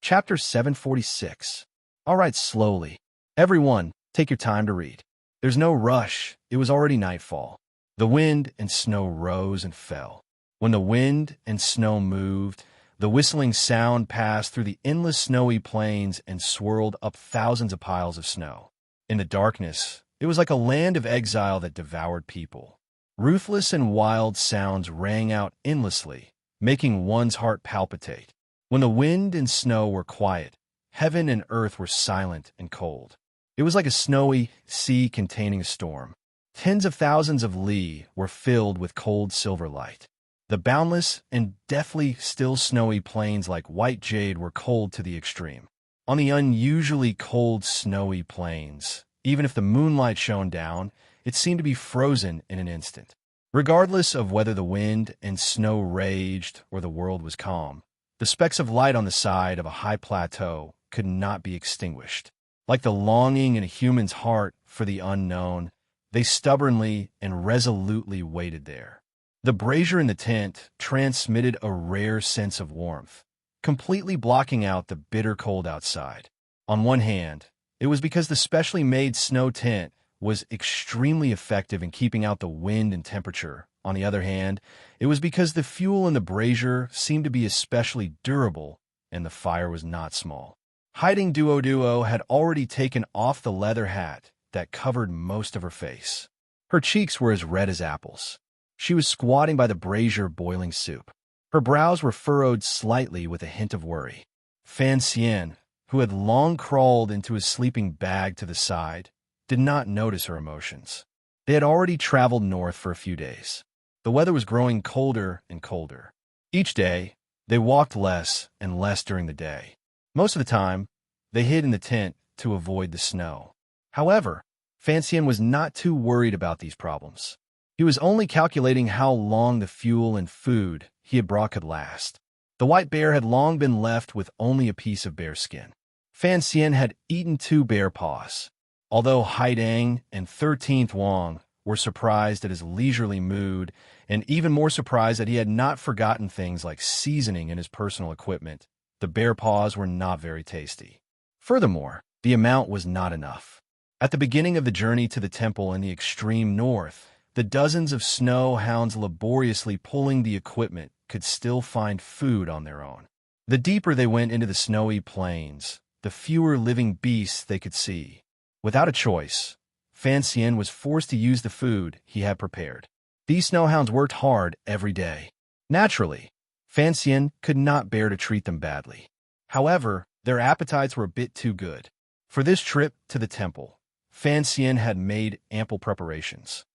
Chapter 746. All right, slowly. Everyone, take your time to read. There's no rush. It was already nightfall. The wind and snow rose and fell. When the wind and snow moved, the whistling sound passed through the endless snowy plains and swirled up thousands of piles of snow. In the darkness, it was like a land of exile that devoured people. Ruthless and wild sounds rang out endlessly, making one's heart palpitate. When the wind and snow were quiet, heaven and earth were silent and cold. It was like a snowy sea containing a storm. Tens of thousands of li were filled with cold silver light. The boundless and deathly still snowy plains like white jade were cold to the extreme. On the unusually cold snowy plains, even if the moonlight shone down, it seemed to be frozen in an instant. Regardless of whether the wind and snow raged or the world was calm, the specks of light on the side of a high plateau could not be extinguished. Like the longing in a human's heart for the unknown, they stubbornly and resolutely waited there. The brazier in the tent transmitted a rare sense of warmth, completely blocking out the bitter cold outside. On one hand, it was because the specially made snow tent was extremely effective in keeping out the wind and temperature. On the other hand, it was because the fuel in the brazier seemed to be especially durable, and the fire was not small. Hiding Duo had already taken off the leather hat that covered most of her face. Her cheeks were as red as apples. She was squatting by the brazier boiling soup. Her brows were furrowed slightly with a hint of worry. Fan Xian, who had long crawled into his sleeping bag to the side, did not notice her emotions. They had already traveled north for a few days. The weather was growing colder and colder. Each day, they walked less and less during the day. Most of the time, they hid in the tent to avoid the snow. However, Fan Xian was not too worried about these problems. He was only calculating how long the fuel and food he had brought could last. The white bear had long been left with only a piece of bear skin. Fan Xian had eaten 2 bear paws. Although Haidang and 13th Wang were surprised at his leisurely mood and even more surprised that he had not forgotten things like seasoning in his personal equipment, the bear paws were not very tasty. Furthermore, the amount was not enough. At the beginning of the journey to the temple in the extreme north, the dozens of snow hounds laboriously pulling the equipment could still find food on their own. The deeper they went into the snowy plains, the fewer living beasts they could see. Without a choice, Fan Xian was forced to use the food he had prepared. These snowhounds worked hard every day. Naturally, Fan Xian could not bear to treat them badly. However, their appetites were a bit too good. For this trip to the temple, Fan Xian had made ample preparations.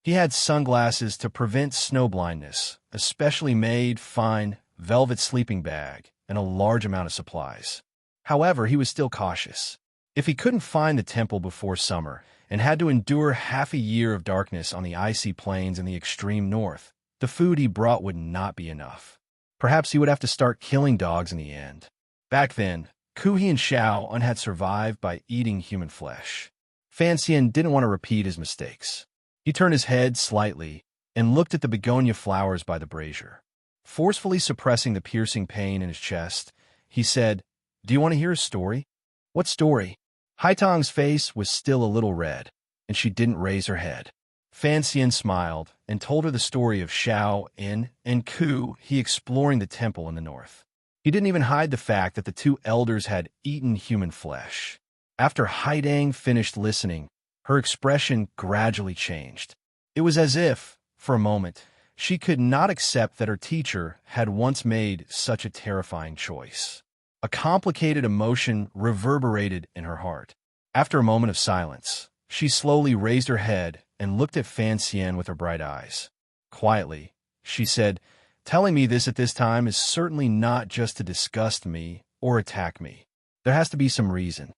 He had sunglasses to prevent snow blindness, a specially made, fine, velvet sleeping bag, and a large amount of supplies. However, he was still cautious. If he couldn't find the temple before summer and had to endure half a year of darkness on the icy plains in the extreme north, the food he brought would not be enough. Perhaps he would have to start killing dogs in the end. Back then, Kuhi and Xiao had survived by eating human flesh. Fan Xian didn't want to repeat his mistakes. He turned his head slightly and looked at the begonia flowers by the brazier. Forcefully suppressing the piercing pain in his chest, he said, "Do you want to hear a story?" "What story?" Haitang's face was still a little red, and she didn't raise her head. Fan Xian smiled and told her the story of Xiao In and Ku he exploring the temple in the north. He didn't even hide the fact that the 2 elders had eaten human flesh. After Haidang finished listening, her expression gradually changed. It was as if, for a moment, she could not accept that her teacher had once made such a terrifying choice. A complicated emotion reverberated in her heart. After a moment of silence, she slowly raised her head and looked at Fan Xian with her bright eyes. Quietly, she said, "Telling me this at this time is certainly not just to disgust me or attack me. There has to be some reason."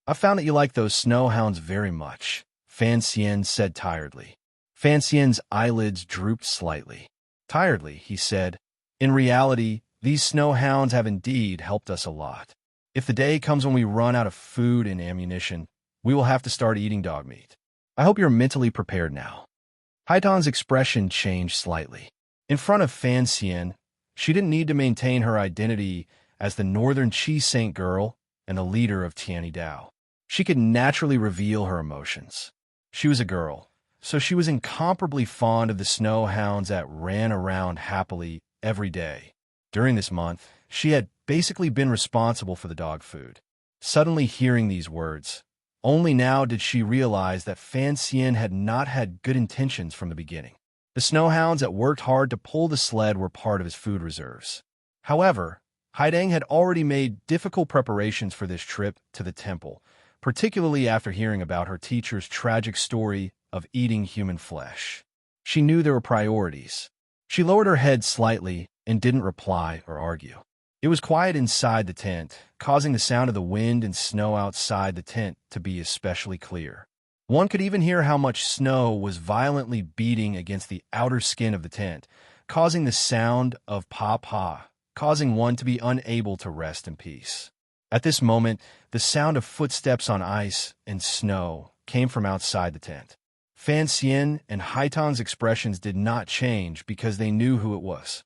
"I found that you like those snow hounds very much," Fan Xian said tiredly. Fan Xian's eyelids drooped slightly. Tiredly, he said, "In reality, these snow hounds have indeed helped us a lot. If the day comes when we run out of food and ammunition, we will have to start eating dog meat. I hope you're mentally prepared now." Haitang's expression changed slightly. In front of Fan Xian, she didn't need to maintain her identity as the Northern Chi Saint girl and the leader of Tianyi Dao. She could naturally reveal her emotions. She was a girl, so she was incomparably fond of the snow hounds that ran around happily every day. During this month, she had basically been responsible for the dog food. Suddenly hearing these words, only now did she realize that Fan Xian had not had good intentions from the beginning. The snow hounds that worked hard to pull the sled were part of his food reserves. However, Haidang had already made difficult preparations for this trip to the temple, particularly after hearing about her teacher's tragic story of eating human flesh. She knew there were priorities. She lowered her head slightly and didn't reply or argue. It was quiet inside the tent, causing the sound of the wind and snow outside the tent to be especially clear. One could even hear how much snow was violently beating against the outer skin of the tent, causing the sound of pa-pa, causing one to be unable to rest in peace. At this moment, the sound of footsteps on ice and snow came from outside the tent. Fan Xian and Haitang's expressions did not change because they knew who it was.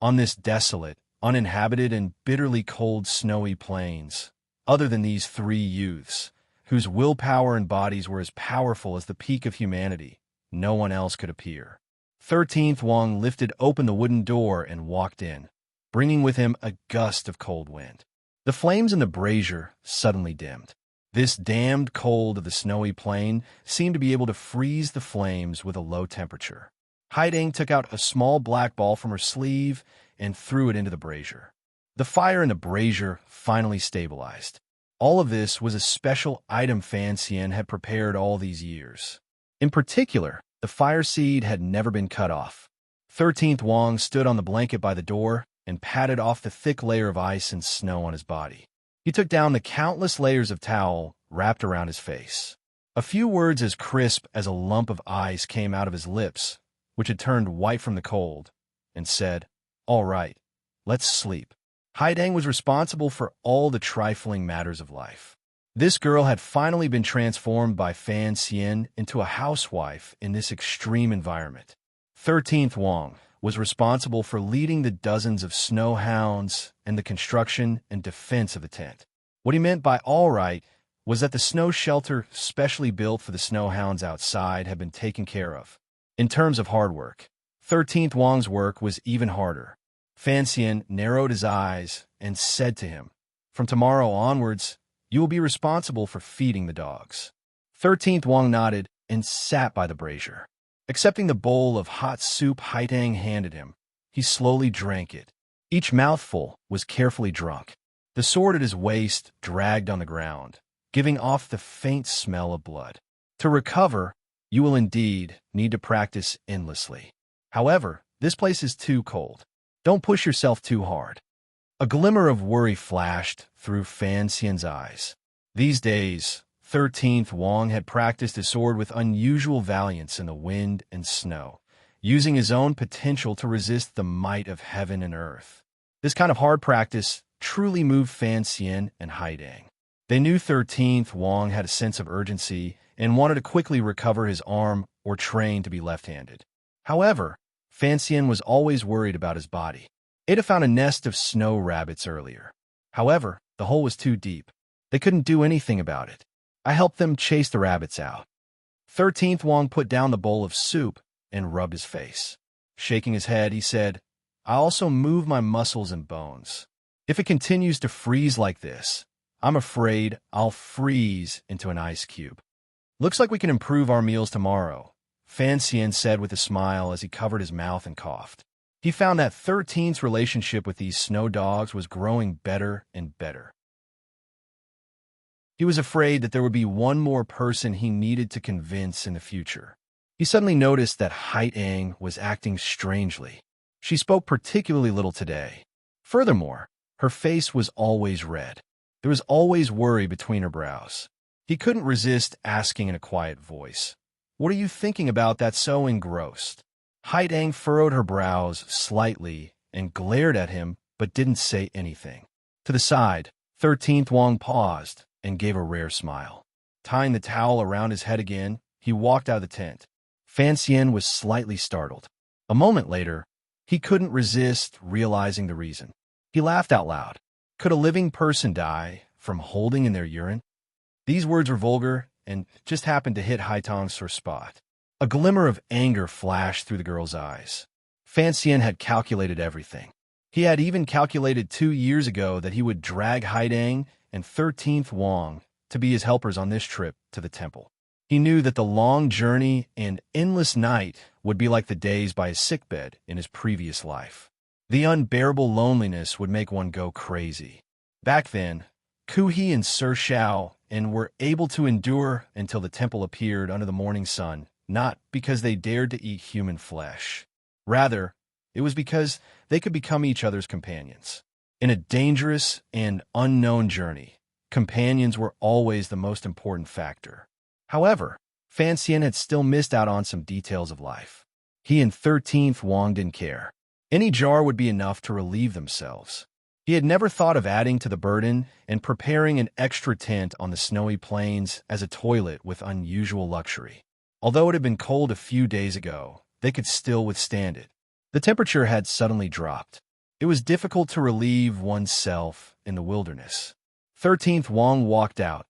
On this desolate, uninhabited, and bitterly cold snowy plains, other than these three youths, whose willpower and bodies were as powerful as the peak of humanity, no one else could appear. 13th Wang lifted open the wooden door and walked in, bringing with him a gust of cold wind. The flames in the brazier suddenly dimmed. This damned cold of the snowy plain seemed to be able to freeze the flames with a low temperature. Haidang took out a small black ball from her sleeve and threw it into the brazier. The fire in the brazier finally stabilized. All of this was a special item Fan Xian had prepared all these years. In particular, the fire seed had never been cut off. 13th Wang stood on the blanket by the door and patted off the thick layer of ice and snow on his body. He took down the countless layers of towel wrapped around his face. A few words as crisp as a lump of ice came out of his lips, which had turned white from the cold, and said, "All right, let's sleep." Haidang was responsible for all the trifling matters of life. This girl had finally been transformed by Fan Xian into a housewife in this extreme environment. 13th Wang was responsible for leading the dozens of snow hounds and the construction and defense of the tent. What he meant by all right was that the snow shelter specially built for the snow hounds outside had been taken care of. In terms of hard work, 13th Wang's work was even harder. Fan Xian narrowed his eyes and said to him, "From tomorrow onwards, you will be responsible for feeding the dogs." 13th Wang nodded and sat by the brazier. Accepting the bowl of hot soup Haitang handed him, he slowly drank it. Each mouthful was carefully drunk. The sword at his waist dragged on the ground, giving off the faint smell of blood. To recover, you will indeed need to practice endlessly. However, this place is too cold. Don't push yourself too hard. A glimmer of worry flashed through Fan Xian's eyes. These days, 13th Wang had practiced his sword with unusual valiance in the wind and snow, using his own potential to resist the might of heaven and earth. This kind of hard practice truly moved Fan Xian and Haidang. They knew 13th Wang had a sense of urgency and wanted to quickly recover his arm or train to be left-handed. However, Fan Xian was always worried about his body. Ada found a nest of snow rabbits earlier. However, the hole was too deep. They couldn't do anything about it. I helped them chase the rabbits out. 13th Wang put down the bowl of soup and rubbed his face. Shaking his head, he said, "I also move my muscles and bones. If it continues to freeze like this, I'm afraid I'll freeze into an ice cube." "Looks like we can improve our meals tomorrow," Fan Xian said with a smile as he covered his mouth and coughed. He found that 13th's relationship with these snow dogs was growing better and better. He was afraid that there would be one more person he needed to convince in the future. He suddenly noticed that Haitang was acting strangely. She spoke particularly little today. Furthermore, her face was always red. There was always worry between her brows. He couldn't resist asking in a quiet voice, "What are you thinking about that's so engrossed?" Haitang furrowed her brows slightly and glared at him but didn't say anything. To the side, 13th Wang paused and gave a rare smile. Tying the towel around his head again, he walked out of the tent. Fan Xian was slightly startled. A moment later, He couldn't resist realizing the reason. He laughed out loud. Could a living person die from holding in their urine? These words were vulgar and just happened to hit Haitong's sore spot. A glimmer of anger flashed through the girl's eyes. Fan Xian had calculated everything. He had even calculated 2 years ago that he would drag Haidang and 13th Wang to be his helpers on this trip to the temple. He knew that the long journey and endless night would be like the days by his sickbed in his previous life. The unbearable loneliness would make one go crazy. Back then, Ku He and Sir Xiao were able to endure until the temple appeared under the morning sun, not because they dared to eat human flesh. Rather, it was because they could become each other's companions. In a dangerous and unknown journey, companions were always the most important factor. However, Fan Xian had still missed out on some details of life. He and 13th Wang didn't care. Any jar would be enough to relieve themselves. He had never thought of adding to the burden and preparing an extra tent on the snowy plains as a toilet with unusual luxury. Although it had been cold a few days ago, they could still withstand it. The temperature had suddenly dropped. It was difficult to relieve oneself in the wilderness. 13th Wang walked out,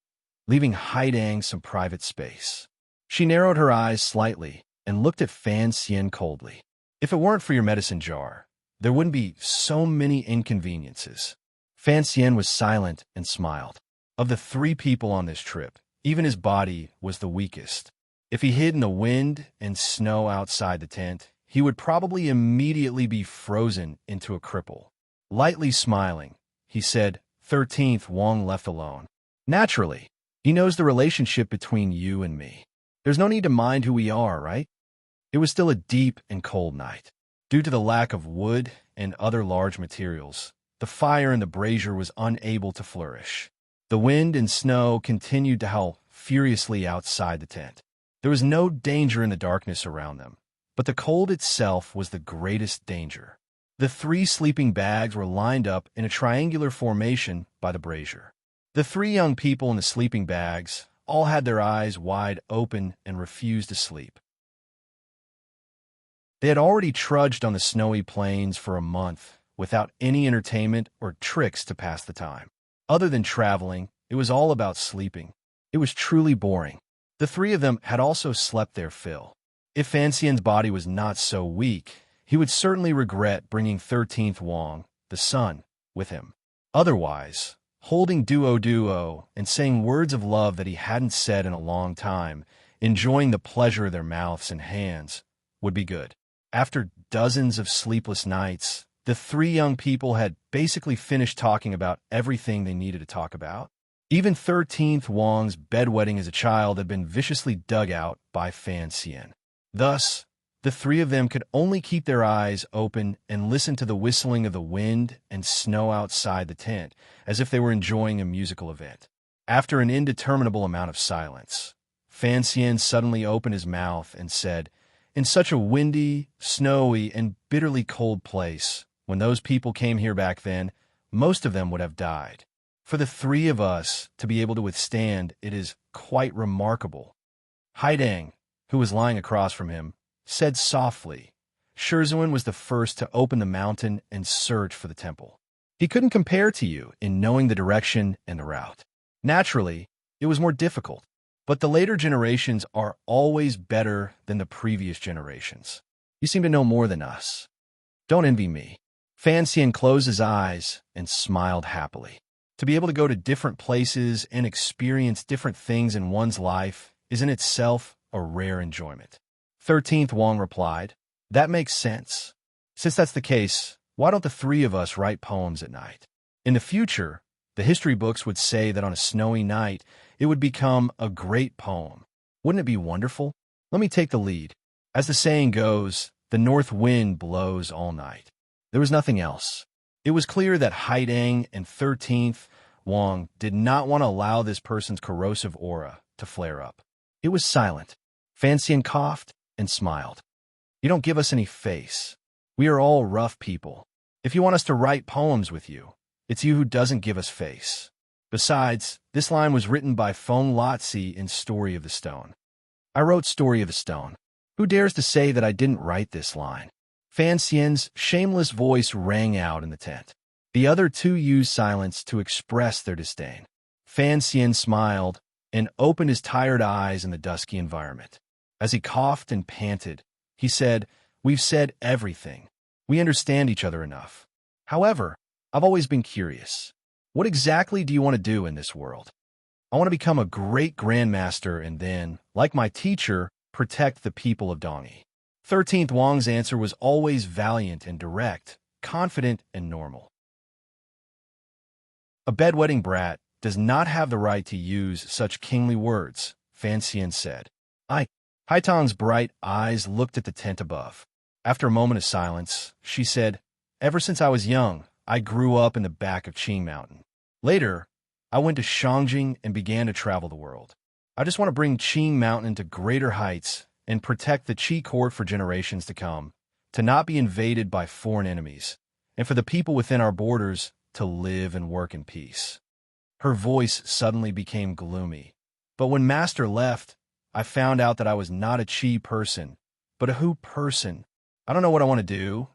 leaving Haidang some private space. She narrowed her eyes slightly and looked at Fan Xian coldly. If it weren't for your medicine jar, there wouldn't be so many inconveniences. Fan Xian was silent and smiled. Of the 3 people on this trip, even his body was the weakest. If he hid in the wind and snow outside the tent, he would probably immediately be frozen into a cripple. Lightly smiling, he said, 13th Wang left alone. Naturally, he knows the relationship between you and me. There's no need to mind who we are, right? It was still a deep and cold night. Due to the lack of wood and other large materials, the fire in the brazier was unable to flourish. The wind and snow continued to howl furiously outside the tent. There was no danger in the darkness around them, but the cold itself was the greatest danger. The 3 sleeping bags were lined up in a triangular formation by the brazier. The 3 young people in the sleeping bags all had their eyes wide open and refused to sleep. They had already trudged on the snowy plains for a month without any entertainment or tricks to pass the time. Other than traveling, it was all about sleeping. It was truly boring. The 3 of them had also slept their fill. If Fan Xian's body was not so weak, he would certainly regret bringing 13th Wang, the sun, with him. Otherwise, holding duo and saying words of love that he hadn't said in a long time, enjoying the pleasure of their mouths and hands, would be good. After dozens of sleepless nights, the 3 young people had basically finished talking about everything they needed to talk about. Even 13th Wang's bedwetting as a child had been viciously dug out by Fan Xian. Thus, the 3 of them could only keep their eyes open and listen to the whistling of the wind and snow outside the tent, as if they were enjoying a musical event. After an indeterminable amount of silence, Fan Xian suddenly opened his mouth and said, "In such a windy, snowy, and bitterly cold place, when those people came here back then, most of them would have died. For the 3 of us to be able to withstand it is quite remarkable." Haidang, who was lying across from him, said softly, "Shizhuan was the first to open the mountain and search for the temple. He couldn't compare to you in knowing the direction and the route. Naturally, it was more difficult, but the later generations are always better than the previous generations. You seem to know more than us. Don't envy me." Fan Xian closed his eyes and smiled happily. To be able to go to different places and experience different things in one's life is in itself a rare enjoyment. 13th Wang replied, "That makes sense. Since that's the case, why don't the 3 of us write poems at night? In the future, the history books would say that on a snowy night, it would become a great poem. Wouldn't it be wonderful? Let me take the lead. As the saying goes, the north wind blows all night." There was nothing else. It was clear that Haidang and 13th Wang did not want to allow this person's corrosive aura to flare up. It was silent. Fan Xian coughed and smiled. "You don't give us any face. We are all rough people. If you want us to write poems with you, it's you who doesn't give us face. Besides, this line was written by Feng Lotzi in Story of the Stone. I wrote Story of the Stone. Who dares to say that I didn't write this line?" Fan Xian's shameless voice rang out in the tent. The other two used silence to express their disdain. Fan Xian smiled and opened his tired eyes in the dusky environment. As he coughed and panted, he said, "We've said everything. We understand each other enough. However, I've always been curious. What exactly do you want to do in this world?" "I want to become a great grandmaster and then, like my teacher, protect the people of Dongyi." 13th Wang's answer was always valiant and direct, confident and normal. "A bedwetting brat does not have the right to use such kingly words," Fan Xian said. Haitang's bright eyes looked at the tent above. After a moment of silence, she said, "Ever since I was young, I grew up in the back of Qing Mountain. Later, I went to Shangjing and began to travel the world. I just want to bring Qing Mountain to greater heights and protect the Qi court for generations to come, to not be invaded by foreign enemies, and for the people within our borders to live and work in peace." Her voice suddenly became gloomy. "But when Master left, I found out that I was not a Qi person, but a Hu person. I don't know what I want to do,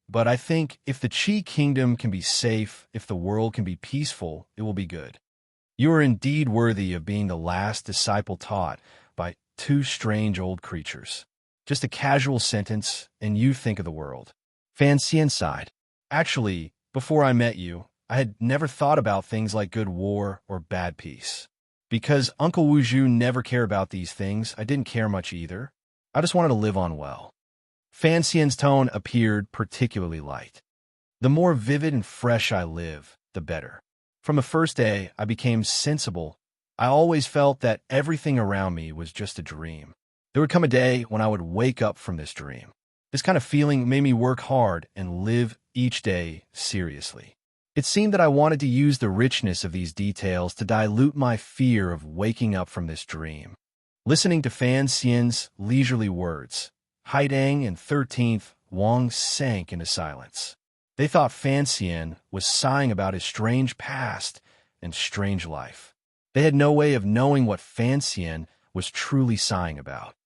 but I think if the Qi kingdom can be safe, if the world can be peaceful, it will be good. You are indeed worthy of being the last disciple taught by two strange old creatures. Just a casual sentence, and you think of the world." Fan Xian sighed. "Actually, before I met you, I had never thought about things like good war or bad peace. Because Uncle Wuzhu never cared about these things, I didn't care much either. I just wanted to live on well." Fan Xian's tone appeared particularly light. "The more vivid and fresh I live, the better. From the first day, I became sensible. I always felt that everything around me was just a dream. There would come a day when I would wake up from this dream. This kind of feeling made me work hard and live each day seriously. It seemed that I wanted to use the richness of these details to dilute my fear of waking up from this dream." Listening to Fan Xian's leisurely words, Haidang and 13th Wang sank into silence. They thought Fan Xian was sighing about his strange past and strange life. They had no way of knowing what Fan Xian was truly sighing about.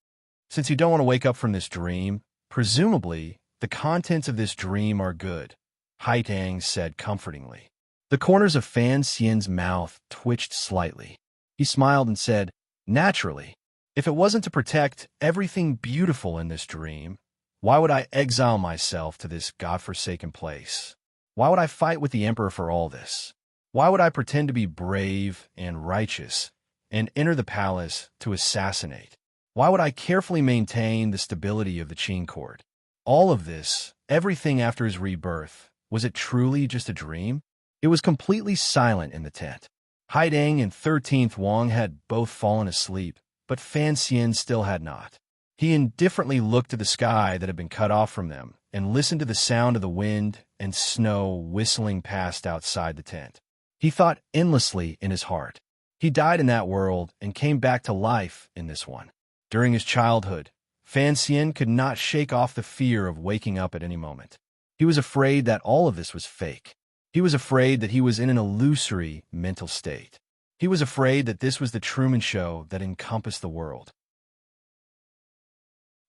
"Since you don't want to wake up from this dream, presumably the contents of this dream are good," Haitang said comfortingly. The corners of Fan Xian's mouth twitched slightly. He smiled and said, "Naturally. If it wasn't to protect everything beautiful in this dream, why would I exile myself to this godforsaken place? Why would I fight with the emperor for all this? Why would I pretend to be brave and righteous and enter the palace to assassinate? Why would I carefully maintain the stability of the Qing court? All of this, everything after his rebirth, was it truly just a dream?" It was completely silent in the tent. Haidang and 13th Wang had both fallen asleep, but Fan Xian still had not. He indifferently looked at the sky that had been cut off from them and listened to the sound of the wind and snow whistling past outside the tent. He thought endlessly in his heart. He died in that world and came back to life in this one. During his childhood, Fan Xian could not shake off the fear of waking up at any moment. He was afraid that all of this was fake. He was afraid that he was in an illusory mental state. He was afraid that this was the Truman Show that encompassed the world.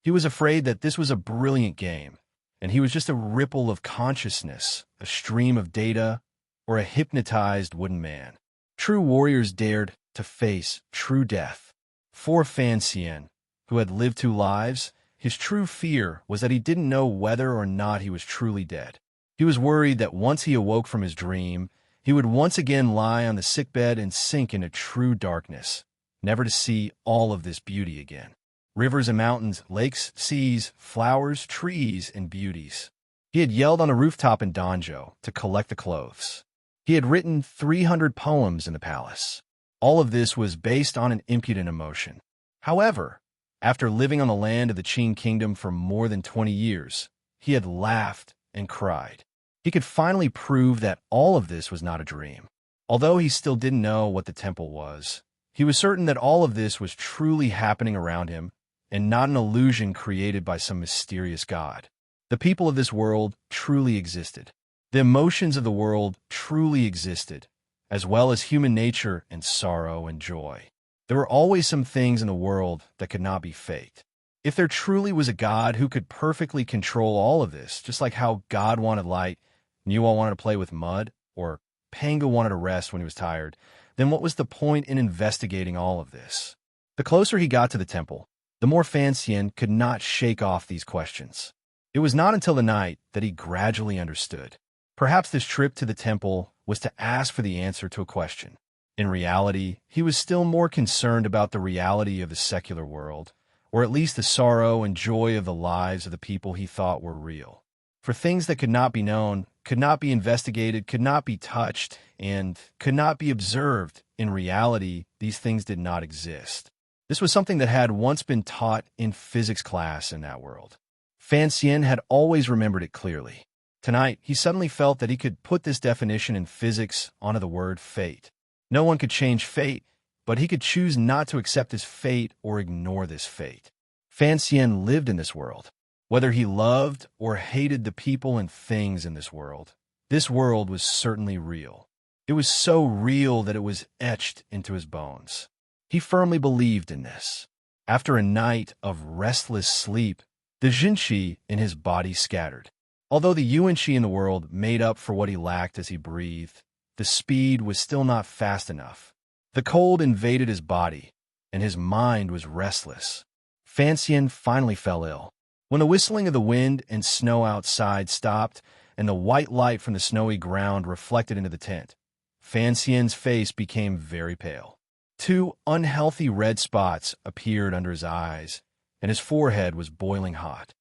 He was afraid that this was a brilliant game, and he was just a ripple of consciousness, a stream of data, or a hypnotized wooden man. True warriors dared to face true death. For Fan Xian, who had lived 2 lives, his true fear was that he didn't know whether or not he was truly dead. He was worried that once he awoke from his dream, he would once again lie on the sickbed and sink into true darkness, never to see all of this beauty again. Rivers and mountains, lakes, seas, flowers, trees, and beauties. He had yelled on a rooftop in Danzhou to collect the clothes. He had written 300 poems in the palace. All of this was based on an impudent emotion. However, after living on the land of the Qing kingdom for more than 20 years, he had laughed and cried. He could finally prove that all of this was not a dream. Although he still didn't know what the temple was, he was certain that all of this was truly happening around him and not an illusion created by some mysterious god. The people of this world truly existed. The emotions of the world truly existed, as well as human nature and sorrow and joy. There were always some things in the world that could not be faked. If there truly was a God who could perfectly control all of this, just like how God wanted light, Newell wanted to play with mud, or Panga wanted to rest when he was tired, then what was the point in investigating all of this? The closer he got to the temple, the more Fan Xian could not shake off these questions. It was not until the night that he gradually understood. Perhaps this trip to the temple was to ask for the answer to a question. In reality, he was still more concerned about the reality of the secular world, or at least the sorrow and joy of the lives of the people he thought were real. For things that could not be known, could not be investigated, could not be touched, and could not be observed, in reality, these things did not exist. This was something that had once been taught in physics class in that world. Fan Xian had always remembered it clearly. Tonight, he suddenly felt that he could put this definition in physics onto the word fate. No one could change fate, but he could choose not to accept his fate or ignore this fate. Fan Xian lived in this world. Whether he loved or hated the people and things in this world was certainly real. It was so real that it was etched into his bones. He firmly believed in this. After a night of restless sleep, the Jinqi in his body scattered. Although the Yuan-Qi in the world made up for what he lacked as he breathed, the speed was still not fast enough. The cold invaded his body, and his mind was restless. Fan Xian finally fell ill. When the whistling of the wind and snow outside stopped, and the white light from the snowy ground reflected into the tent, Fan Xian's face became very pale. 2 unhealthy red spots appeared under his eyes, and his forehead was boiling hot.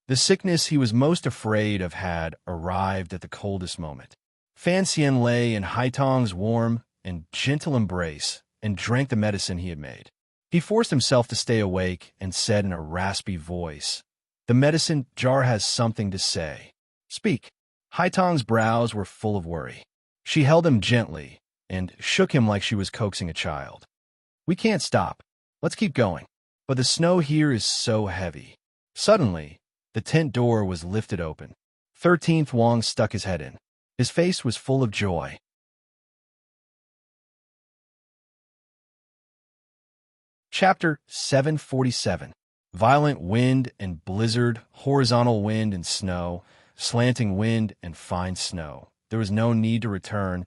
The sickness he was most afraid of had arrived at the coldest moment. Fan Xian lay in Haitong's warm and gentle embrace and drank the medicine he had made. He forced himself to stay awake and said in a raspy voice, "The medicine jar has something to say. Speak." Haitong's brows were full of worry. She held him gently and shook him like she was coaxing a child. "We can't stop. Let's keep going. But the snow here is so heavy." Suddenly, the tent door was lifted open. 13th Wang stuck his head in. His face was full of joy. Chapter 747. Violent wind and blizzard, horizontal wind and snow, slanting wind and fine snow. There was no need to return,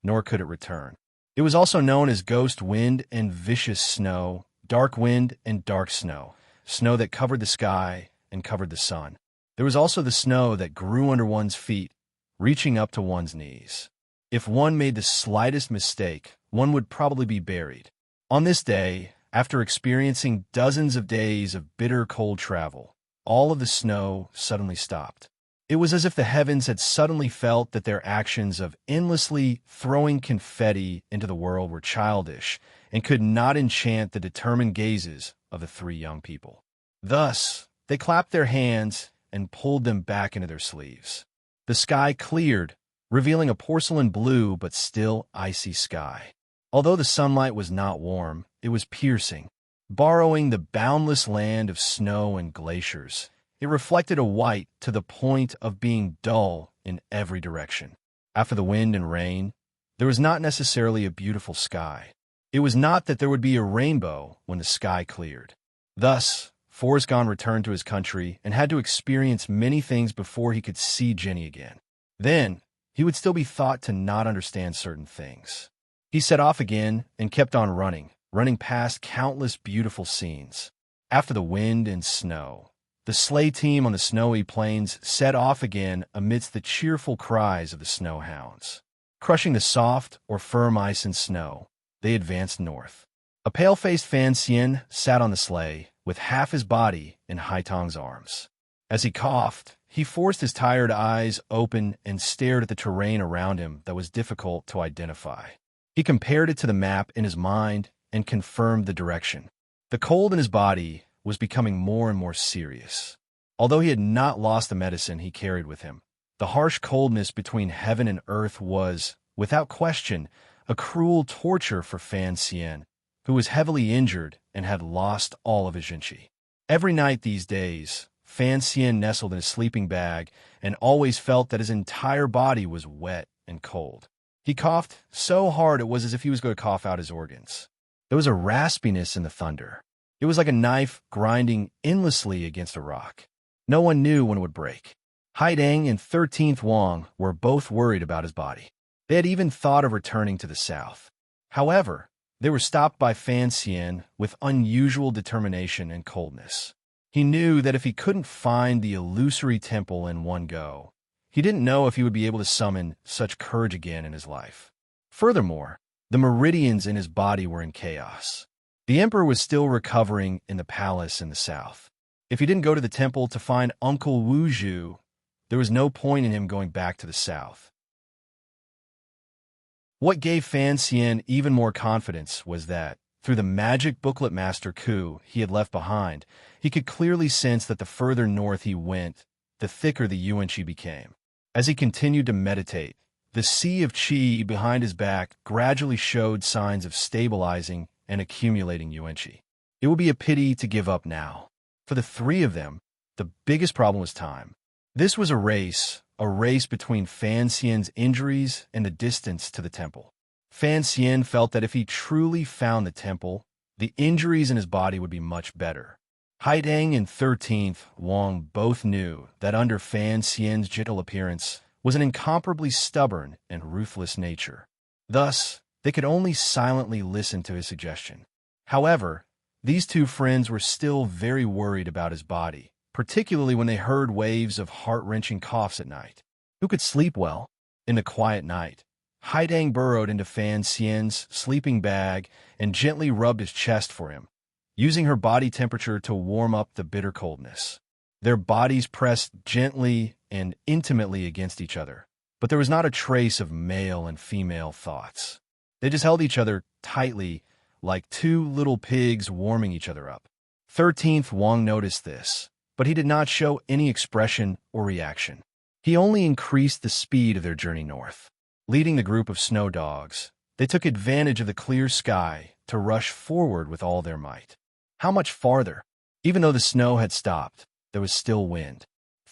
nor could it return. It was also known as ghost wind and vicious snow, dark wind and dark snow, snow that covered the sky and covered the sun. There was also the snow that grew under one's feet, reaching up to one's knees. If one made the slightest mistake, one would probably be buried. On this day, after experiencing dozens of days of bitter cold travel, all of the snow suddenly stopped. It was as if the heavens had suddenly felt that their actions of endlessly throwing confetti into the world were childish and could not enchant the determined gazes of the 3 young people. Thus, they clapped their hands and pulled them back into their sleeves. The sky cleared, revealing a porcelain blue but still icy sky. Although the sunlight was not warm, it was piercing. Borrowing the boundless land of snow and glaciers, it reflected a white to the point of being dull in every direction. After the wind and rain, there was not necessarily a beautiful sky. It was not that there would be a rainbow when the sky cleared. Thus, Forrest Gone returned to his country and had to experience many things before he could see Jenny again. Then, he would still be thought to not understand certain things. He set off again and kept on running past countless beautiful scenes. After the wind and snow, the sleigh team on the snowy plains set off again amidst the cheerful cries of the snow hounds. Crushing the soft or firm ice and snow, they advanced north. A pale-faced Fan Xian sat on the sleigh, with half his body in Haitong's arms. As he coughed, he forced his tired eyes open and stared at the terrain around him that was difficult to identify. He compared it to the map in his mind and confirmed the direction. The cold in his body was becoming more and more serious. Although he had not lost the medicine he carried with him, the harsh coldness between heaven and earth was, without question, a cruel torture for Fan Xian, who was heavily injured and had lost all of his Jinqi. Every night these days, Fan Xian nestled in his sleeping bag and always felt that his entire body was wet and cold. He coughed so hard it was as if he was going to cough out his organs. There was a raspiness in the thunder. It was like a knife grinding endlessly against a rock. No one knew when it would break. Haidang and 13th Wang were both worried about his body. They had even thought of returning to the south. However, they were stopped by Fan Xian with unusual determination and coldness. He knew that if he couldn't find the illusory temple in one go, he didn't know if he would be able to summon such courage again in his life. Furthermore, the meridians in his body were in chaos. The emperor was still recovering in the palace in the south. If he didn't go to the temple to find Uncle Wu Zhu, there was no point in him going back to the south. What gave Fan Xian even more confidence was that, through the magic booklet Master Ku he had left behind, he could clearly sense that the further north he went, the thicker the yuan-qi became. As he continued to meditate, the sea of qi behind his back gradually showed signs of stabilizing and accumulating yuan-qi. It would be a pity to give up now. For the three of them, the biggest problem was time. This was a race between Fan Xian's injuries and the distance to the temple. Fan Xian felt that if he truly found the temple, the injuries in his body would be much better. Haidang and 13th Wang both knew that under Fan Xian's gentle appearance was an incomparably stubborn and ruthless nature. Thus, they could only silently listen to his suggestion. However, these two friends were still very worried about his body, particularly when they heard waves of heart-wrenching coughs at night. Who could sleep well? In the quiet night, Haidang burrowed into Fan Xian's sleeping bag and gently rubbed his chest for him, using her body temperature to warm up the bitter coldness. Their bodies pressed gently and intimately against each other, but there was not a trace of male and female thoughts. They just held each other tightly, like two little pigs warming each other up. 13th Wang noticed this, but he did not show any expression or reaction. He only increased the speed of their journey north. Leading the group of snow dogs, they took advantage of the clear sky to rush forward with all their might. How much farther? Even though the snow had stopped, there was still wind.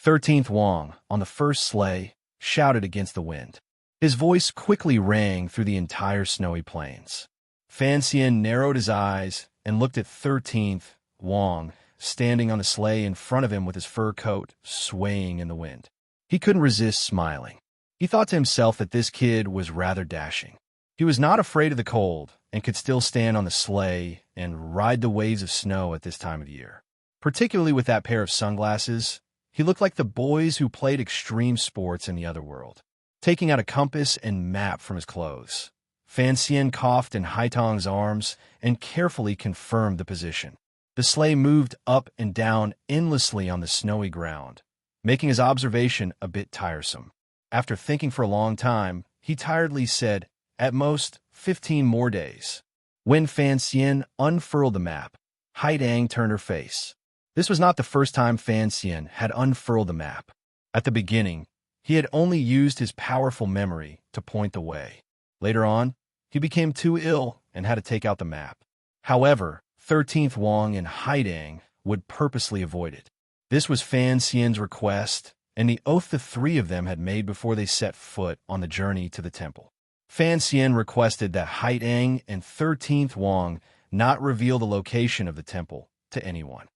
13th Wang, on the first sleigh, shouted against the wind. His voice quickly rang through the entire snowy plains. Fan Xian narrowed his eyes and looked at 13th Wang, standing on the sleigh in front of him with his fur coat swaying in the wind. He couldn't resist smiling. He thought to himself that this kid was rather dashing. He was not afraid of the cold and could still stand on the sleigh and ride the waves of snow at this time of year. Particularly with that pair of sunglasses, he looked like the boys who played extreme sports in the other world. Taking out a compass and map from his clothes, Fan Xian coughed in Haitang's arms and carefully confirmed the position. The sleigh moved up and down endlessly on the snowy ground, making his observation a bit tiresome. After thinking for a long time, he tiredly said, "At most, 15 more days." When Fan Xian unfurled the map, Haidang turned her face. This was not the first time Fan Xian had unfurled the map. At the beginning, he had only used his powerful memory to point the way. Later on, he became too ill and had to take out the map. However, 13th Wang and Haidang would purposely avoid it. This was Fan Xian's request, and the oath the three of them had made before they set foot on the journey to the temple. Fan Xian requested that Haidang and 13th Wang not reveal the location of the temple to anyone.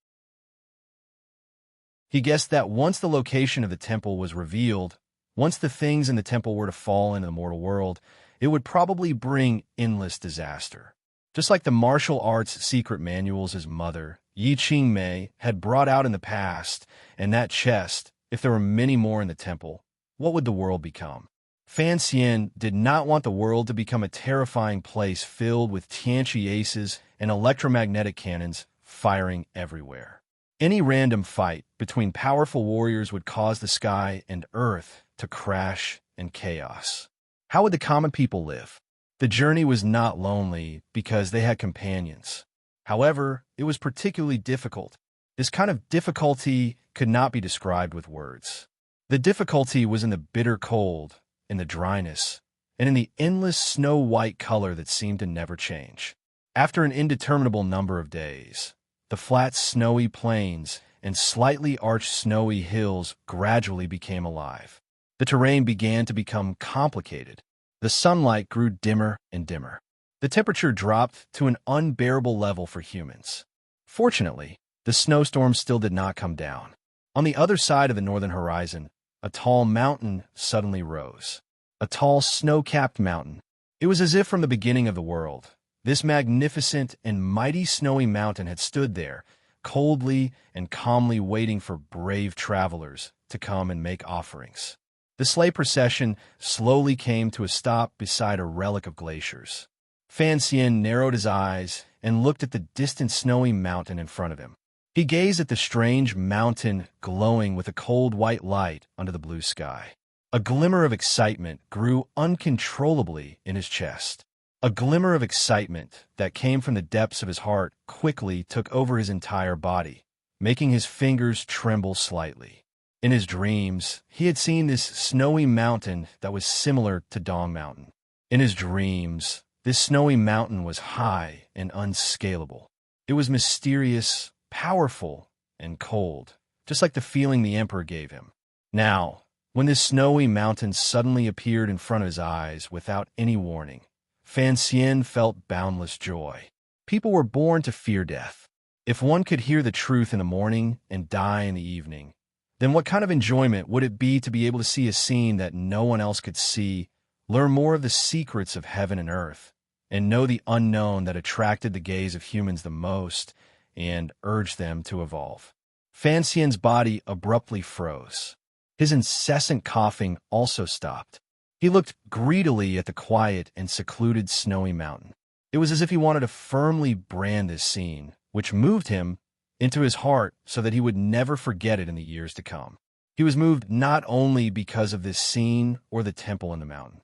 He guessed that once the location of the temple was revealed, once the things in the temple were to fall into the mortal world, it would probably bring endless disaster. Just like the martial arts secret manuals his mother, Yi Qingmei, had brought out in the past, and that chest, if there were many more in the temple, what would the world become? Fan Xian did not want the world to become a terrifying place filled with Tianqi aces and electromagnetic cannons firing everywhere. Any random fight between powerful warriors would cause the sky and earth to crash in chaos. How would the common people live? The journey was not lonely because they had companions. However, it was particularly difficult. This kind of difficulty could not be described with words. The difficulty was in the bitter cold, in the dryness, and in the endless snow-white color that seemed to never change. After an indeterminable number of days, the flat snowy plains and slightly arched snowy hills gradually became alive. The terrain began to become complicated. The sunlight grew dimmer and dimmer. The temperature dropped to an unbearable level for humans. Fortunately, the snowstorm still did not come down. On the other side of the northern horizon, a tall mountain suddenly rose. A tall, snow-capped mountain. It was as if from the beginning of the world, this magnificent and mighty snowy mountain had stood there, coldly and calmly waiting for brave travelers to come and make offerings. The sleigh procession slowly came to a stop beside a relic of glaciers. Fan Xian narrowed his eyes and looked at the distant snowy mountain in front of him. He gazed at the strange mountain glowing with a cold white light under the blue sky. A glimmer of excitement grew uncontrollably in his chest. A glimmer of excitement that came from the depths of his heart quickly took over his entire body, making his fingers tremble slightly. In his dreams, he had seen this snowy mountain that was similar to Dong Mountain. In his dreams, this snowy mountain was high and unscalable. It was mysterious, powerful, and cold, just like the feeling the Emperor gave him. Now, when this snowy mountain suddenly appeared in front of his eyes without any warning, Fan Xian felt boundless joy. People were born to fear death. If one could hear the truth in the morning and die in the evening, then what kind of enjoyment would it be to be able to see a scene that no one else could see, learn more of the secrets of heaven and earth, and know the unknown that attracted the gaze of humans the most and urged them to evolve? Fan Xian's body abruptly froze. His incessant coughing also stopped. He looked greedily at the quiet and secluded snowy mountain. It was as if he wanted to firmly brand this scene, which moved him, into his heart so that he would never forget it in the years to come. He was moved not only because of this scene or the temple in the mountain.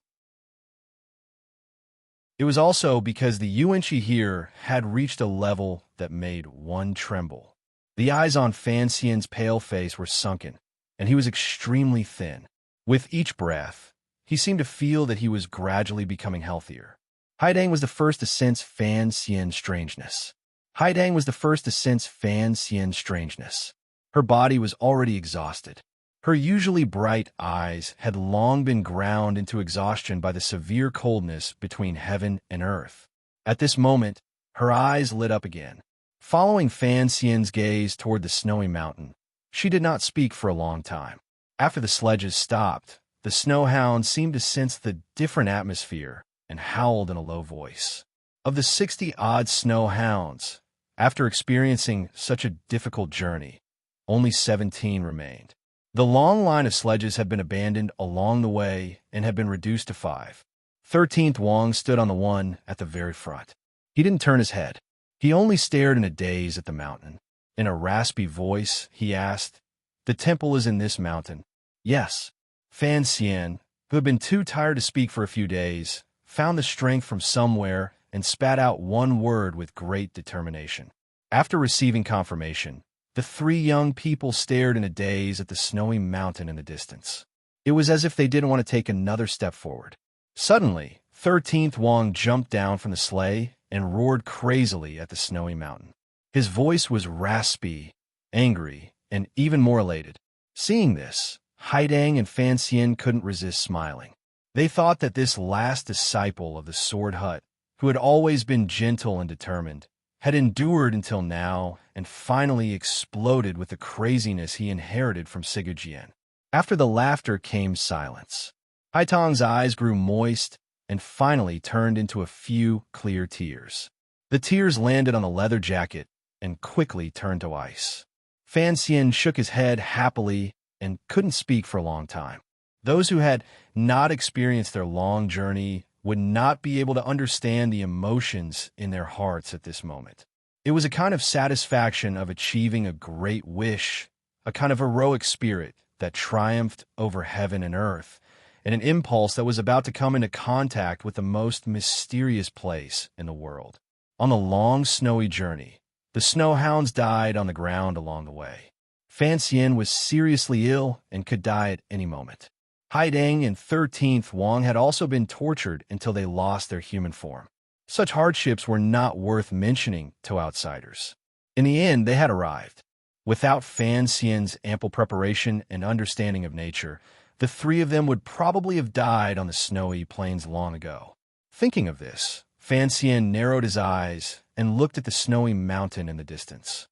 It was also because the Yuanqi here had reached a level that made one tremble. The eyes on Fan Xian's pale face were sunken, and he was extremely thin. With each breath, he seemed to feel that he was gradually becoming healthier. Haidang was the first to sense Fan Xian's strangeness. Haidang was the first to sense Fan Xian's strangeness. Her body was already exhausted. Her usually bright eyes had long been ground into exhaustion by the severe coldness between heaven and earth. At this moment, her eyes lit up again. Following Fan Xian's gaze toward the snowy mountain, she did not speak for a long time. After the sledges stopped, the snowhound seemed to sense the different atmosphere and howled in a low voice. Of the 60-odd snowhounds, after experiencing such a difficult journey, only 17 remained. The long line of sledges had been abandoned along the way and had been reduced to 5. 13th Wang stood on the one at the very front. He didn't turn his head. He only stared in a daze at the mountain. In a raspy voice, he asked, "The temple is in this mountain?" "Yes." Fan Xian, who had been too tired to speak for a few days, found the strength from somewhere and spat out one word with great determination. After receiving confirmation, the 3 young people stared in a daze at the snowy mountain in the distance. It was as if they didn't want to take another step forward. Suddenly, 13th Wang jumped down from the sleigh and roared crazily at the snowy mountain. His voice was raspy, angry, and even more elated. Seeing this, Haidang and Fan Xian couldn't resist smiling. They thought that this last disciple of the Sword Hut, who had always been gentle and determined, had endured until now and finally exploded with the craziness he inherited from Sigurjian. After the laughter came silence. Haitong's eyes grew moist and finally turned into a few clear tears. The tears landed on the leather jacket and quickly turned to ice. Fan Xian shook his head happily and couldn't speak for a long time. Those who had not experienced their long journey would not be able to understand the emotions in their hearts at this moment. It was a kind of satisfaction of achieving a great wish, a kind of heroic spirit that triumphed over heaven and earth, and an impulse that was about to come into contact with the most mysterious place in the world. On the long, snowy journey, the snowhounds died on the ground along the way. Fan Xian was seriously ill and could die at any moment. Haidang and 13th Wang had also been tortured until they lost their human form. Such hardships were not worth mentioning to outsiders. In the end, they had arrived. Without Fan Xian's ample preparation and understanding of nature, the 3 of them would probably have died on the snowy plains long ago. Thinking of this, Fan Xian narrowed his eyes and looked at the snowy mountain in the distance.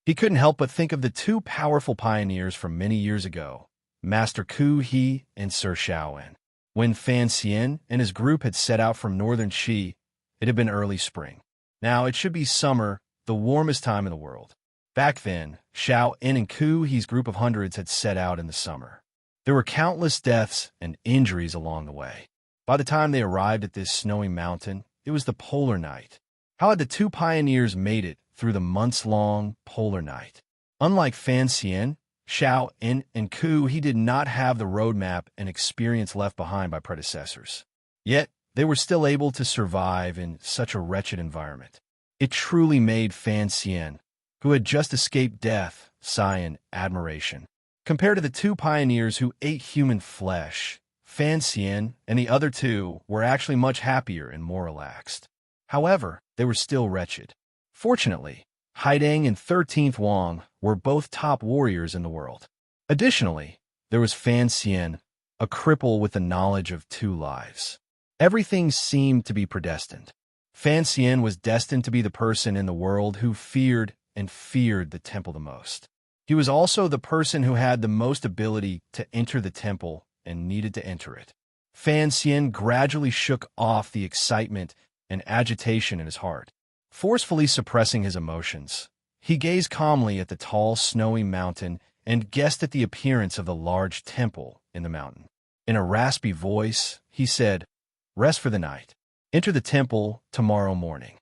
He couldn't help but think of the two powerful pioneers from many years ago, Master Ku He and Sir Shaowen. When Fan Xian and his group had set out from northern Qi, it had been early spring. Now it should be summer, the warmest time in the world. Back then, Xiao En and Ku He's group of hundreds had set out in the summer. There were countless deaths and injuries along the way. By the time they arrived at this snowy mountain, it was the polar night. How had the two pioneers made it through the months-long polar night? Unlike Fan Xian, Xiao En and Ku He did not have the roadmap and experience left behind by predecessors. Yet, they were still able to survive in such a wretched environment. It truly made Fan Xian, who had just escaped death, sigh in admiration. Compared to the two pioneers who ate human flesh, Fan Xian and the other two were actually much happier and more relaxed. However, they were still wretched. Fortunately, Haidang and 13th Wang were both top warriors in the world. Additionally, there was Fan Xian, a cripple with the knowledge of two lives. Everything seemed to be predestined. Fan Xian was destined to be the person in the world who feared the temple the most. He was also the person who had the most ability to enter the temple and needed to enter it. Fan Xian gradually shook off the excitement and agitation in his heart. Forcefully suppressing his emotions, he gazed calmly at the tall, snowy mountain and guessed at the appearance of the large temple in the mountain. In a raspy voice, he said, "Rest for the night. Enter the temple tomorrow morning."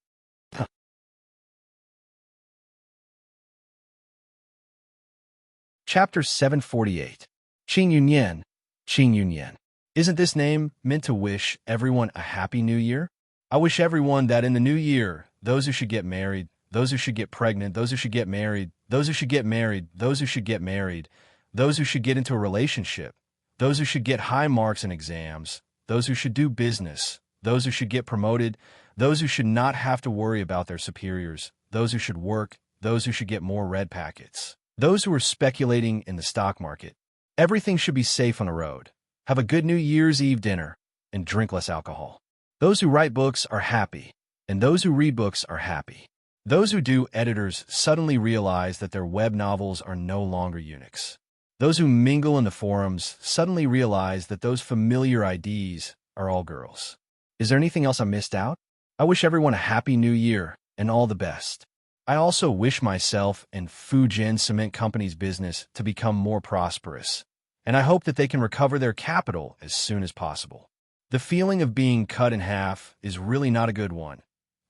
Chapter 748. Qing Yunyan. Qing Yunyan. Isn't this name meant to wish everyone a happy new year? I wish everyone that in the new year, those who should get married, those who should get pregnant, those who should get married, those who should get married, those who should get married, those who should get into a relationship, those who should get high marks in exams, those who should do business, those who should get promoted, those who should not have to worry about their superiors, those who should work, those who should get more red packets, those who are speculating in the stock market. Everything should be safe on the road. Have a good New Year's Eve dinner and drink less alcohol. Those who write books are happy, and those who read books are happy. Those who do editors suddenly realize that their web novels are no longer Unix. Those who mingle in the forums suddenly realize that those familiar IDs are all girls. Is there anything else I missed out? I wish everyone a happy new year and all the best. I also wish myself and Fujian Cement Company's business to become more prosperous, and I hope that they can recover their capital as soon as possible. The feeling of being cut in half is really not a good one.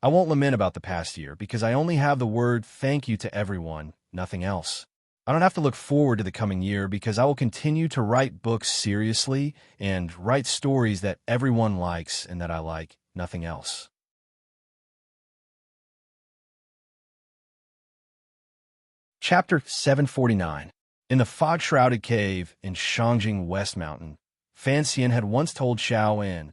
I won't lament about the past year because I only have the word thank you to everyone, nothing else. I don't have to look forward to the coming year because I will continue to write books seriously and write stories that everyone likes and that I like, nothing else. Chapter 749. In the fog-shrouded cave in Shangjing West Mountain, Fan Xian had once told Xiao En,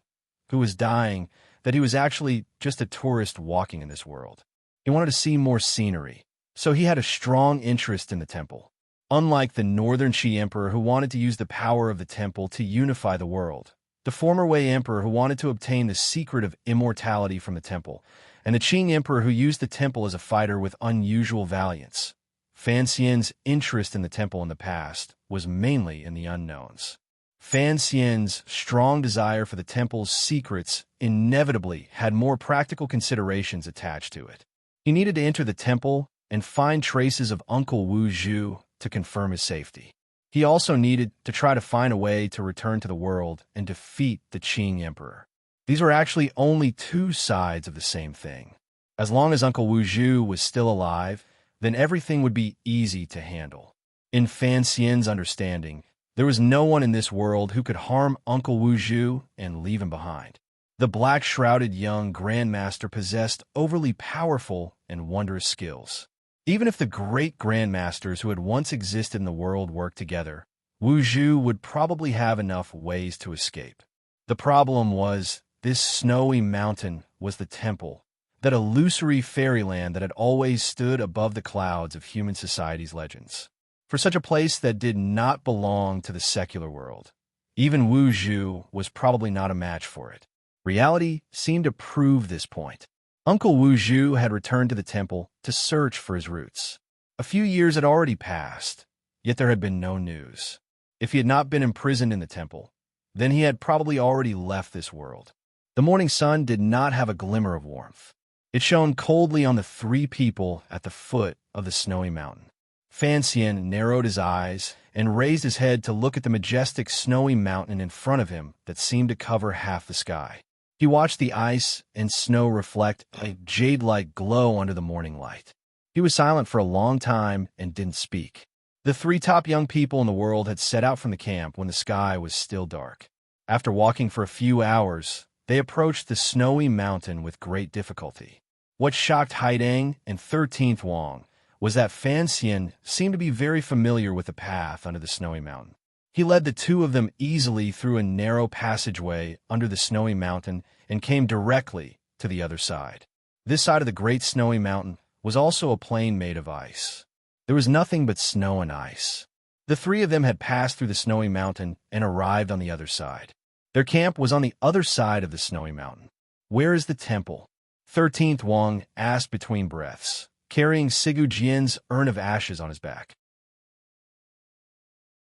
who was dying, that he was actually just a tourist walking in this world. He wanted to see more scenery, so he had a strong interest in the temple. Unlike the Northern Qi Emperor who wanted to use the power of the temple to unify the world, the former Wei Emperor who wanted to obtain the secret of immortality from the temple, and the Qing Emperor who used the temple as a fighter with unusual valiance, Fan Xian's interest in the temple in the past was mainly in the unknowns. Fan Xian's strong desire for the temple's secrets inevitably had more practical considerations attached to it. He needed to enter the temple and find traces of Uncle Wu Zhu to confirm his safety. He also needed to try to find a way to return to the world and defeat the Qing Emperor. These were actually only two sides of the same thing. As long as Uncle Wu Zhu was still alive, then everything would be easy to handle. In Fan Xian's understanding, there was no one in this world who could harm Uncle Wu Zhu and leave him behind. The black-shrouded young Grandmaster possessed overly powerful and wondrous skills. Even if the great Grandmasters who had once existed in the world worked together, Wu Zhu would probably have enough ways to escape. The problem was, this snowy mountain was the temple, that illusory fairyland that had always stood above the clouds of human society's legends. For such a place that did not belong to the secular world, even Wu Zhu was probably not a match for it. Reality seemed to prove this point. Uncle Wu Zhu had returned to the temple to search for his roots. A few years had already passed, yet there had been no news. If he had not been imprisoned in the temple, then he had probably already left this world. The morning sun did not have a glimmer of warmth. It shone coldly on the three people at the foot of the snowy mountain. Fan Xian narrowed his eyes and raised his head to look at the majestic snowy mountain in front of him that seemed to cover half the sky. He watched the ice and snow reflect a jade-like glow under the morning light. He was silent for a long time and didn't speak. The three top young people in the world had set out from the camp when the sky was still dark. After walking for a few hours, they approached the snowy mountain with great difficulty. What shocked Haidang and 13th Wang was that Fan Xian seemed to be very familiar with the path under the snowy mountain. He led the two of them easily through a narrow passageway under the snowy mountain and came directly to the other side. This side of the great snowy mountain was also a plain made of ice. There was nothing but snow and ice. The three of them had passed through the snowy mountain and arrived on the other side. Their camp was on the other side of the snowy mountain. "Where is the temple?" 13th Wang asked between breaths, carrying Sigu Jian's urn of ashes on his back.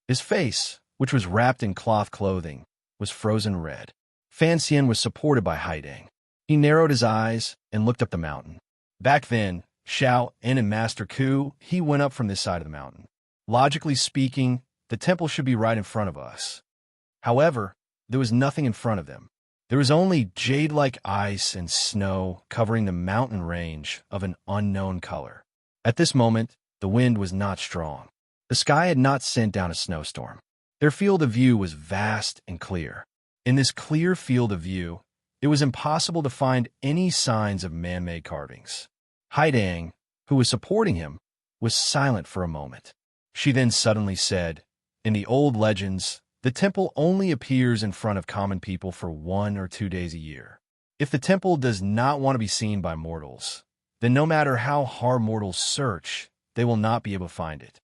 His face, which was wrapped in cloth clothing, was frozen red. Fan Xian was supported by Haidang. He narrowed his eyes and looked up the mountain. Back then, Xiao and Master Ku, he went up from this side of the mountain. Logically speaking, the temple should be right in front of us. However, there was nothing in front of them. There was only jade-like ice and snow covering the mountain range of an unknown color. At this moment, the wind was not strong. The sky had not sent down a snowstorm. Their field of view was vast and clear. In this clear field of view, it was impossible to find any signs of man-made carvings. Haidang, who was supporting him, was silent for a moment. She then suddenly said, "In the old legends, the temple only appears in front of common people for 1 or 2 days a year. If the temple does not want to be seen by mortals, then no matter how hard mortals search, they will not be able to find it.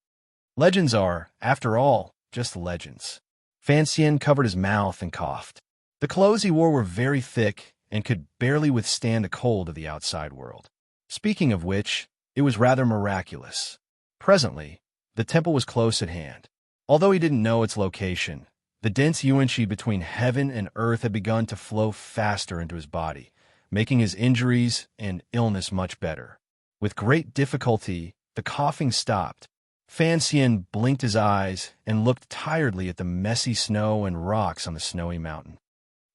Legends are, after all, just legends." Fan Xian covered his mouth and coughed. The clothes he wore were very thick and could barely withstand the cold of the outside world. Speaking of which, it was rather miraculous. Presently, the temple was close at hand. Although he didn't know its location, the dense yuanqi between heaven and earth had begun to flow faster into his body, making his injuries and illness much better. With great difficulty, the coughing stopped. Fan Xian blinked his eyes and looked tiredly at the messy snow and rocks on the snowy mountain.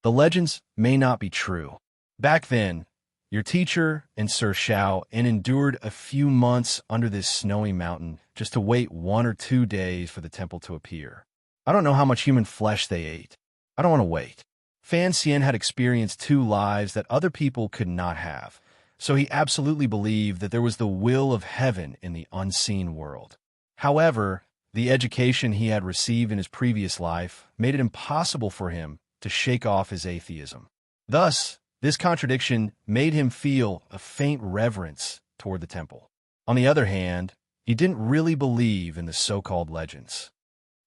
The legends may not be true. Back then, your teacher and Sir Xiao endured a few months under this snowy mountain just to wait 1 or 2 days for the temple to appear. I don't know how much human flesh they ate. I don't want to wait. Fan Xian had experienced 2 lives that other people could not have, so he absolutely believed that there was the will of heaven in the unseen world. However, the education he had received in his previous life made it impossible for him to shake off his atheism. Thus, this contradiction made him feel a faint reverence toward the temple. On the other hand, he didn't really believe in the so-called legends.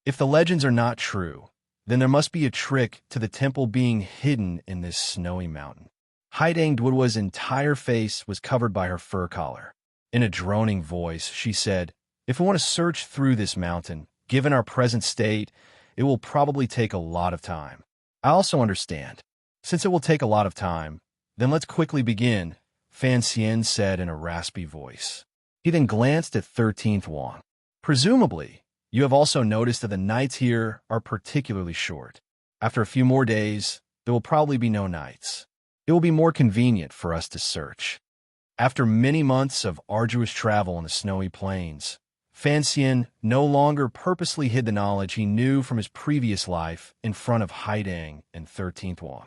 If the legends are not true, then there must be a trick to the temple being hidden in this snowy mountain. Haidang Duodua's entire face was covered by her fur collar. In a droning voice, she said, "If we want to search through this mountain, given our present state, it will probably take a lot of time. I also understand. Since it will take a lot of time, then let's quickly begin," Fan Xian said in a raspy voice. He then glanced at 13th Wang. "Presumably, you have also noticed that the nights here are particularly short. After a few more days, there will probably be no nights. It will be more convenient for us to search." After many months of arduous travel on the snowy plains, Fan Xian no longer purposely hid the knowledge he knew from his previous life in front of Haidang and 13th Wang.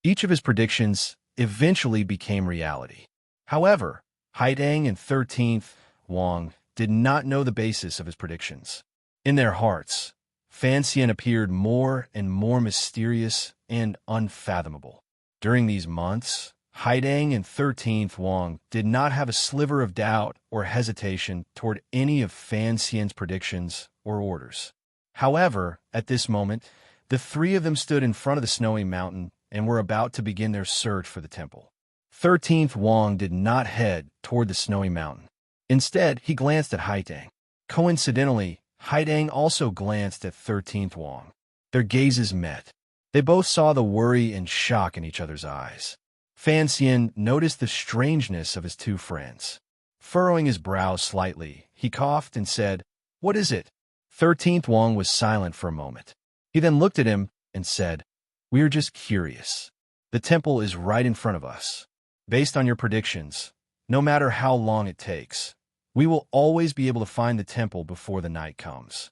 Each of his predictions eventually became reality. However, Haidang and 13th Wang did not know the basis of his predictions. In their hearts, Fan Xian appeared more and more mysterious and unfathomable. During these months, Haidang and 13th Wang did not have a sliver of doubt or hesitation toward any of Fan Xian's predictions or orders. However, at this moment, The three of them stood in front of the snowy mountain and were about to begin their search for the temple. 13th Wang did not head toward the snowy mountain. Instead, he glanced at Haitang. Coincidentally, Haitang also glanced at 13th Wang. Their gazes met. They both saw the worry and shock in each other's eyes. Fan Xian noticed the strangeness of his two friends. Furrowing his brows slightly, he coughed and said, "What is it?" 13th Wang was silent for a moment. He then looked at him and said, "We are just curious. The temple is right in front of us. Based on your predictions, no matter how long it takes, we will always be able to find the temple before the night comes."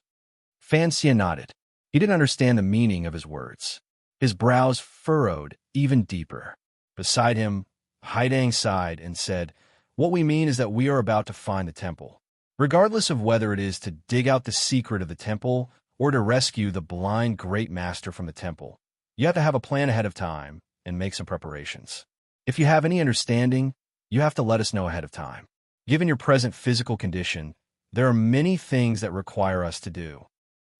Fan Xian nodded. He didn't understand the meaning of his words. His brows furrowed even deeper. Beside him, Haidang sighed and said, "What we mean is that we are about to find the temple. Regardless of whether it is to dig out the secret of the temple or to rescue the blind great master from the temple, you have to have a plan ahead of time and make some preparations. If you have any understanding, you have to let us know ahead of time. Given your present physical condition, there are many things that require us to do."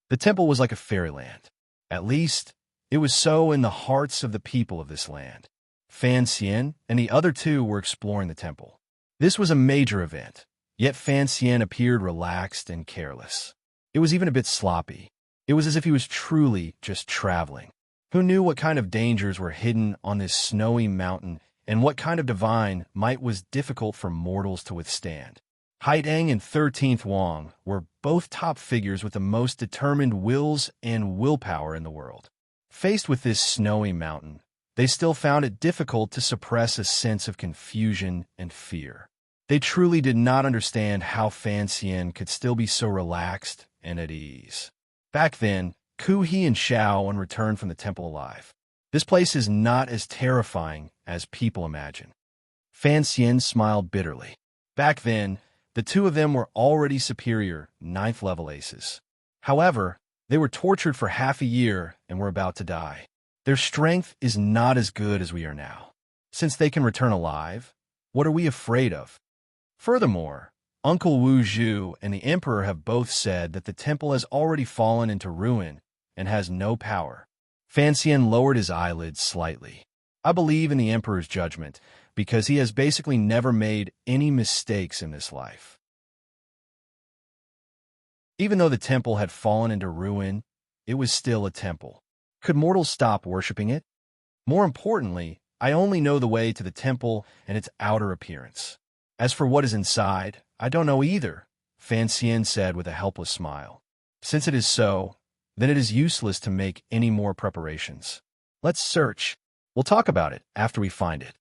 The temple was like a fairyland. At least, it was so in the hearts of the people of this land. Fan Xian and the other two were exploring the temple. This was a major event, yet Fan Xian appeared relaxed and careless. It was even a bit sloppy. It was as if he was truly just traveling. Who knew what kind of dangers were hidden on this snowy mountain and what kind of divine might was difficult for mortals to withstand? Haidang and 13th Wang were both top figures with the most determined wills and willpower in the world. Faced with this snowy mountain, they still found it difficult to suppress a sense of confusion and fear. They truly did not understand how Fan Xian could still be so relaxed and at ease. Back then, Ku He and Xiao returned from the temple alive. This place is not as terrifying as people imagine. Fan Xian smiled bitterly. Back then, the two of them were already superior 9th level aces. However, they were tortured for half a year and were about to die. Their strength is not as good as we are now. Since they can return alive, what are we afraid of? Furthermore, Uncle Wu Zhu and the Emperor have both said that the temple has already fallen into ruin and has no power. Fan Xian lowered his eyelids slightly. I believe in the Emperor's judgment because he has basically never made any mistakes in this life. Even though the temple had fallen into ruin, it was still a temple. Could mortals stop worshipping it? More importantly, I only know the way to the temple and its outer appearance. As for what is inside, I don't know either, Fan Xian said with a helpless smile. Since it is so, then it is useless to make any more preparations. Let's search. We'll talk about it after we find it.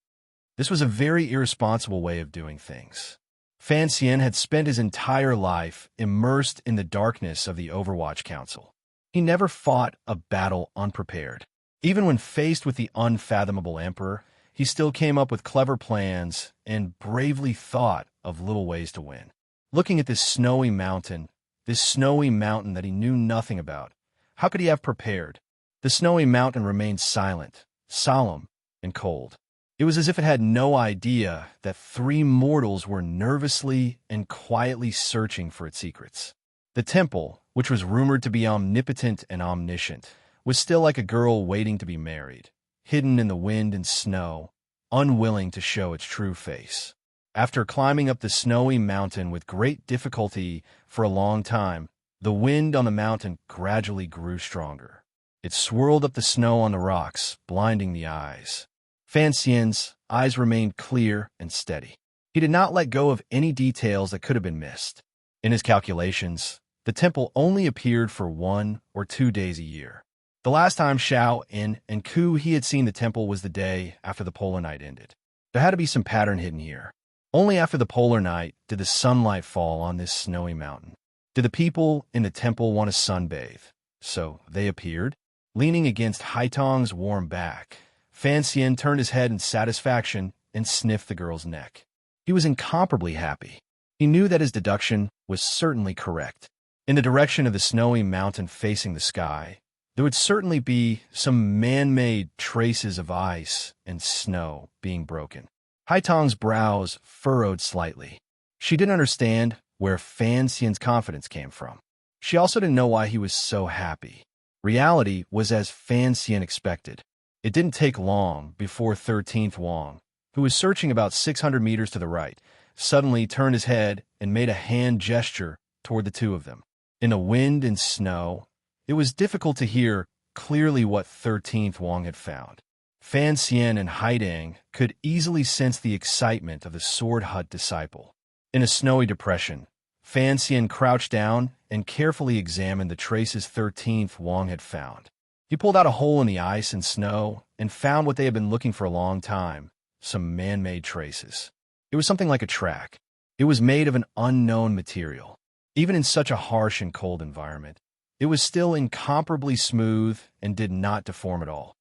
This was a very irresponsible way of doing things. Fan Xian had spent his entire life immersed in the darkness of the Overwatch Council. He never fought a battle unprepared. Even when faced with the unfathomable Emperor, he still came up with clever plans and bravely thought of little ways to win. Looking at this snowy mountain that he knew nothing about, how could he have prepared? The snowy mountain remained silent, solemn, and cold. It was as if it had no idea that three mortals were nervously and quietly searching for its secrets. The temple, which was rumored to be omnipotent and omniscient, was still like a girl waiting to be married, hidden in the wind and snow, unwilling to show its true face. After climbing up the snowy mountain with great difficulty for a long time, the wind on the mountain gradually grew stronger. It swirled up the snow on the rocks, blinding the eyes. Fan Xian's eyes remained clear and steady. He did not let go of any details that could have been missed. In his calculations, the temple only appeared for 1 or 2 days a year. The last time Xiao, In, and Ku He had seen the temple was the day after the polar night ended. There had to be some pattern hidden here. Only after the polar night did the sunlight fall on this snowy mountain. Did the people in the temple want to sunbathe? So they appeared. Leaning against Haitong's warm back, Fan Xian turned his head in satisfaction and sniffed the girl's neck. He was incomparably happy. He knew that his deduction was certainly correct. In the direction of the snowy mountain facing the sky, there would certainly be some man-made traces of ice and snow being broken. Haitong's brows furrowed slightly. She didn't understand where Fan Xian's confidence came from. She also didn't know why he was so happy. Reality was as Fan Xian expected. It didn't take long before 13th Wang, who was searching about 600 meters to the right, suddenly turned his head and made a hand gesture toward the two of them. In the wind and snow, it was difficult to hear clearly what 13th Wang had found. Fan Xian and Haidang could easily sense the excitement of the Sword Hut disciple. In a snowy depression, Fan Xian crouched down and carefully examined the traces 13th Wang had found. He pulled out a hole in the ice and snow and found what they had been looking for a long time, some man-made traces. It was something like a track. It was made of an unknown material. Even in such a harsh and cold environment, it was still incomparably smooth and did not deform at all.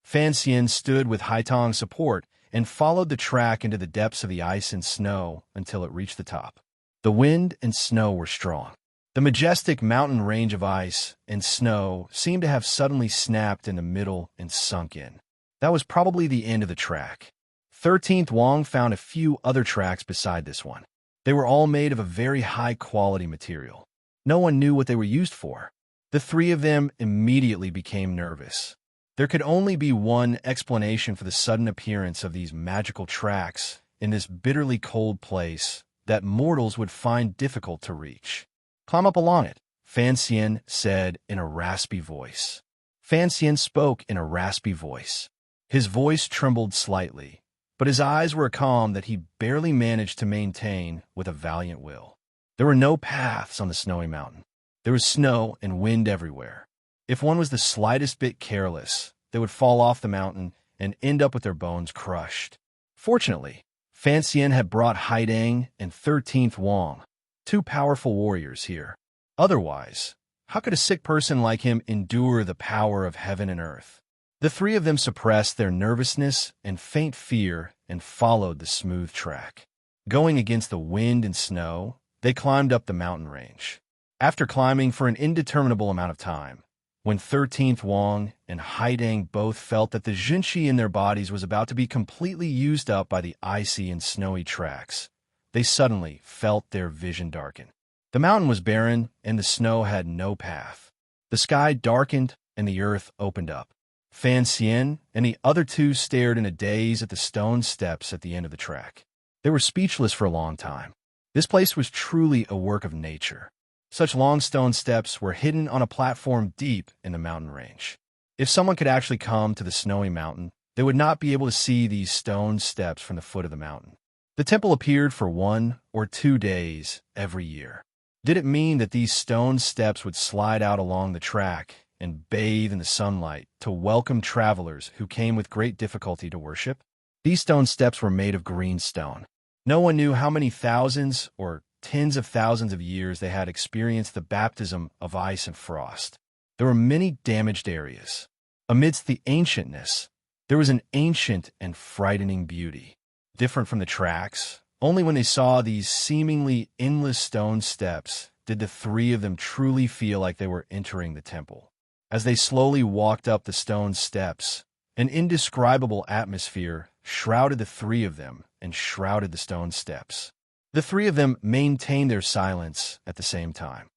Fan Xian stood with Haitang's support and followed the track into the depths of the ice and snow until it reached the top. The wind and snow were strong. The majestic mountain range of ice and snow seemed to have suddenly snapped in the middle and sunk in. That was probably the end of the track. 13th Wang found a few other tracks beside this one. They were all made of a very high-quality material. No one knew what they were used for. The three of them immediately became nervous. There could only be one explanation for the sudden appearance of these magical tracks in this bitterly cold place that mortals would find difficult to reach. "Climb up along it," Fan Xian said in a raspy voice. Fan Xian spoke in a raspy voice. His voice trembled slightly, but his eyes were a calm that he barely managed to maintain with a valiant will. There were no paths on the snowy mountain. There was snow and wind everywhere. If one was the slightest bit careless, they would fall off the mountain and end up with their bones crushed. Fortunately, Fan Xian had brought Haidang and 13th Wang, two powerful warriors here. Otherwise, how could a sick person like him endure the power of heaven and earth? The three of them suppressed their nervousness and faint fear and followed the smooth track. Going against the wind and snow, they climbed up the mountain range. After climbing for an indeterminable amount of time, when 13th Wang and Haidang both felt that the Jinshi in their bodies was about to be completely used up by the icy and snowy tracks, they suddenly felt their vision darken. The mountain was barren and the snow had no path. The sky darkened and the earth opened up. Fan Xian and the other two stared in a daze at the stone steps at the end of the track. They were speechless for a long time. This place was truly a work of nature. Such long stone steps were hidden on a platform deep in the mountain range. If someone could actually come to the snowy mountain, they would not be able to see these stone steps from the foot of the mountain. The temple appeared for 1 or 2 days every year. Did it mean that these stone steps would slide out along the track and bathe in the sunlight to welcome travelers who came with great difficulty to worship? These stone steps were made of green stone. No one knew how many thousands or tens of thousands of years they had experienced the baptism of ice and frost. There were many damaged areas. Amidst the ancientness, there was an ancient and frightening beauty. Different from the tracks, only when they saw these seemingly endless stone steps did the three of them truly feel like they were entering the temple. As they slowly walked up the stone steps, an indescribable atmosphere shrouded the three of them and shrouded the stone steps. The three of them maintained their silence at the same time.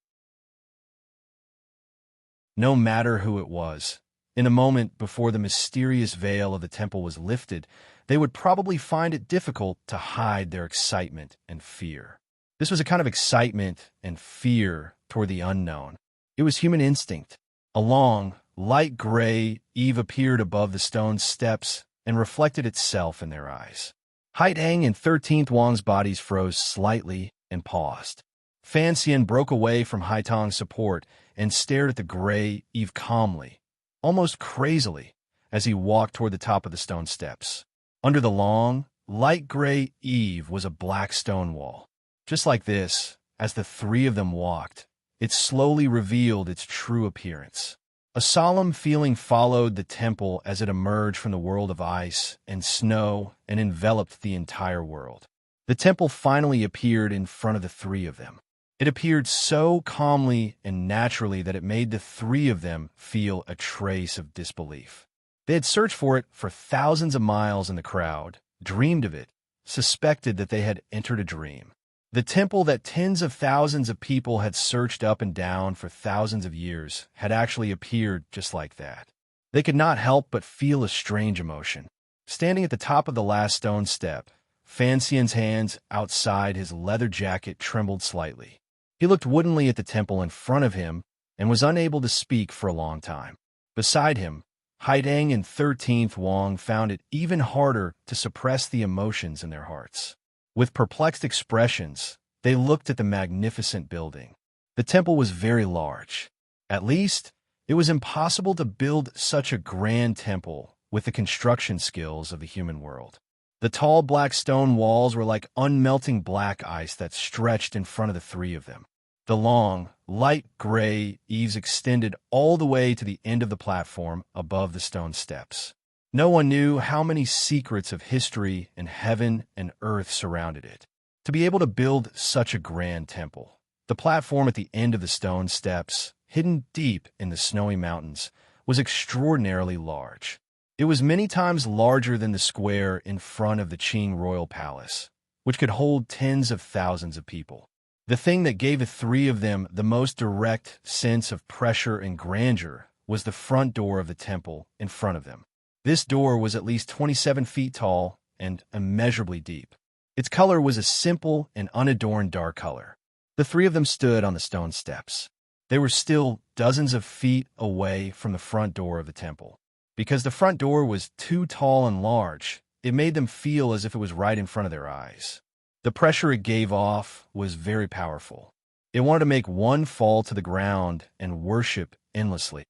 No matter who it was, in a moment before the mysterious veil of the temple was lifted, they would probably find it difficult to hide their excitement and fear. This was a kind of excitement and fear toward the unknown. It was human instinct. A long, light gray eve appeared above the stone steps and reflected itself in their eyes. Haidang and 13th Wang's bodies froze slightly and paused. Fan Xian broke away from Haitang's support and stared at the gray eve calmly, almost crazily, as he walked toward the top of the stone steps. Under the long, light gray eve was a black stone wall. Just like this, as the three of them walked, it slowly revealed its true appearance. A solemn feeling followed the temple as it emerged from the world of ice and snow and enveloped the entire world. The temple finally appeared in front of the three of them. It appeared so calmly and naturally that it made the three of them feel a trace of disbelief. They had searched for it for thousands of miles in the crowd, dreamed of it, suspected that they had entered a dream. The temple that tens of thousands of people had searched up and down for thousands of years had actually appeared just like that. They could not help but feel a strange emotion. Standing at the top of the last stone step, Fan Xian's hands outside his leather jacket trembled slightly. He looked woodenly at the temple in front of him and was unable to speak for a long time. Beside him, Haidang and 13th Wang found it even harder to suppress the emotions in their hearts. With perplexed expressions, they looked at the magnificent building. The temple was very large. At least, it was impossible to build such a grand temple with the construction skills of the human world. The tall black stone walls were like unmelting black ice that stretched in front of the three of them. The long, light gray eaves extended all the way to the end of the platform above the stone steps. No one knew how many secrets of history and heaven and earth surrounded it. To be able to build such a grand temple, the platform at the end of the stone steps, hidden deep in the snowy mountains, was extraordinarily large. It was many times larger than the square in front of the Qing royal palace, which could hold tens of thousands of people. The thing that gave the three of them the most direct sense of pressure and grandeur was the front door of the temple in front of them. This door was at least 27 feet tall and immeasurably deep. Its color was a simple and unadorned dark color. The three of them stood on the stone steps. They were still dozens of feet away from the front door of the temple. Because the front door was too tall and large, it made them feel as if it was right in front of their eyes. The pressure it gave off was very powerful. It wanted to make one fall to the ground and worship endlessly.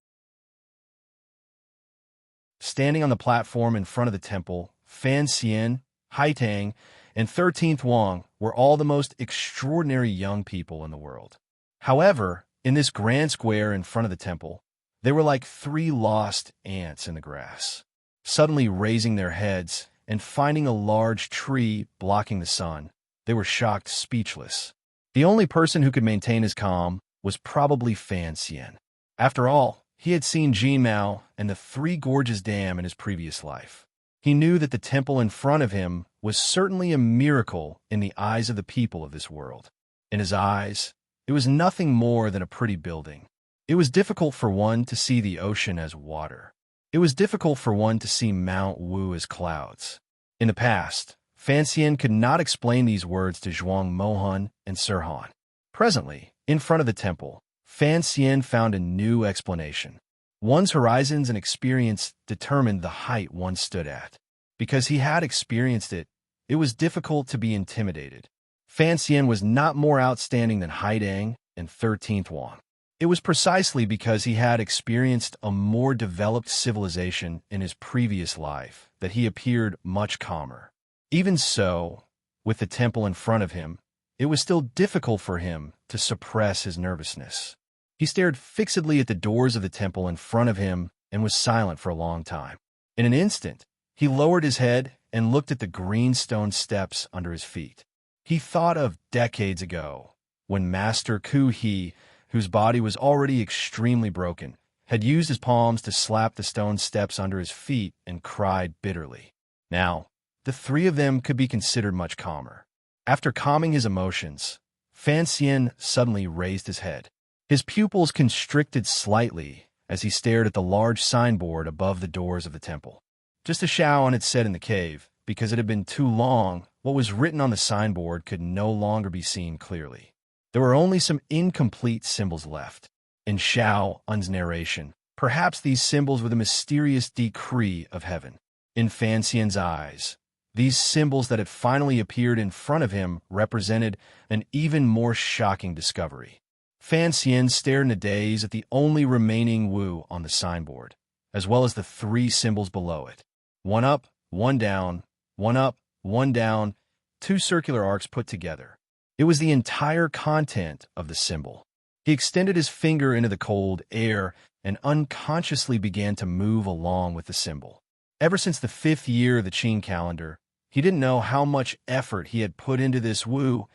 Standing on the platform in front of the temple, Fan Xian, Haitang, and 13th Wang were all the most extraordinary young people in the world. However, in this grand square in front of the temple, they were like three lost ants in the grass. Suddenly raising their heads and finding a large tree blocking the sun, they were shocked speechless. The only person who could maintain his calm was probably Fan Xian. After all, he had seen Jinmao and the Three Gorges Dam in his previous life. He knew that the temple in front of him was certainly a miracle in the eyes of the people of this world. In his eyes, it was nothing more than a pretty building. It was difficult for one to see the ocean as water. It was difficult for one to see Mount Wu as clouds. In the past, Fan Xian could not explain these words to Zhuang Mohan and Sirhan. Presently, in front of the temple, Fan Xian found a new explanation. One's horizons and experience determined the height one stood at. Because he had experienced it, it was difficult to be intimidated. Fan Xian was not more outstanding than Haidang and 13th Wang. It was precisely because he had experienced a more developed civilization in his previous life that he appeared much calmer. Even so, with the temple in front of him, it was still difficult for him to suppress his nervousness. He stared fixedly at the doors of the temple in front of him and was silent for a long time. In an instant, he lowered his head and looked at the green stone steps under his feet. He thought of decades ago, when Master Ku He, whose body was already extremely broken, had used his palms to slap the stone steps under his feet and cried bitterly. Now, the three of them could be considered much calmer. After calming his emotions, Fan Xian suddenly raised his head. His pupils constricted slightly as he stared at the large signboard above the doors of the temple. Just as Shaoan had said in the cave, because it had been too long, what was written on the signboard could no longer be seen clearly. There were only some incomplete symbols left. In Shaoan's narration, perhaps these symbols were the mysterious decree of heaven. In Fan Xian's eyes, these symbols that had finally appeared in front of him represented an even more shocking discovery. Fan Xian stared in a daze at the only remaining Wu on the signboard, as well as the three symbols below it. One up, one down, one up, one down, two circular arcs put together. It was the entire content of the symbol. He extended his finger into the cold air and unconsciously began to move along with the symbol. Ever since the 5th year of the Qing calendar, he didn't know how much effort he had put into this Wu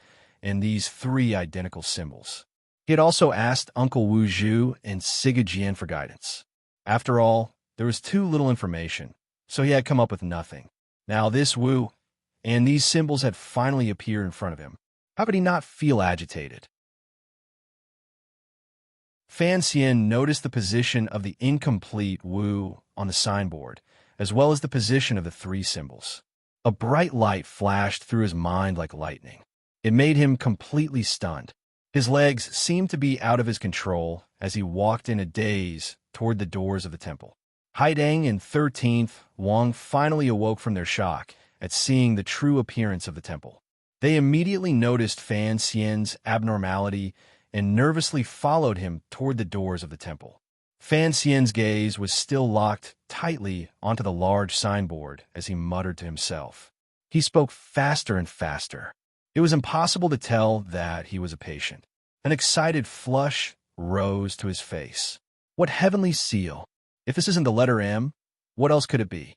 and these three identical symbols. He had also asked Uncle Wu Zhu and Siga Jian for guidance. After all, there was too little information, so he had come up with nothing. Now this Wu and these symbols had finally appeared in front of him. How could he not feel agitated? Fan Xian noticed the position of the incomplete Wu on the signboard, as well as the position of the three symbols. A bright light flashed through his mind like lightning. It made him completely stunned. His legs seemed to be out of his control as he walked in a daze toward the doors of the temple. Haidang and 13th Wang finally awoke from their shock at seeing the true appearance of the temple. They immediately noticed Fan Xian's abnormality and nervously followed him toward the doors of the temple. Fan Xian's gaze was still locked tightly onto the large signboard as he muttered to himself. He spoke faster and faster. It was impossible to tell that he was a patient. An excited flush rose to his face. What heavenly seal! If this isn't the letter M, what else could it be?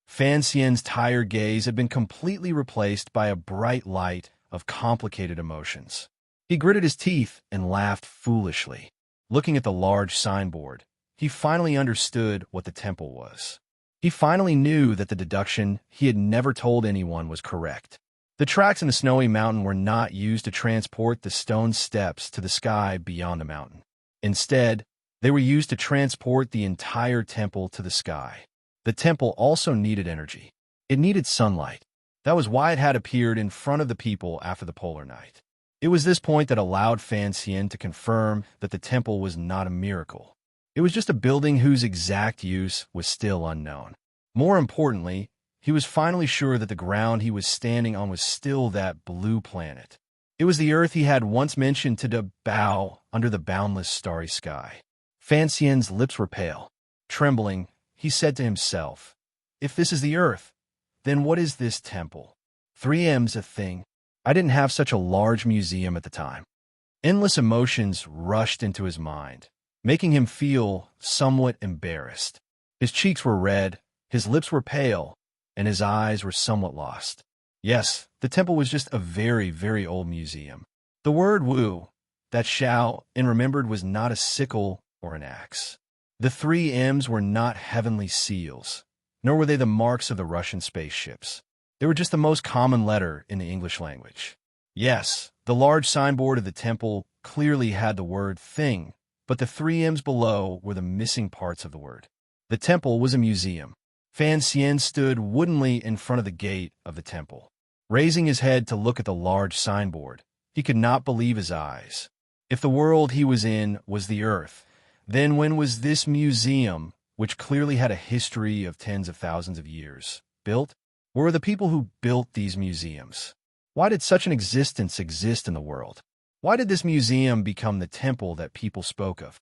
Fan Xian's tired gaze had been completely replaced by a bright light of complicated emotions. He gritted his teeth and laughed foolishly. Looking at the large signboard, he finally understood what the temple was. He finally knew that the deduction he had never told anyone was correct. The tracks in the snowy mountain were not used to transport the stone steps to the sky beyond the mountain. Instead, they were used to transport the entire temple to the sky. The temple also needed energy. It needed sunlight. That was why it had appeared in front of the people after the polar night. It was this point that allowed Fan Xian to confirm that the temple was not a miracle. It was just a building whose exact use was still unknown. More importantly, he was finally sure that the ground he was standing on was still that blue planet. It was the Earth he had once mentioned to the bow under the boundless starry sky. Fan Xian's lips were pale. Trembling, he said to himself, "If this is the Earth, then what is this temple? 3M's a thing. I didn't have such a large museum at the time." Endless emotions rushed into his mind, making him feel somewhat embarrassed. His cheeks were red, his lips were pale, and his eyes were somewhat lost. Yes, the temple was just a very, very old museum. The word Wu, that Xiao and remembered, was not a sickle or an axe. The 3M's were not heavenly seals, nor were they the marks of the Russian spaceships. They were just the most common letter in the English language. Yes, the large signboard of the temple clearly had the word thing, but the 3M's below were the missing parts of the word. The temple was a museum. Fan Xian stood woodenly in front of the gate of the temple. Raising his head to look at the large signboard, he could not believe his eyes. If the world he was in was the Earth, then when was this museum, which clearly had a history of tens of thousands of years, built? Where were the people who built these museums? Why did such an existence exist in the world? Why did this museum become the temple that people spoke of?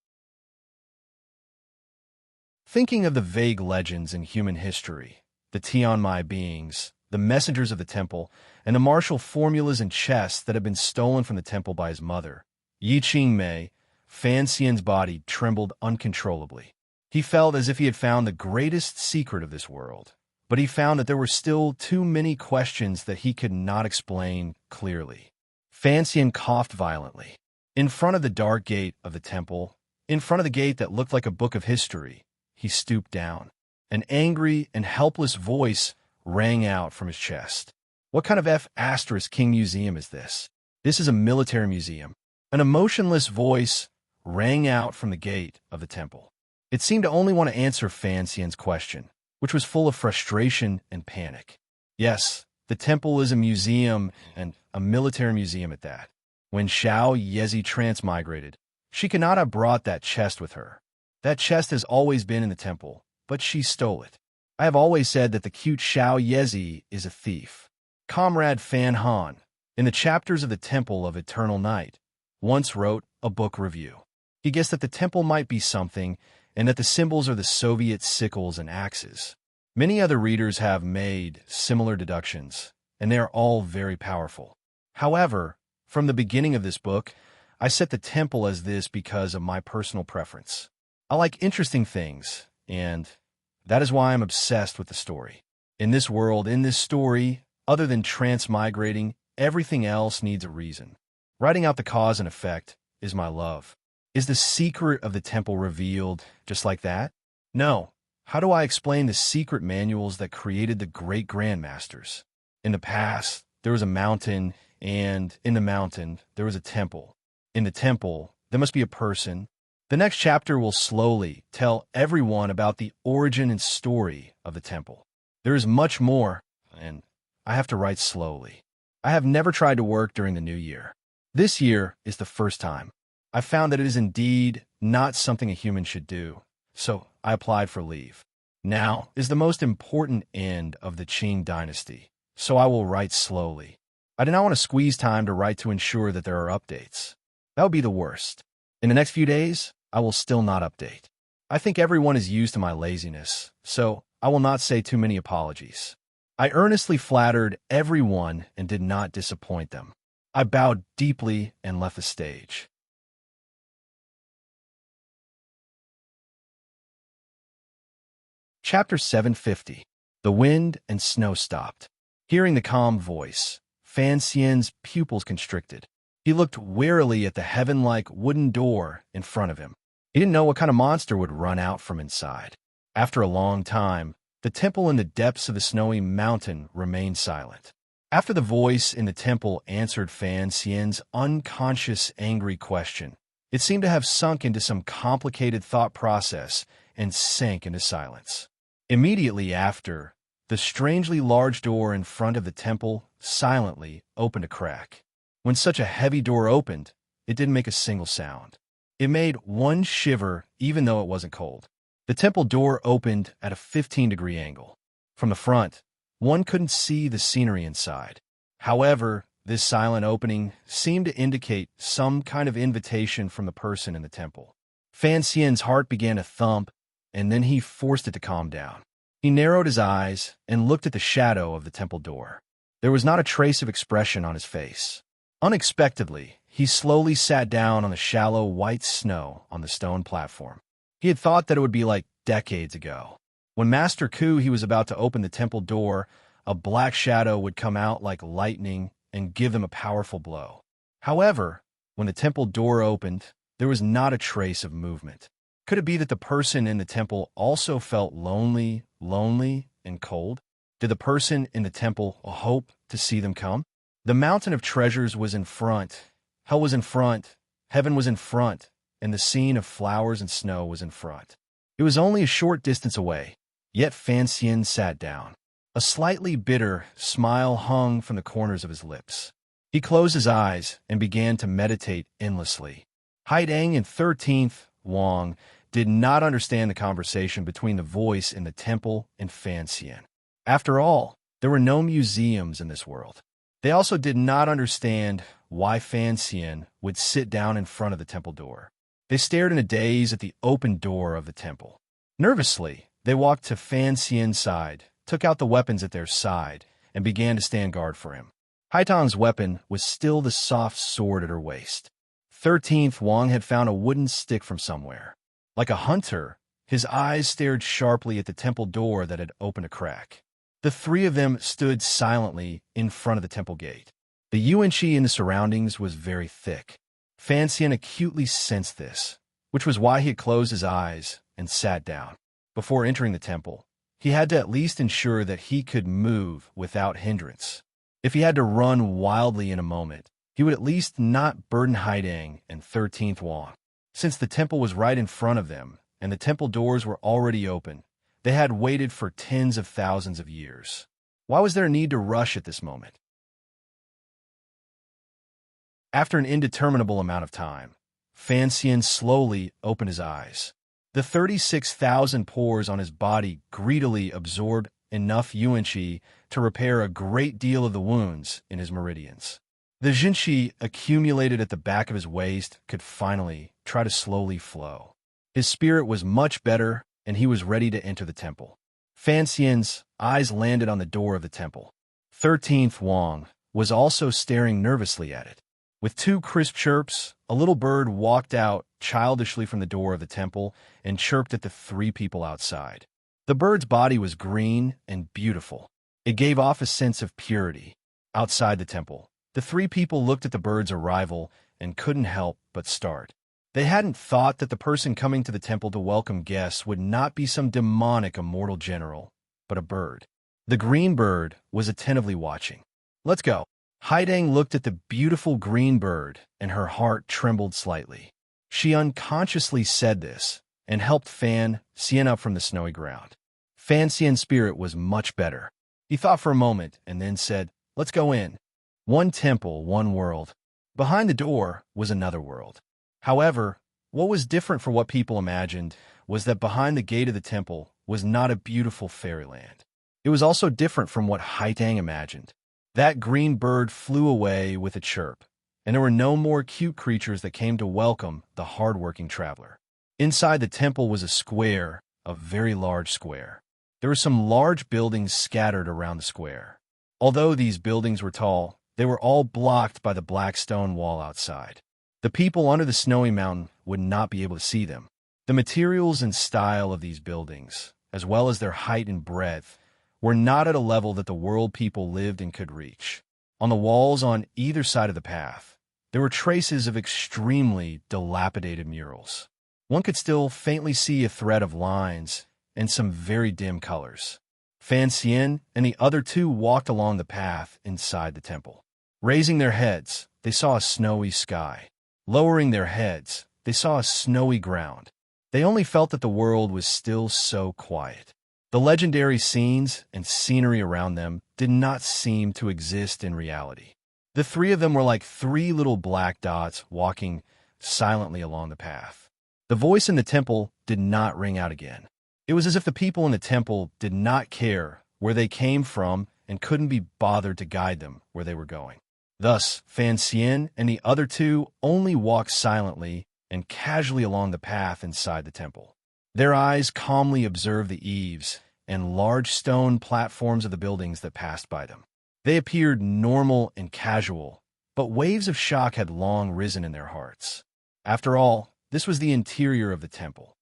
Thinking of the vague legends in human history, the Tianmai beings, the messengers of the temple, and the martial formulas and chests that had been stolen from the temple by his mother, Yi Qingmei, Fan Xian's body trembled uncontrollably. He felt as if he had found the greatest secret of this world, but he found that there were still too many questions that he could not explain clearly. Fan Xian coughed violently. In front of the dark gate of the temple, in front of the gate that looked like a book of history, he stooped down. An angry and helpless voice rang out from his chest. "What kind of F***King museum is this? This is a military museum." An emotionless voice rang out from the gate of the temple. It seemed to only want to answer Fan Xian's question, which was full of frustration and panic. Yes, the temple is a museum, and a military museum at that. When Xiao Yezi transmigrated, she could not have brought that chest with her. That chest has always been in the temple, but she stole it. I have always said that the cute Xiao Yezi is a thief. Comrade Fan Han, in the chapters of the Temple of Eternal Night, once wrote a book review. He guessed that the temple might be something, and that the symbols are the Soviet sickles and axes. Many other readers have made similar deductions, and they are all very powerful. However, from the beginning of this book, I set the temple as this because of my personal preference. I like interesting things, and that is why I'm obsessed with the story. In this world, in this story, other than transmigrating, everything else needs a reason. Writing out the cause and effect is my love. Is the secret of the temple revealed just like that? No. How do I explain the secret manuals that created the great grandmasters? In the past, there was a mountain and in the mountain there was a temple. In the temple, there must be a person. The next chapter will slowly tell everyone about the origin and story of the temple. There is much more, and I have to write slowly. I have never tried to work during the new year. This year is the first time. I found that it is indeed not something a human should do, so I applied for leave. Now is the most important end of the Qing dynasty, so I will write slowly. I do not want to squeeze time to write to ensure that there are updates. That would be the worst. In the next few days, I will still not update. I think everyone is used to my laziness, so I will not say too many apologies. I earnestly flattered everyone and did not disappoint them. I bowed deeply and left the stage. Chapter 750. The wind and snow stopped. Hearing the calm voice, Fan Xian's pupils constricted. He looked warily at the heaven-like wooden door in front of him. He didn't know what kind of monster would run out from inside. After a long time, the temple in the depths of the snowy mountain remained silent. After the voice in the temple answered Fan Xian's unconscious, angry question, it seemed to have sunk into some complicated thought process and sank into silence. Immediately after, the strangely large door in front of the temple silently opened a crack. When such a heavy door opened, it didn't make a single sound. It made one shiver even though it wasn't cold. The temple door opened at a 15-degree angle. From the front, one couldn't see the scenery inside. However, this silent opening seemed to indicate some kind of invitation from the person in the temple. Fan Xian's heart began to thump, and then he forced it to calm down. He narrowed his eyes and looked at the shadow of the temple door. There was not a trace of expression on his face. Unexpectedly, he slowly sat down on the shallow white snow on the stone platform. He had thought that it would be like decades ago. When Master Ku he was about to open the temple door, a black shadow would come out like lightning and give them a powerful blow. However, when the temple door opened, there was not a trace of movement. Could it be that the person in the temple also felt lonely, and cold? Did the person in the temple hope to see them come? The mountain of treasures was in front, hell was in front, heaven was in front, and the scene of flowers and snow was in front. It was only a short distance away, yet Fan Xian sat down. A slightly bitter smile hung from the corners of his lips. He closed his eyes and began to meditate endlessly. Haidang and 13th Wang did not understand the conversation between the voice in the temple and Fan Xian. After all, there were no museums in this world. They also did not understand why Fan Xian would sit down in front of the temple door. They stared in a daze at the open door of the temple. Nervously, they walked to Fan Xian's side, took out the weapons at their side, and began to stand guard for him. Haitang's weapon was still the soft sword at her waist. 13th Wang had found a wooden stick from somewhere. Like a hunter, his eyes stared sharply at the temple door that had opened a crack. The three of them stood silently in front of the temple gate. The yuan-chi in the surroundings was very thick. Fan Xian acutely sensed this, which was why he had closed his eyes and sat down. Before entering the temple, he had to at least ensure that he could move without hindrance. If he had to run wildly in a moment, he would at least not burden Haidang and 13th Wang. Since the temple was right in front of them, and the temple doors were already open, they had waited for tens of thousands of years. Why was there a need to rush at this moment? After an indeterminable amount of time, Fan Xian slowly opened his eyes. The 36,000 pores on his body greedily absorbed enough yuan-chi to repair a great deal of the wounds in his meridians. The jin-chi accumulated at the back of his waist could finally try to slowly flow. His spirit was much better, and he was ready to enter the temple. Fan Xian's eyes landed on the door of the temple. 13th Wang was also staring nervously at it. With two crisp chirps, a little bird walked out childishly from the door of the temple and chirped at the three people outside. The bird's body was green and beautiful. It gave off a sense of purity. Outside the temple, the three people looked at the bird's arrival and couldn't help but start. They hadn't thought that the person coming to the temple to welcome guests would not be some demonic immortal general, but a bird. The green bird was attentively watching. "Let's go," Haidang looked at the beautiful green bird, and her heart trembled slightly. She unconsciously said this, and helped Fan Xian up from the snowy ground. Fan Xian's spirit was much better. He thought for a moment, and then said, "Let's go in." One temple, one world. Behind the door was another world. However, what was different from what people imagined was that behind the gate of the temple was not a beautiful fairyland. It was also different from what Haidang imagined. That green bird flew away with a chirp, and there were no more cute creatures that came to welcome the hard-working traveler. Inside the temple was a square, a very large square. There were some large buildings scattered around the square. Although these buildings were tall, they were all blocked by the black stone wall outside. The people under the snowy mountain would not be able to see them. The materials and style of these buildings, as well as their height and breadth, were not at a level that the world people lived and could reach. On the walls on either side of the path, there were traces of extremely dilapidated murals. One could still faintly see a thread of lines and some very dim colors. Fan Xian and the other two walked along the path inside the temple. Raising their heads, they saw a snowy sky. Lowering their heads, they saw a snowy ground. They only felt that the world was still so quiet. The legendary scenes and scenery around them did not seem to exist in reality. The three of them were like three little black dots walking silently along the path. The voice in the temple did not ring out again. It was as if the people in the temple did not care where they came from and couldn't be bothered to guide them where they were going. Thus, Fan Xian and the other two only walked silently and casually along the path inside the temple. Their eyes calmly observed the eaves and large stone platforms of the buildings that passed by them. They appeared normal and casual, but waves of shock had long risen in their hearts. After all, this was the interior of the temple.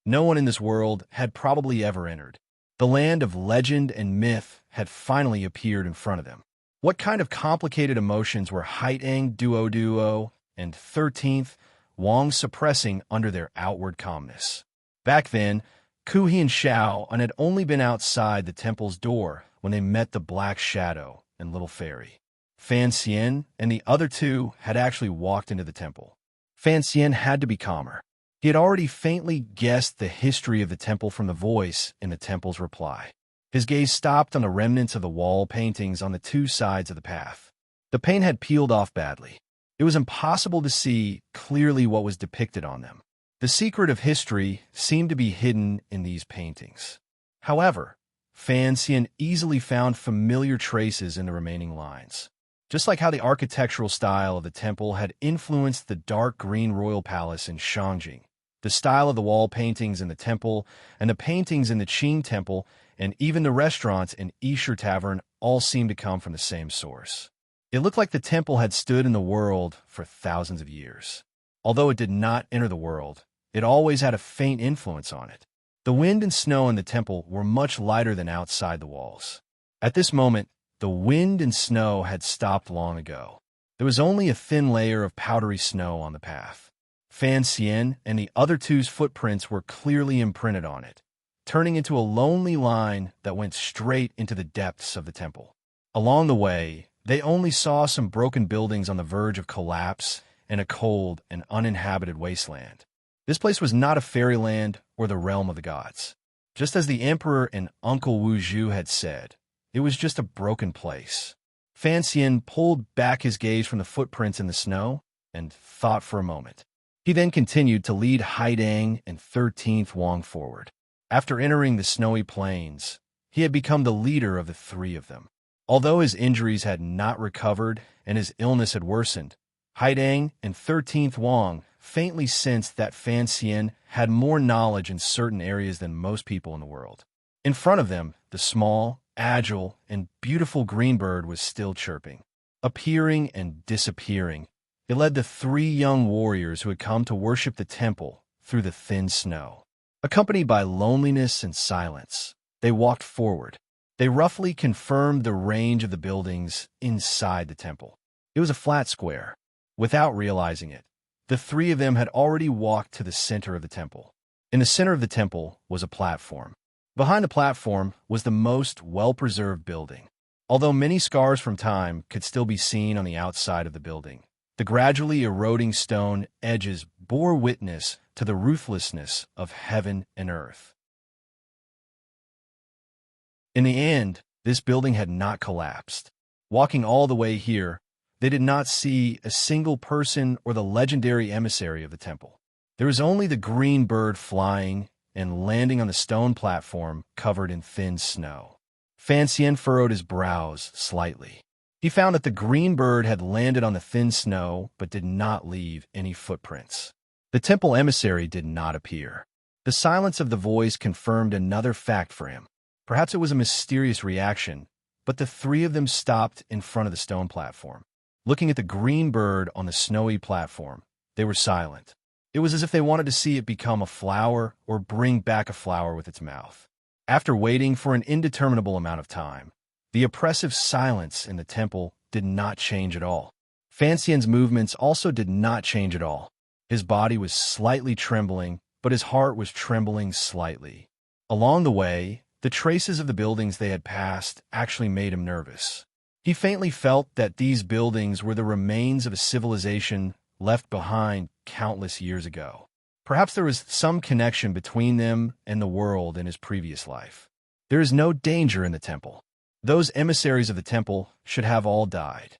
No one in this world had probably ever entered. The land of legend and myth had finally appeared in front of them. What kind of complicated emotions were Haidang Duo and 13th Wang suppressing under their outward calmness? Back then, Kuhi and Xiao had only been outside the temple's door when they met the Black Shadow and Little Fairy. Fan Xian and the other two had actually walked into the temple. Fan Xian had to be calmer. He had already faintly guessed the history of the temple from the voice in the temple's reply. His gaze stopped on the remnants of the wall paintings on the two sides of the path. The paint had peeled off badly. It was impossible to see clearly what was depicted on them. The secret of history seemed to be hidden in these paintings. However, Fan Xian easily found familiar traces in the remaining lines. Just like how the architectural style of the temple had influenced the dark green royal palace in Shangjing, the style of the wall paintings in the temple and the paintings in the Qing temple and even the restaurants in Yisher Tavern all seemed to come from the same source. It looked like the temple had stood in the world for thousands of years. Although it did not enter the world, it always had a faint influence on it. The wind and snow in the temple were much lighter than outside the walls. At this moment, the wind and snow had stopped long ago. There was only a thin layer of powdery snow on the path. Fan Xian and the other two's footprints were clearly imprinted on it, turning into a lonely line that went straight into the depths of the temple. Along the way, they only saw some broken buildings on the verge of collapse and a cold and uninhabited wasteland. This place was not a fairyland or the realm of the gods. Just as the emperor and Uncle Wu Zhu had said, it was just a broken place. Fan Xian pulled back his gaze from the footprints in the snow and thought for a moment. He then continued to lead Haidang and 13th Wang forward. After entering the snowy plains, he had become the leader of the three of them. Although his injuries had not recovered and his illness had worsened, Haidang and 13th Wang faintly sensed that Fan Xian had more knowledge in certain areas than most people in the world. In front of them, the small, agile, and beautiful green bird was still chirping. Appearing and disappearing, it led the three young warriors who had come to worship the temple through the thin snow. Accompanied by loneliness and silence, they walked forward. They roughly confirmed the range of the buildings inside the temple. It was a flat square. Without realizing it, the three of them had already walked to the center of the temple. In the center of the temple was a platform. Behind the platform was the most well-preserved building. Although many scars from time could still be seen on the outside of the building, the gradually eroding stone edges bore witness to the ruthlessness of heaven and earth. In the end, this building had not collapsed. Walking all the way here, they did not see a single person or the legendary emissary of the temple. There was only the green bird flying and landing on the stone platform covered in thin snow. Fan Xian furrowed his brows slightly. He found that the green bird had landed on the thin snow but did not leave any footprints. The temple emissary did not appear. The silence of the voice confirmed another fact for him. Perhaps it was a mysterious reaction, but the three of them stopped in front of the stone platform. Looking at the green bird on the snowy platform, they were silent. It was as if they wanted to see it become a flower or bring back a flower with its mouth. After waiting for an indeterminable amount of time, the oppressive silence in the temple did not change at all. Fan Xian's movements also did not change at all. His body was slightly trembling, but his heart was trembling slightly. Along the way, the traces of the buildings they had passed actually made him nervous. He faintly felt that these buildings were the remains of a civilization left behind countless years ago. Perhaps there was some connection between them and the world in his previous life. There is no danger in the temple. Those emissaries of the temple should have all died.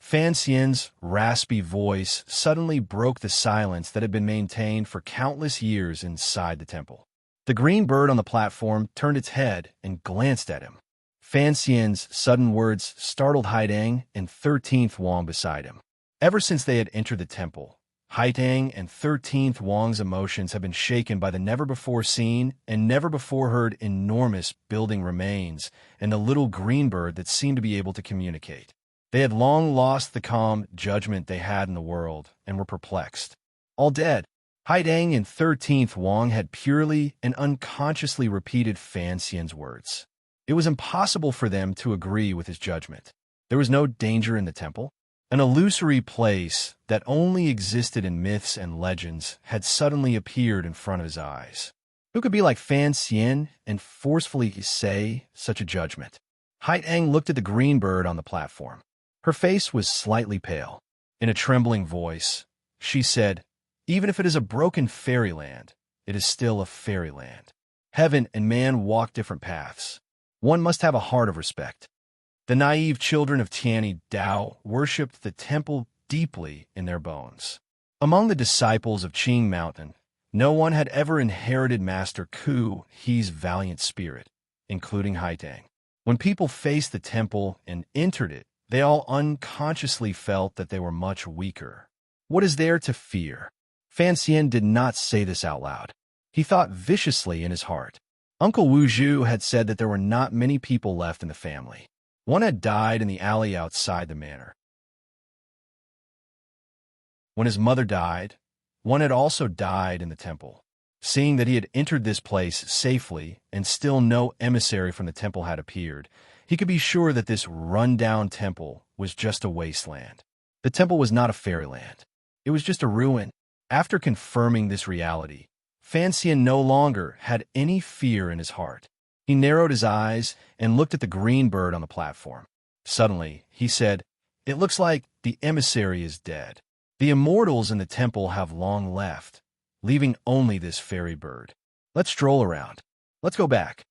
Fan Xian's raspy voice suddenly broke the silence that had been maintained for countless years inside the temple. The green bird on the platform turned its head and glanced at him. Fan Xian's sudden words startled Haidang and 13th Wang beside him. Ever since they had entered the temple, Haidang and 13th Wang's emotions have been shaken by the never-before-seen and never-before-heard enormous building remains and the little green bird that seemed to be able to communicate. They had long lost the calm judgment they had in the world and were perplexed. All dead, Haidang and 13th Wang had purely and unconsciously repeated Fan Xian's words. It was impossible for them to agree with his judgment. There was no danger in the temple. An illusory place that only existed in myths and legends had suddenly appeared in front of his eyes. Who could be like Fan Xian and forcefully say such a judgment? Haidang looked at the green bird on the platform. Her face was slightly pale. In a trembling voice, she said, "Even if it is a broken fairyland, it is still a fairyland. Heaven and man walk different paths. One must have a heart of respect." The naive children of Tianyi Dao worshipped the temple deeply in their bones. Among the disciples of Qing Mountain, no one had ever inherited Master Ku He's valiant spirit, including Haidang. When people faced the temple and entered it, they all unconsciously felt that they were much weaker. What is there to fear? Fan Xian did not say this out loud. He thought viciously in his heart. Uncle Wu Zhu had said that there were not many people left in the family. One had died in the alley outside the manor. When his mother died, one had also died in the temple. Seeing that he had entered this place safely and still no emissary from the temple had appeared, he could be sure that this run-down temple was just a wasteland. The temple was not a fairyland. It was just a ruin. After confirming this reality, Fan Xian no longer had any fear in his heart. He narrowed his eyes and looked at the green bird on the platform. Suddenly, he said, "It looks like the emissary is dead. The immortals in the temple have long left, leaving only this fairy bird. Let's stroll around. Let's go back."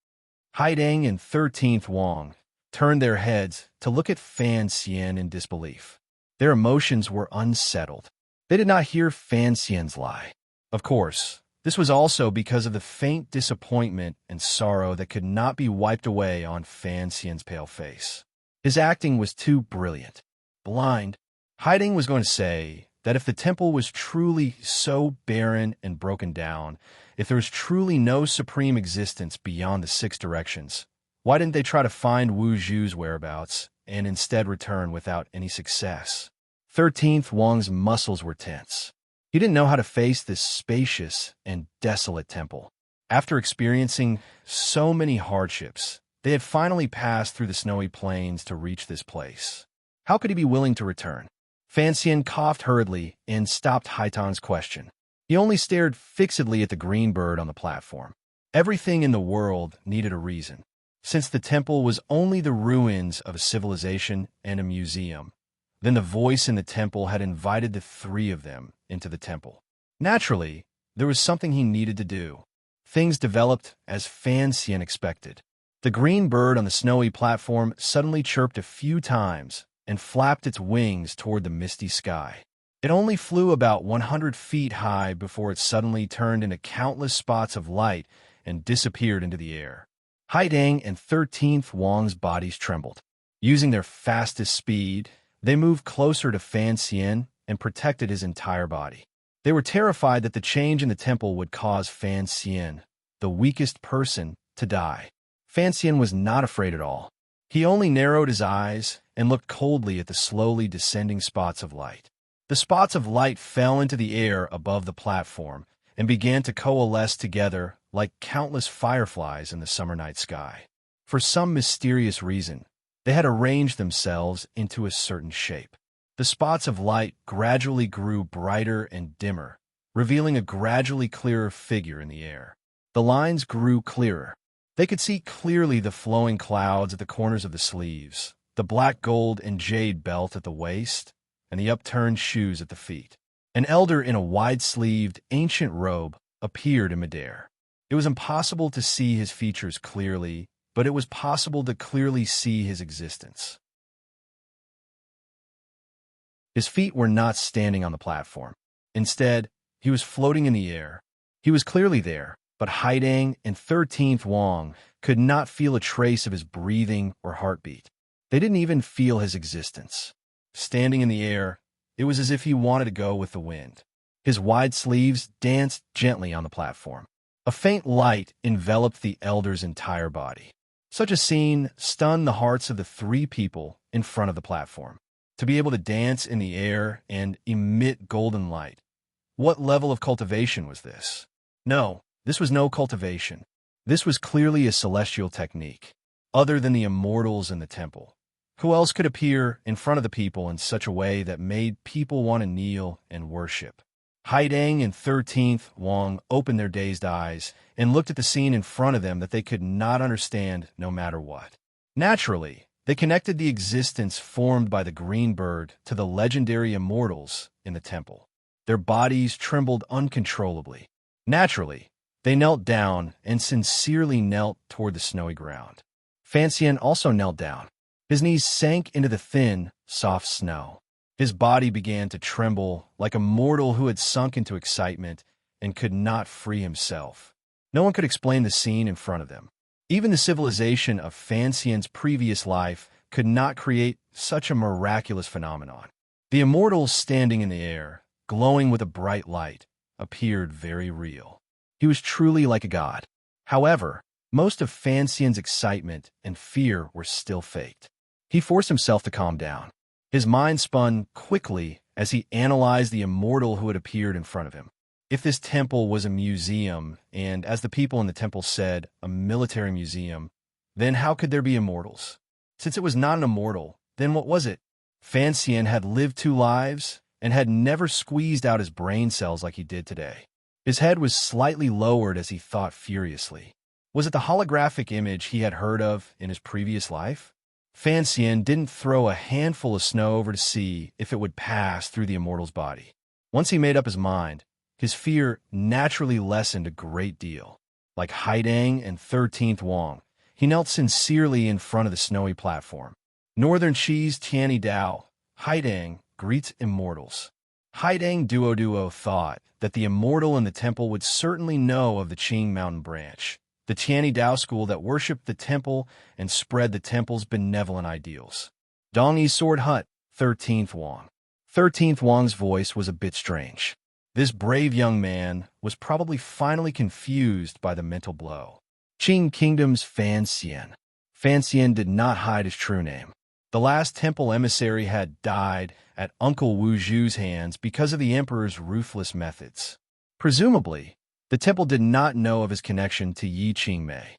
Haidang and 13th Wang turned their heads to look at Fan Xian in disbelief. Their emotions were unsettled. They did not hear Fan Xian's lie. Of course, this was also because of the faint disappointment and sorrow that could not be wiped away on Fan Xian's pale face. His acting was too brilliant. Blind, Haidang was going to say that if the temple was truly so barren and broken down, if there was truly no supreme existence beyond the 6 directions, why didn't they try to find Wu Zhu's whereabouts and instead return without any success? 13th Wang's muscles were tense. He didn't know how to face this spacious and desolate temple. After experiencing so many hardships, they had finally passed through the snowy plains to reach this place. How could he be willing to return? Fan Xian coughed hurriedly and stopped Haitang's question. He only stared fixedly at the green bird on the platform. Everything in the world needed a reason. Since the temple was only the ruins of a civilization and a museum, then the voice in the temple had invited the three of them into the temple. Naturally, there was something he needed to do. Things developed as Fan Xian expected. The green bird on the snowy platform suddenly chirped a few times and flapped its wings toward the misty sky. It only flew about 100 feet high before it suddenly turned into countless spots of light and disappeared into the air. Haidang and 13th Wang's bodies trembled. Using their fastest speed, they moved closer to Fan Xian and protected his entire body. They were terrified that the change in the temple would cause Fan Xian, the weakest person, to die. Fan Xian was not afraid at all. He only narrowed his eyes and looked coldly at the slowly descending spots of light. The spots of light fell into the air above the platform and began to coalesce together like countless fireflies in the summer night sky. For some mysterious reason, they had arranged themselves into a certain shape. The spots of light gradually grew brighter and dimmer, revealing a gradually clearer figure in the air. The lines grew clearer. They could see clearly the flowing clouds at the corners of the sleeves, the black gold and jade belt at the waist, and the upturned shoes at the feet. An elder in a wide-sleeved, ancient robe appeared in midair. It was impossible to see his features clearly, but it was possible to clearly see his existence. His feet were not standing on the platform. Instead, he was floating in the air. He was clearly there, but Haidang and 13th Wang could not feel a trace of his breathing or heartbeat. They didn't even feel his existence. Standing in the air, it was as if he wanted to go with the wind. His wide sleeves danced gently on the platform. A faint light enveloped the elder's entire body. Such a scene stunned the hearts of the three people in front of the platform. To be able to dance in the air and emit golden light. What level of cultivation was this? No, this was no cultivation. This was clearly a celestial technique, other than the immortals in the temple. Who else could appear in front of the people in such a way that made people want to kneel and worship? Haidang and 13th Wang opened their dazed eyes and looked at the scene in front of them that they could not understand no matter what. Naturally, they connected the existence formed by the green bird to the legendary immortals in the temple. Their bodies trembled uncontrollably. Naturally, they knelt down and sincerely knelt toward the snowy ground. Fan Xian also knelt down. His knees sank into the thin, soft snow. His body began to tremble like a mortal who had sunk into excitement and could not free himself. No one could explain the scene in front of them. Even the civilization of Fan Xian's previous life could not create such a miraculous phenomenon. The immortals standing in the air, glowing with a bright light, appeared very real. He was truly like a god. However, most of Fan Xian's excitement and fear were still faked. He forced himself to calm down. His mind spun quickly as he analyzed the immortal who had appeared in front of him. If this temple was a museum, and as the people in the temple said, a military museum, then how could there be immortals? Since it was not an immortal, then what was it? Fan Xian had lived 2 lives and had never squeezed out his brain cells like he did today. His head was slightly lowered as he thought furiously. Was it the holographic image he had heard of in his previous life? Fan Xian didn't throw a handful of snow over to see if it would pass through the immortal's body. Once he made up his mind, his fear naturally lessened a great deal. Like Haidang and 13th Wang, he knelt sincerely in front of the snowy platform. Northern Qi's Tianyi Dao, Haidang greets immortals. Haidang Duo thought that the immortal in the temple would certainly know of the Qing mountain branch, the Tianyi Dao school that worshipped the temple and spread the temple's benevolent ideals. Dongyi's Sword Hut, 13th Wang. 13th Wang's voice was a bit strange. This brave young man was probably finally confused by the mental blow. Qing Kingdom's Fan Xian. Fan Xian did not hide his true name. The last temple emissary had died at Uncle Wu Zhu's hands because of the emperor's ruthless methods. Presumably, the temple did not know of his connection to Yi Qingmei.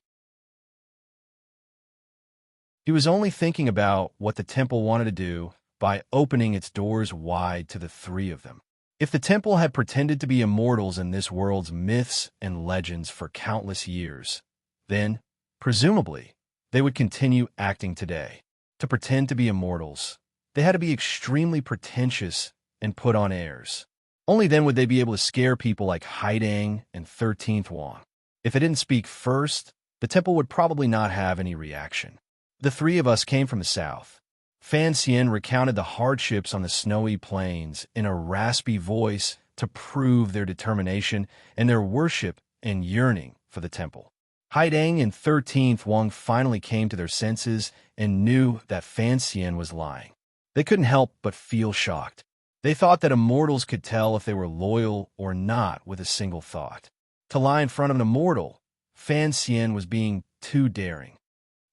He was only thinking about what the temple wanted to do by opening its doors wide to the 3 of them. If the temple had pretended to be immortals in this world's myths and legends for countless years, then, presumably, they would continue acting today. To pretend to be immortals, they had to be extremely pretentious and put on airs. Only then would they be able to scare people like Haidang and 13th Wang. If they didn't speak first, the temple would probably not have any reaction. The three of us came from the south. Fan Xian recounted the hardships on the snowy plains in a raspy voice to prove their determination and their worship and yearning for the temple. Haidang and 13th Wang finally came to their senses and knew that Fan Xian was lying. They couldn't help but feel shocked. They thought that immortals could tell if they were loyal or not with a single thought. To lie in front of an immortal, Fan Xian was being too daring.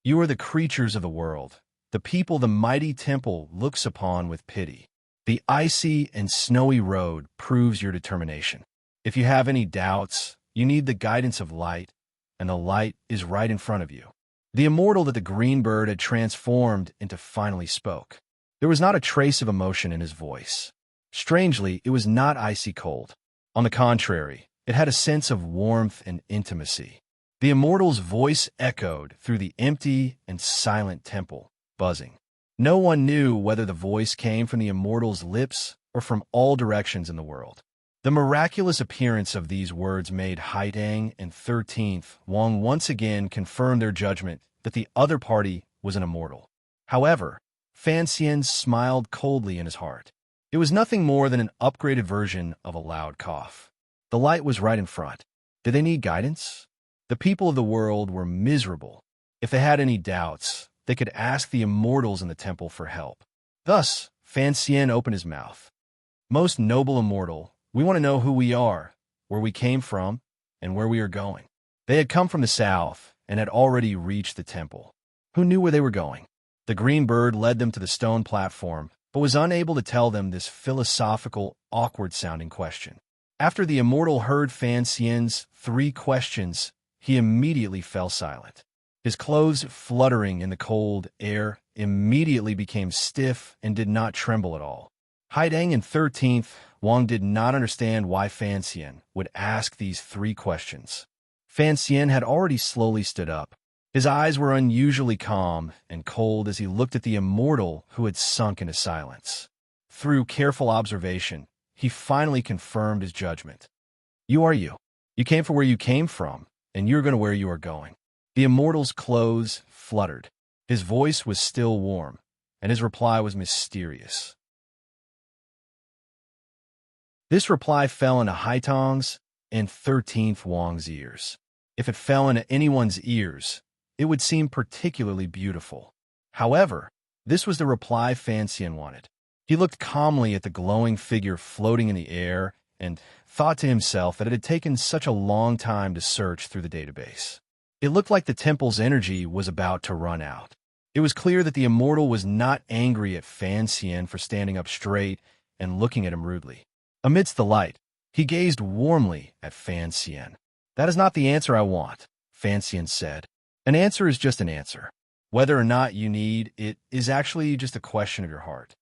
You are the creatures of the world, the people the mighty temple looks upon with pity. The icy and snowy road proves your determination. If you have any doubts, you need the guidance of light, and the light is right in front of you. The immortal that the green bird had transformed into finally spoke. There was not a trace of emotion in his voice. Strangely, it was not icy cold. On the contrary, it had a sense of warmth and intimacy. The immortal's voice echoed through the empty and silent temple, buzzing. No one knew whether the voice came from the immortal's lips or from all directions in the world. The miraculous appearance of these words made Haidang and 13th Wang once again confirm their judgment that the other party was an immortal. However, Fan Xian smiled coldly in his heart. It was nothing more than an upgraded version of a loud cough. The light was right in front. Did they need guidance? The people of the world were miserable. If they had any doubts, they could ask the immortals in the temple for help. Thus, Fan Xian opened his mouth. Most noble immortal, we want to know who we are, where we came from, and where we are going. They had come from the south and had already reached the temple. Who knew where they were going? The green bird led them to the stone platform, but was unable to tell them this philosophical, awkward-sounding question. After the immortal heard Fan Xian's 3 questions, he immediately fell silent. His clothes, fluttering in the cold air, immediately became stiff and did not tremble at all. Haidang and 13th Wang did not understand why Fan Xian would ask these 3 questions. Fan Xian had already slowly stood up. His eyes were unusually calm and cold as he looked at the immortal who had sunk into silence. Through careful observation, he finally confirmed his judgment. You are you. You came from where you came from, and you're going to where you are going. The immortal's clothes fluttered. His voice was still warm, and his reply was mysterious. This reply fell into Haitang's and 13th Wang's ears. If it fell into anyone's ears, it would seem particularly beautiful. However, this was the reply Fan Xian wanted. He looked calmly at the glowing figure floating in the air and thought to himself that it had taken such a long time to search through the database. It looked like the temple's energy was about to run out. It was clear that the immortal was not angry at Fan Xian for standing up straight and looking at him rudely. Amidst the light, he gazed warmly at Fan Xian. That is not the answer I want, Fan Xian said. An answer is just an answer. Whether or not you need it is actually just a question of your heart.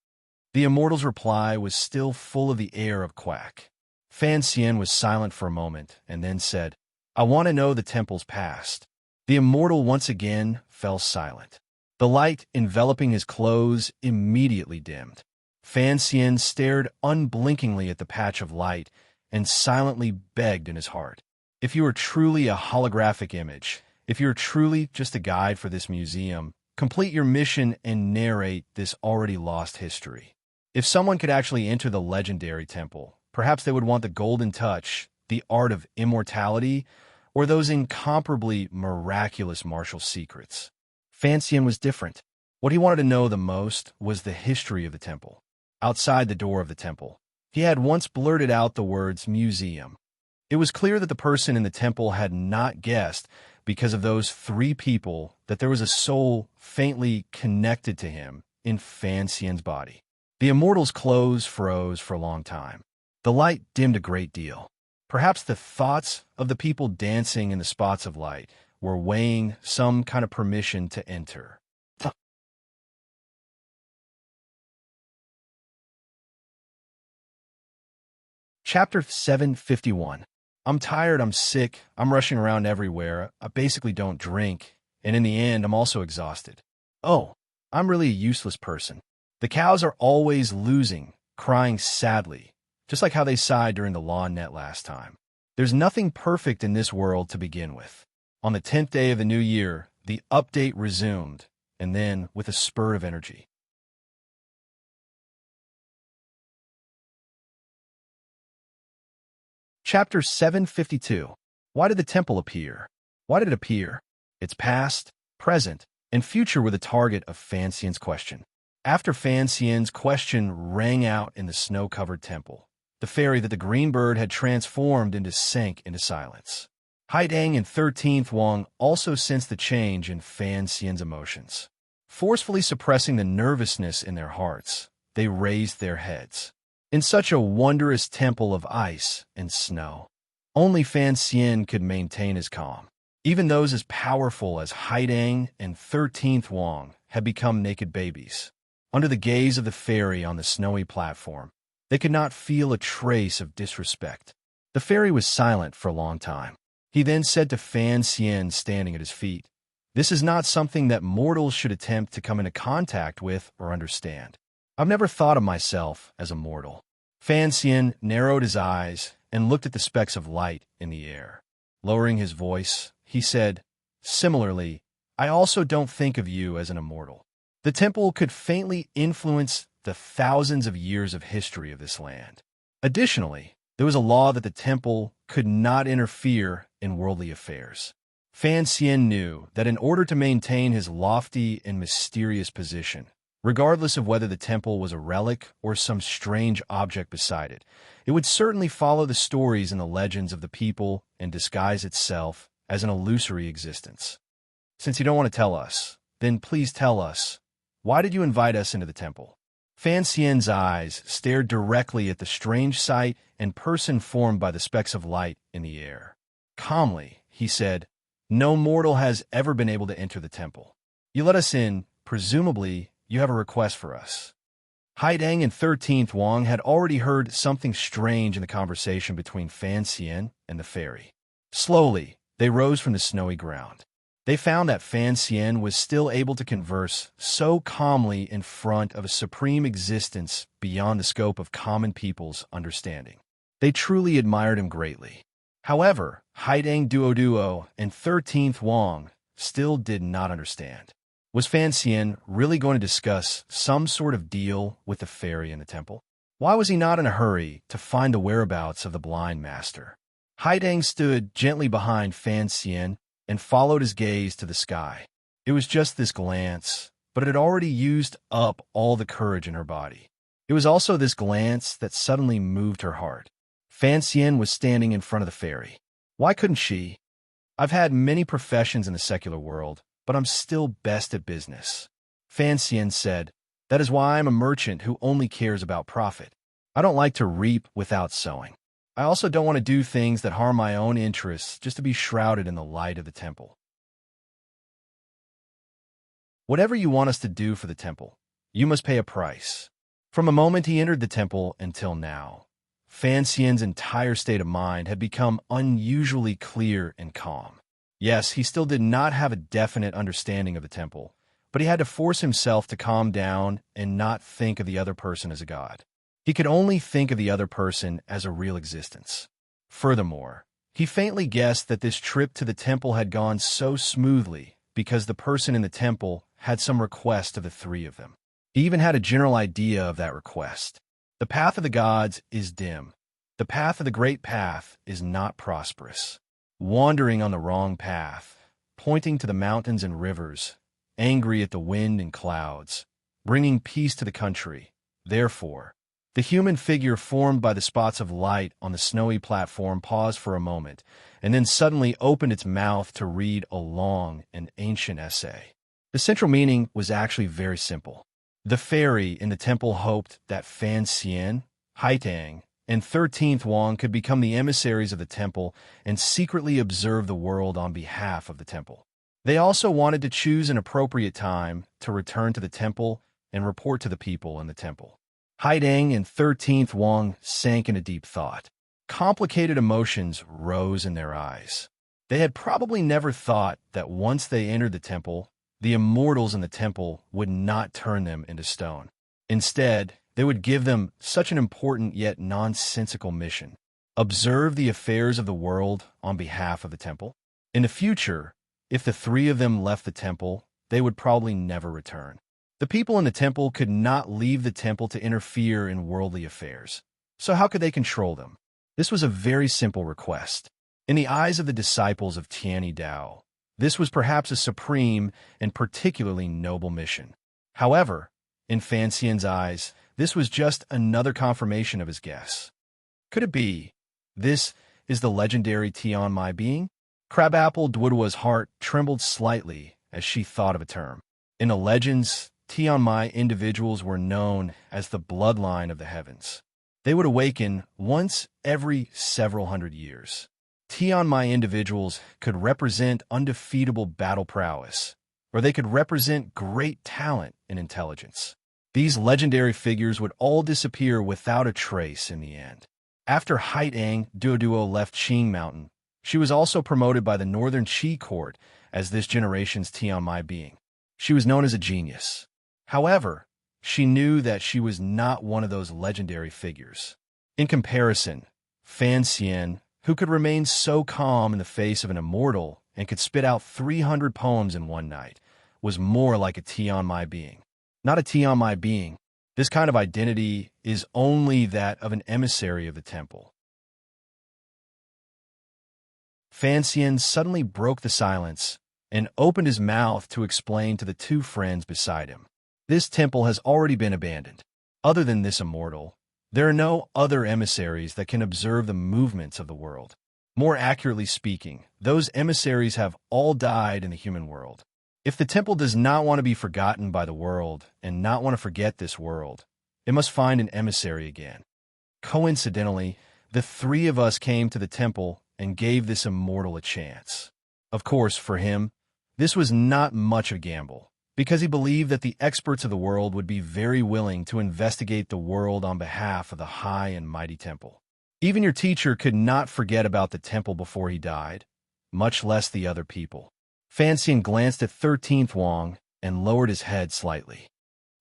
The immortal's reply was still full of the air of quack. Fan Xian was silent for a moment and then said, I want to know the temple's past. The immortal once again fell silent. The light enveloping his clothes immediately dimmed. Fan Xian stared unblinkingly at the patch of light and silently begged in his heart. If you are truly a holographic image, if you are truly just a guide for this museum, complete your mission and narrate this already lost history. If someone could actually enter the legendary temple, perhaps they would want the golden touch, the art of immortality, or those incomparably miraculous martial secrets. Fan Xian was different. What he wanted to know the most was the history of the temple. Outside the door of the temple, he had once blurted out the words museum. It was clear that the person in the temple had not guessed, because of those 3 people, that there was a soul faintly connected to him in Fan Xian's body. The immortal's clothes froze for a long time. The light dimmed a great deal. Perhaps the thoughts of the people dancing in the spots of light were weighing some kind of permission to enter. Chapter 751. I'm tired, I'm sick, I'm rushing around everywhere, I basically don't drink, And in the end, I'm also exhausted. Oh, I'm really a useless person. The cows are always losing, crying sadly, just like how they sighed during the lawn net last time. There's nothing perfect in this world to begin with. On the 10th day of the new year, the update resumed, and then with a spurt of energy. Chapter 752. Why did the temple appear? Why did it appear? Its past, present, and future were the target of Fan Xian's question. After Fan Xian's question rang out in the snow-covered temple, the fairy that the green bird had transformed into sank into silence. Haidang and 13th Wang also sensed the change in Fan Xian's emotions. Forcefully suppressing the nervousness in their hearts, they raised their heads. In such a wondrous temple of ice and snow, only Fan Xian could maintain his calm. Even those as powerful as Haidang and 13th Wang had become naked babies. Under the gaze of the fairy on the snowy platform, they could not feel a trace of disrespect. The fairy was silent for a long time. He then said to Fan Xian standing at his feet, "This is not something that mortals should attempt to come into contact with or understand. I've never thought of myself as a mortal." Fan Xian narrowed his eyes and looked at the specks of light in the air. Lowering his voice, he said, "Similarly, I also don't think of you as an immortal. The temple could faintly influence the thousands of years of history of this land. Additionally, there was a law that the temple could not interfere in worldly affairs." Fan Xian knew that in order to maintain his lofty and mysterious position, regardless of whether the temple was a relic or some strange object beside it, it would certainly follow the stories and the legends of the people and disguise itself as an illusory existence. "Since you don't want to tell us, then please tell us, why did you invite us into the temple?" Fan Xian's eyes stared directly at the strange sight and person formed by the specks of light in the air. Calmly, he said, "No mortal has ever been able to enter the temple. You let us in, presumably you have a request for us." Haidang and 13th Wang had already heard something strange in the conversation between Fan Xian and the fairy. Slowly, they rose from the snowy ground. They found that Fan Xian was still able to converse so calmly in front of a supreme existence beyond the scope of common people's understanding. They truly admired him greatly. However, Haidang Duo and 13th Wang still did not understand. Was Fan Xian really going to discuss some sort of deal with the fairy in the temple? Why was he not in a hurry to find the whereabouts of the blind master? Haidang stood gently behind Fan Xian and followed his gaze to the sky. It was just this glance, but it had already used up all the courage in her body. It was also this glance that suddenly moved her heart. Fan Xian was standing in front of the fairy. Why couldn't she? "I've had many professions in the secular world, but I'm still best at business," Fan Xian said. "That is why I'm a merchant who only cares about profit. I don't like to reap without sowing. I also don't want to do things that harm my own interests just to be shrouded in the light of the temple. Whatever you want us to do for the temple, you must pay a price." From the moment he entered the temple until now, Fan Xian's entire state of mind had become unusually clear and calm. Yes, he still did not have a definite understanding of the temple, but he had to force himself to calm down and not think of the other person as a god. He could only think of the other person as a real existence. Furthermore, he faintly guessed that this trip to the temple had gone so smoothly because the person in the temple had some request of the three of them. He even had a general idea of that request. The path of the gods is dim. The path of the great path is not prosperous. Wandering on the wrong path, pointing to the mountains and rivers, angry at the wind and clouds, bringing peace to the country. Therefore, the human figure formed by the spots of light on the snowy platform paused for a moment, and then suddenly opened its mouth to read a long and ancient essay. The central meaning was actually very simple. The fairy in the temple hoped that Fan Xian, Haitang, and 13th Wang could become the emissaries of the temple and secretly observe the world on behalf of the temple. They also wanted to choose an appropriate time to return to the temple and report to the people in the temple. Haidang and 13th Wang sank into deep thought. Complicated emotions rose in their eyes. They had probably never thought that once they entered the temple, the immortals in the temple would not turn them into stone. Instead, they would give them such an important yet nonsensical mission: observe the affairs of the world on behalf of the temple. In the future, if the three of them left the temple, they would probably never return. The people in the temple could not leave the temple to interfere in worldly affairs. So how could they control them? This was a very simple request. In the eyes of the disciples of Tianyi Dao, this was perhaps a supreme and particularly noble mission. However, in Fan Xian's eyes, this was just another confirmation of his guess. Could it be this is the legendary Tianmai being? Crabapple Dwudua's heart trembled slightly as she thought of a term. In the legends, Tianmai individuals were known as the bloodline of the heavens. They would awaken once every several hundred years. Tianmai individuals could represent undefeatable battle prowess, or they could represent great talent and intelligence. These legendary figures would all disappear without a trace in the end. After Haitang Duoduo left Qing Mountain, she was also promoted by the Northern Qi court as this generation's Tianmai being. She was known as a genius. However, she knew that she was not one of those legendary figures. In comparison, Fan Xian, who could remain so calm in the face of an immortal and could spit out 300 poems in one night, was more like a Tianmai being. Not a Tianmai being. This kind of identity is only that of an emissary of the temple. Fan Xian suddenly broke the silence and opened his mouth to explain to the two friends beside him. This temple has already been abandoned. Other than this immortal, there are no other emissaries that can observe the movements of the world. More accurately speaking, those emissaries have all died in the human world. If the temple does not want to be forgotten by the world and not want to forget this world, it must find an emissary again. Coincidentally, the three of us came to the temple and gave this immortal a chance. Of course, for him, this was not much of a gamble, because he believed that the experts of the world would be very willing to investigate the world on behalf of the high and mighty temple. Even your teacher could not forget about the temple before he died, much less the other people. Fan Xian glanced at 13th Wang and lowered his head slightly.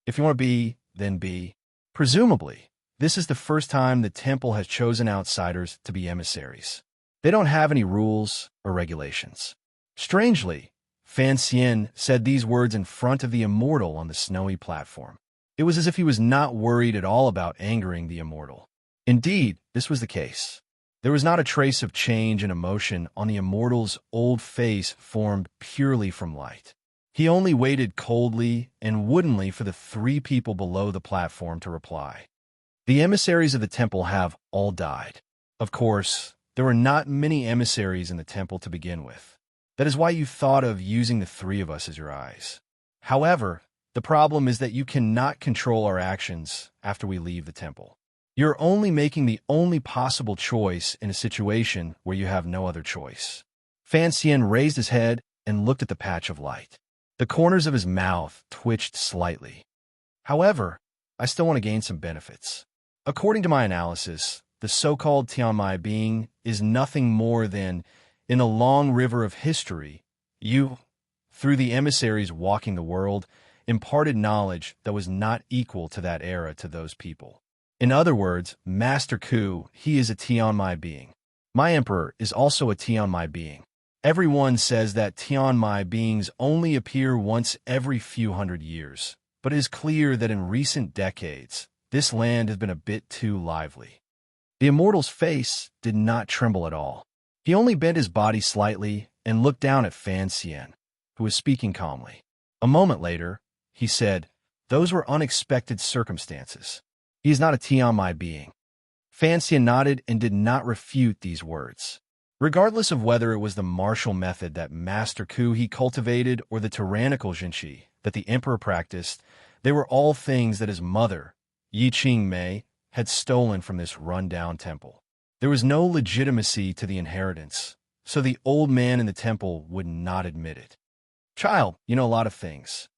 If you want to be, then be. Presumably, this is the first time the temple has chosen outsiders to be emissaries. They don't have any rules or regulations. Strangely, Fan Xian said these words in front of the immortal on the snowy platform. It was as if he was not worried at all about angering the immortal. Indeed, this was the case. There was not a trace of change and emotion on the immortal's old face formed purely from light. He only waited coldly and woodenly for the three people below the platform to reply. The emissaries of the temple have all died. Of course, there were not many emissaries in the temple to begin with. That is why you thought of using the three of us as your eyes. However, the problem is that you cannot control our actions after we leave the temple. You're only making the only possible choice in a situation where you have no other choice. Fan Xian raised his head and looked at the patch of light. The corners of his mouth twitched slightly. However, I still want to gain some benefits. According to my analysis, the so-called Tianmai being is nothing more than, in the long river of history, you, through the emissaries walking the world, imparted knowledge that was not equal to that era to those people. In other words, Master Ku, he is a Tianmai being. My emperor is also a Tianmai being. Everyone says that Tianmai beings only appear once every few hundred years, but it is clear that in recent decades, this land has been a bit too lively. The immortal's face did not tremble at all. He only bent his body slightly and looked down at Fan Xian, who was speaking calmly. A moment later, he said, "Those were unexpected circumstances. He is not a Tianmai being." Fan Xian nodded and did not refute these words. Regardless of whether it was the martial method that Master Ku he cultivated or the tyrannical Jinshi that the emperor practiced, they were all things that his mother, Yi Qingmei, had stolen from this run-down temple. There was no legitimacy to the inheritance, so the old man in the temple would not admit it. "Child, you know a lot of things."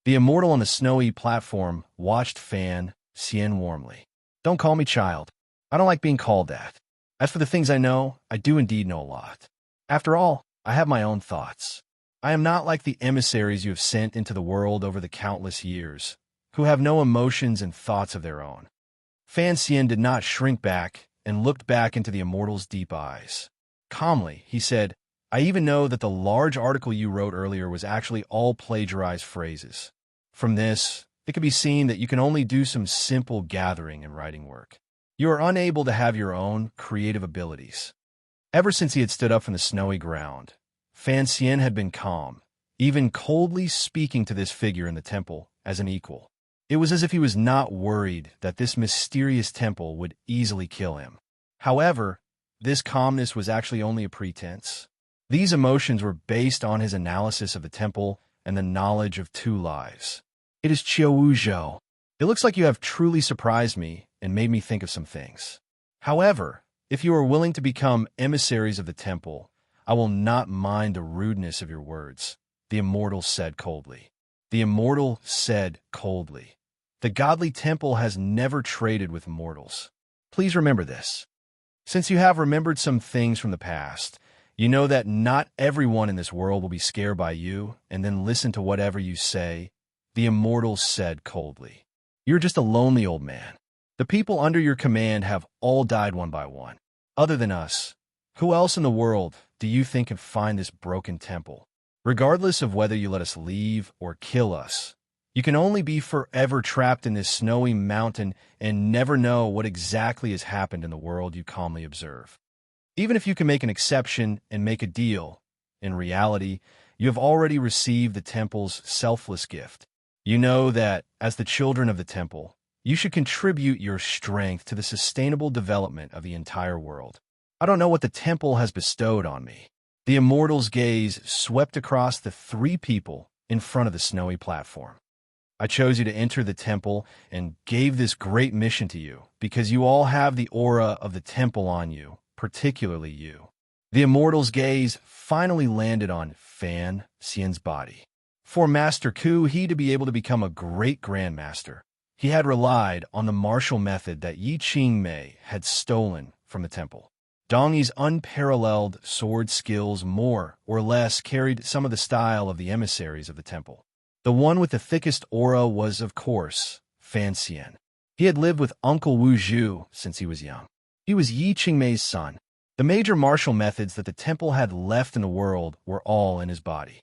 The immortal on the snowy platform watched Fan Xian warmly. "Don't call me child. I don't like being called that. As for the things I know, I do indeed know a lot. After all, I have my own thoughts. I am not like the emissaries you have sent into the world over the countless years, who have no emotions and thoughts of their own. Fan Xian did not shrink back and looked back into the immortal's deep eyes. Calmly, he said, I even know that the large article you wrote earlier was actually all plagiarized phrases. From this, it can be seen that you can only do some simple gathering and writing work. You are unable to have your own creative abilities. Ever since he had stood up from the snowy ground, Fan Xian had been calm, even coldly speaking to this figure in the temple as an equal. It was as if he was not worried that this mysterious temple would easily kill him. However, this calmness was actually only a pretense. These emotions were based on his analysis of the temple and the knowledge of two lives. It is Qiu Zhou. It looks like you have truly surprised me and made me think of some things. However, if you are willing to become emissaries of the temple, I will not mind the rudeness of your words, the immortal said coldly. The immortal said coldly. The godly temple has never traded with mortals. Please remember this. Since you have remembered some things from the past, you know that not everyone in this world will be scared by you and then listen to whatever you say, the immortal said coldly. You're just a lonely old man. The people under your command have all died one by one. Other than us, who else in the world do you think can find this broken temple? Regardless of whether you let us leave or kill us, you can only be forever trapped in this snowy mountain and never know what exactly has happened in the world you calmly observe. Even if you can make an exception and make a deal, in reality, you have already received the temple's selfless gift. You know that, as the children of the temple, you should contribute your strength to the sustainable development of the entire world. I don't know what the temple has bestowed on me. The immortal's gaze swept across the three people in front of the snowy platform. I chose you to enter the temple and gave this great mission to you because you all have the aura of the temple on you, particularly you. The immortal's gaze finally landed on Fan Xian's body. For Master Ku, he to be able to become a great grandmaster, he had relied on the martial method that Yi Qingmei had stolen from the temple. Dongyi's unparalleled sword skills more or less carried some of the style of the emissaries of the temple. The one with the thickest aura was, of course, Fan Xian. He had lived with Uncle Wu Zhu since he was young. He was Yi Qingmei's son. The major martial methods that the temple had left in the world were all in his body.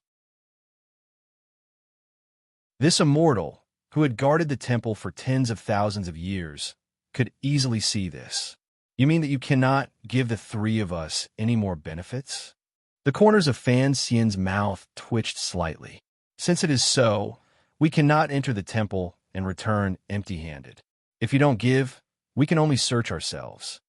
This immortal, who had guarded the temple for tens of thousands of years, could easily see this. You mean that you cannot give the three of us any more benefits? The corners of Fan Xian's mouth twitched slightly. Since it is so, we cannot enter the temple and return empty-handed. If you don't give, we can only search ourselves.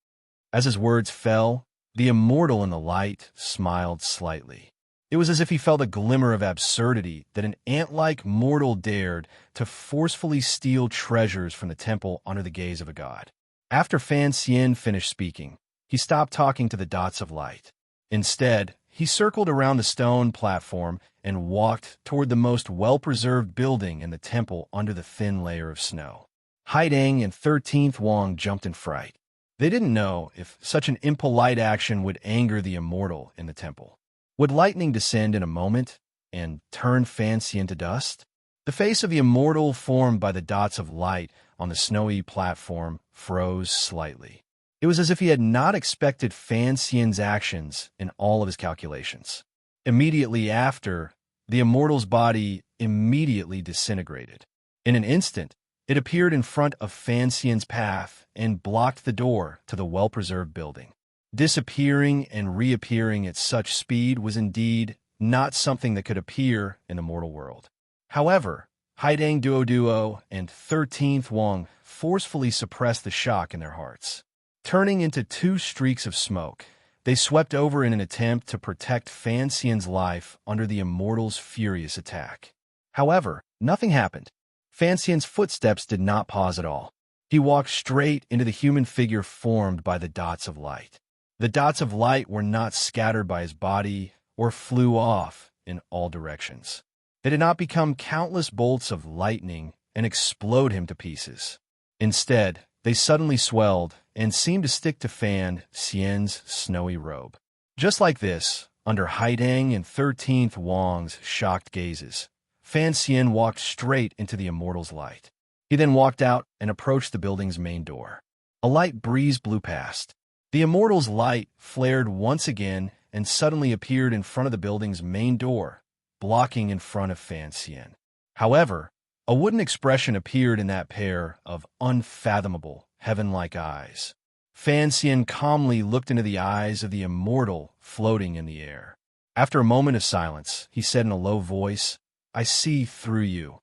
As his words fell, the immortal in the light smiled slightly. It was as if he felt a glimmer of absurdity that an ant-like mortal dared to forcefully steal treasures from the temple under the gaze of a god. After Fan Xian finished speaking, he stopped talking to the dots of light. Instead, he circled around the stone platform and walked toward the most well-preserved building in the temple under the thin layer of snow. Haidang and 13th Wang jumped in fright. They didn't know if such an impolite action would anger the immortal in the temple. Would lightning descend in a moment and turn Fan Xian to dust? The face of the immortal formed by the dots of light on the snowy platform froze slightly. It was as if he had not expected Fan Xian's actions in all of his calculations. Immediately after, the immortal's body immediately disintegrated. In an instant, it appeared in front of Fan Xian's path and blocked the door to the well-preserved building. Disappearing and reappearing at such speed was indeed not something that could appear in the mortal world. However, Haidang Duo and 13th Wang forcefully suppressed the shock in their hearts. Turning into two streaks of smoke, they swept over in an attempt to protect Fan Xian's life under the immortal's furious attack. However, nothing happened. Fan Xian's footsteps did not pause at all. He walked straight into the human figure formed by the dots of light. The dots of light were not scattered by his body or flew off in all directions. They did not become countless bolts of lightning and explode him to pieces. Instead, They suddenly swelled and seemed to stick to Fan Xian's snowy robe. Just like this, under Haidang and 13th Wang's shocked gazes, Fan Xian walked straight into the immortal's light. He then walked out and approached the building's main door. A light breeze blew past. The immortal's light flared once again and suddenly appeared in front of the building's main door, blocking in front of Fan Xian. However, a wooden expression appeared in that pair of unfathomable, heaven-like eyes. Fan Xian calmly looked into the eyes of the immortal floating in the air. After a moment of silence, he said in a low voice, "I see through you."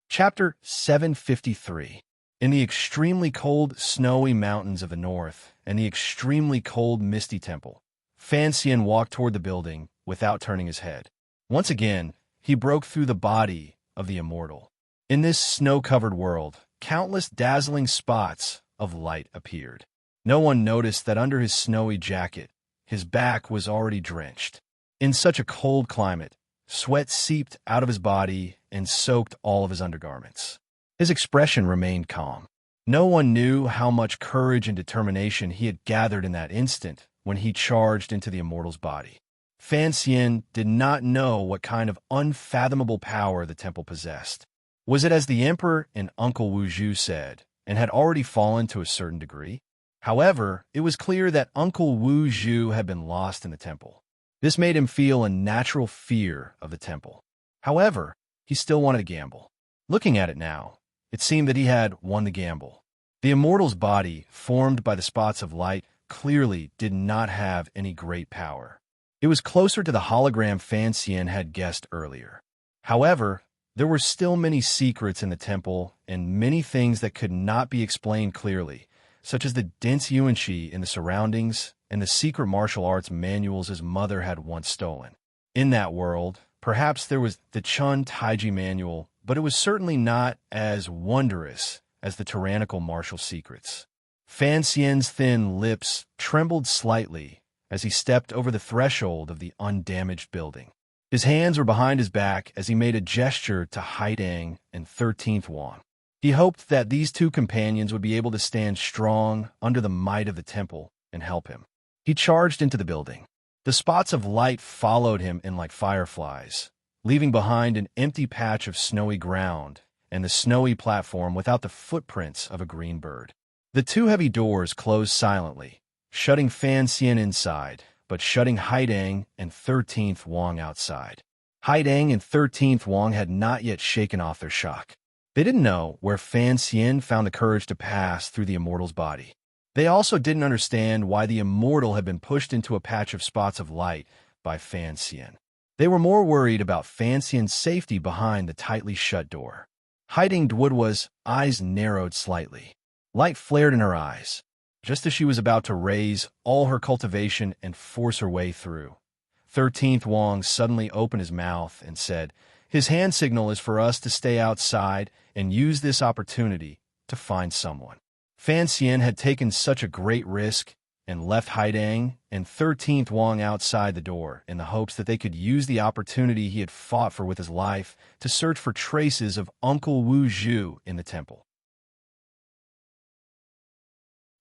Chapter 753. In the extremely cold, snowy mountains of the north and the extremely cold, misty temple, Fan Xian walked toward the building without turning his head. Once again, he broke through the body of the immortal. In this snow-covered world, countless dazzling spots of light appeared. No one noticed that under his snowy jacket, his back was already drenched. In such a cold climate, sweat seeped out of his body and soaked all of his undergarments. His expression remained calm. No one knew how much courage and determination he had gathered in that instant when he charged into the immortal's body. Fan Xian did not know what kind of unfathomable power the temple possessed. Was it as the emperor and Uncle Wu Zhu said, and had already fallen to a certain degree? However, it was clear that Uncle Wu Zhu had been lost in the temple. This made him feel a natural fear of the temple. However, he still wanted to gamble. Looking at it now, it seemed that he had won the gamble. The immortal's body, formed by the spots of light, clearly did not have any great power. It was closer to the hologram Fan Xian had guessed earlier. However, there were still many secrets in the temple and many things that could not be explained clearly, such as the dense yuanqi in the surroundings and the secret martial arts manuals his mother had once stolen. In that world, perhaps there was the Chun Taiji manual, but it was certainly not as wondrous as the tyrannical martial secrets. Fan Xian's thin lips trembled slightly as he stepped over the threshold of the undamaged building. His hands were behind his back as he made a gesture to Haidang and 13th Wang. He hoped that these two companions would be able to stand strong under the might of the temple and help him. He charged into the building. The spots of light followed him in like fireflies, leaving behind an empty patch of snowy ground and the snowy platform without the footprints of a green bird. The two heavy doors closed silently, shutting Fan Xian inside, but shutting Haidang and 13th Wang outside. Haidang and 13th Wang had not yet shaken off their shock. They didn't know where Fan Xian found the courage to pass through the immortal's body. They also didn't understand why the immortal had been pushed into a patch of spots of light by Fan Xian. They were more worried about Fan Xian's safety behind the tightly shut door. Haidang Duodwa's eyes narrowed slightly. Light flared in her eyes, just as she was about to raise all her cultivation and force her way through. 13th Wang suddenly opened his mouth and said, "His hand signal is for us to stay outside and use this opportunity to find someone." Fan Xian had taken such a great risk and left Haidang and 13th Wang outside the door in the hopes that they could use the opportunity he had fought for with his life to search for traces of Uncle Wu Zhu in the temple.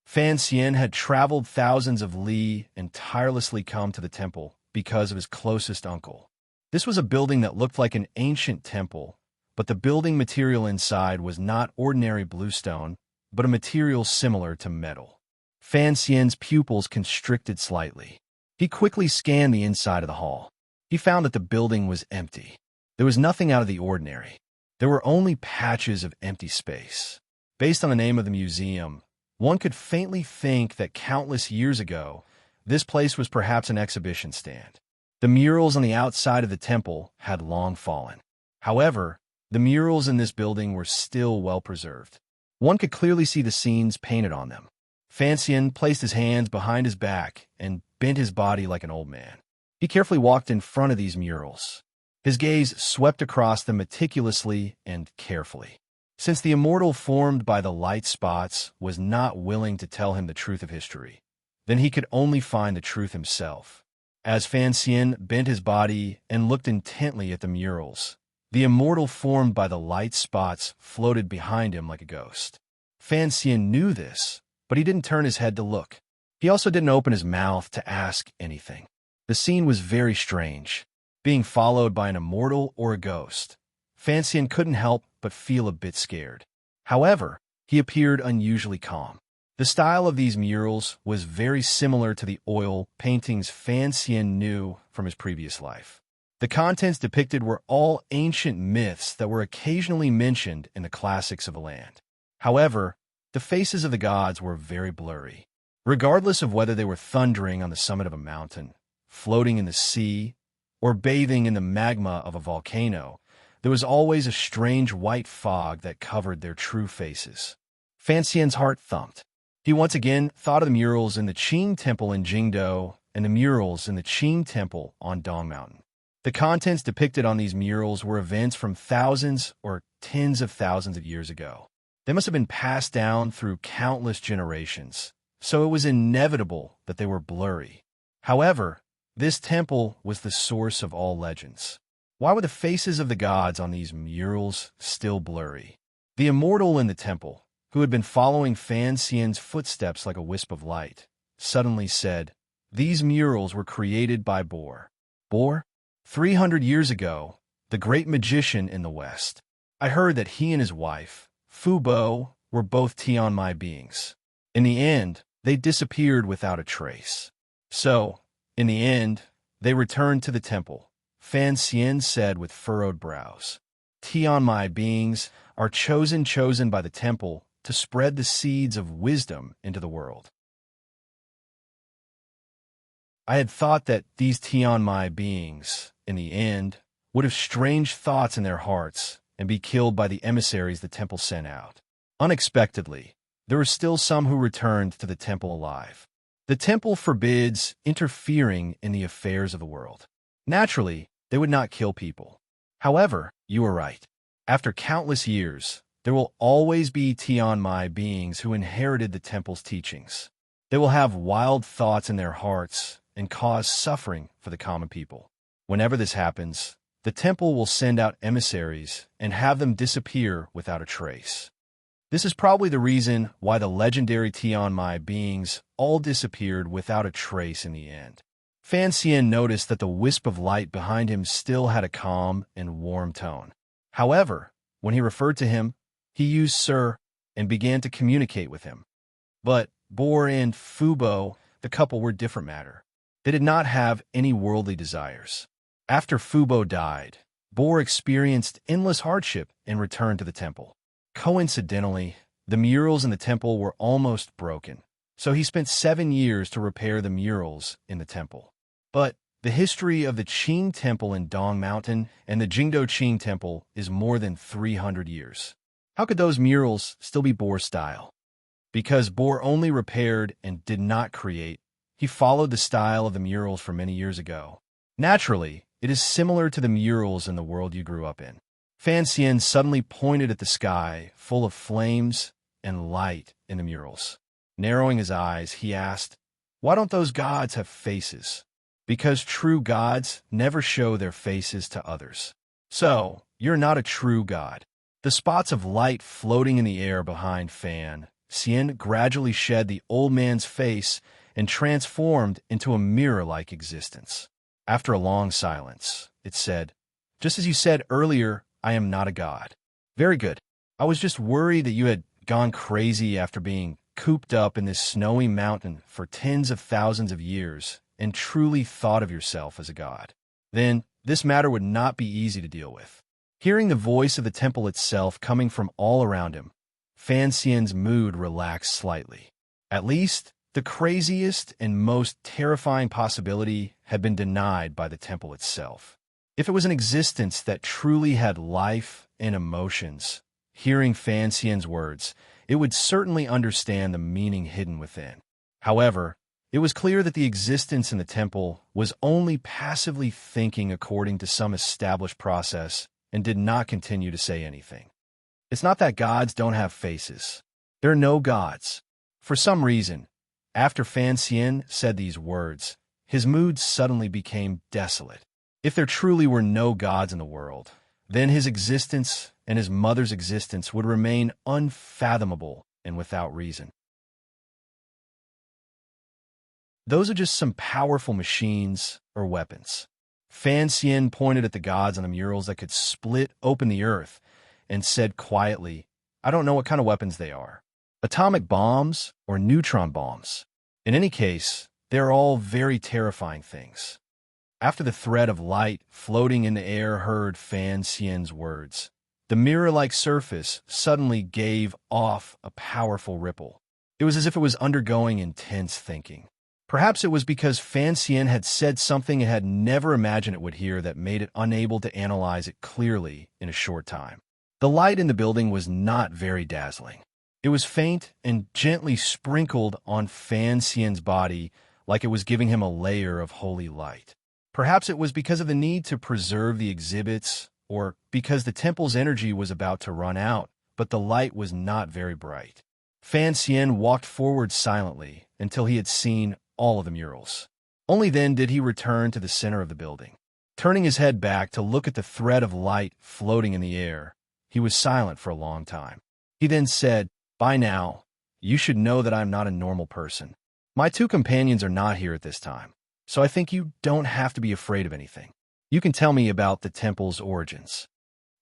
Fan Xian had traveled thousands of li and tirelessly come to the temple because of his closest uncle. This was a building that looked like an ancient temple, but the building material inside was not ordinary bluestone, but a material similar to metal. Fan Xian's pupils constricted slightly. He quickly scanned the inside of the hall. He found that the building was empty. There was nothing out of the ordinary. There were only patches of empty space. Based on the name of the museum, one could faintly think that countless years ago, this place was perhaps an exhibition stand. The murals on the outside of the temple had long fallen. However, the murals in this building were still well preserved. One could clearly see the scenes painted on them. Fan Xian placed his hands behind his back and bent his body like an old man. He carefully walked in front of these murals. His gaze swept across them meticulously and carefully. Since the immortal formed by the light spots was not willing to tell him the truth of history, then he could only find the truth himself. As Fan Xian bent his body and looked intently at the murals, the immortal formed by the light spots floated behind him like a ghost. Fan Xian knew this, but he didn't turn his head to look. He also didn't open his mouth to ask anything. The scene was very strange. Being followed by an immortal or a ghost, Fan Xian couldn't help but feel a bit scared. However, he appeared unusually calm. The style of these murals was very similar to the oil paintings Fan Xian knew from his previous life. The contents depicted were all ancient myths that were occasionally mentioned in the classics of the land. However, the faces of the gods were very blurry. Regardless of whether they were thundering on the summit of a mountain, floating in the sea, or bathing in the magma of a volcano, there was always a strange white fog that covered their true faces. Fan Xian's heart thumped. He once again thought of the murals in the Qing Temple in Jingdou and the murals in the Qing Temple on Dong Mountain. The contents depicted on these murals were events from thousands or tens of thousands of years ago. They must have been passed down through countless generations, so it was inevitable that they were blurry. However, this temple was the source of all legends. Why were the faces of the gods on these murals still blurry? The immortal in the temple, who had been following Fan Xian's footsteps like a wisp of light, suddenly said, "These murals were created by Bor. Bor? 300 years ago, the great magician in the West. I heard that he and his wife, Fu Bo, were both Tianmai beings. In the end, they disappeared without a trace. So, in the end, they returned to the temple," Fan Xian said with furrowed brows. Tianmai beings are chosen by the temple to spread the seeds of wisdom into the world. I had thought that these Tianmai beings, in the end, would have strange thoughts in their hearts and be killed by the emissaries the temple sent out. Unexpectedly, there were still some who returned to the temple alive. The temple forbids interfering in the affairs of the world. Naturally, they would not kill people. However, you were right. After countless years, there will always be Tianmai beings who inherited the temple's teachings. They will have wild thoughts in their hearts and cause suffering for the common people. Whenever this happens, the temple will send out emissaries and have them disappear without a trace. This is probably the reason why the legendary Tianmai beings all disappeared without a trace in the end. Fan Xian noticed that the wisp of light behind him still had a calm and warm tone. However, when he referred to him, he used Sir and began to communicate with him. But Bor and Fu Bo, the couple, were different matter. They did not have any worldly desires. After Fu Bo died, Bor experienced endless hardship and returned to the temple. Coincidentally, the murals in the temple were almost broken, so he spent 7 years to repair the murals in the temple. But the history of the Qing Temple in Dong Mountain and the Jingdou Qing Temple is more than 300 years. How could those murals still be Bor style? Because Bor only repaired and did not create, he followed the style of the murals from many years ago. Naturally, it is similar to the murals in the world you grew up in. Fan Xian suddenly pointed at the sky, full of flames and light in the murals. Narrowing his eyes, he asked, "Why don't those gods have faces?" "Because true gods never show their faces to others. So, you're not a true god." The spots of light floating in the air behind Fan Xian gradually shed the old man's face and transformed into a mirror-like existence. After a long silence, it said, "Just as you said earlier, I am not a god." "Very good. I was just worried that you had gone crazy after being cooped up in this snowy mountain for tens of thousands of years and truly thought of yourself as a god. Then this matter would not be easy to deal with." Hearing the voice of the temple itself coming from all around him, Fan Xian's mood relaxed slightly. At least, the craziest and most terrifying possibility had been denied by the temple itself. If it was an existence that truly had life and emotions, hearing Fan Xian's words, it would certainly understand the meaning hidden within. However, it was clear that the existence in the temple was only passively thinking according to some established process and did not continue to say anything. It's not that gods don't have faces. There are no gods. For some reason, after Fan Xian said these words, his mood suddenly became desolate. If there truly were no gods in the world, then his existence and his mother's existence would remain unfathomable and without reason. Those are just some powerful machines or weapons. Fan Xian pointed at the gods on the murals that could split open the earth and said quietly, I don't know what kind of weapons they are. Atomic bombs or neutron bombs. In any case, they're all very terrifying things. After the thread of light floating in the air heard Fan Xian's words, the mirror-like surface suddenly gave off a powerful ripple. It was as if it was undergoing intense thinking. Perhaps it was because Fan Xian had said something it had never imagined it would hear that made it unable to analyze it clearly in a short time. The light in the building was not very dazzling. It was faint and gently sprinkled on Fan Xian's body like it was giving him a layer of holy light. Perhaps it was because of the need to preserve the exhibits or because the temple's energy was about to run out, but the light was not very bright. Fan Xian walked forward silently until he had seen all of the murals. Only then did he return to the center of the building. Turning his head back to look at the thread of light floating in the air, he was silent for a long time. He then said, By now, you should know that I am not a normal person. My two companions are not here at this time, so I think you don't have to be afraid of anything. You can tell me about the temple's origins.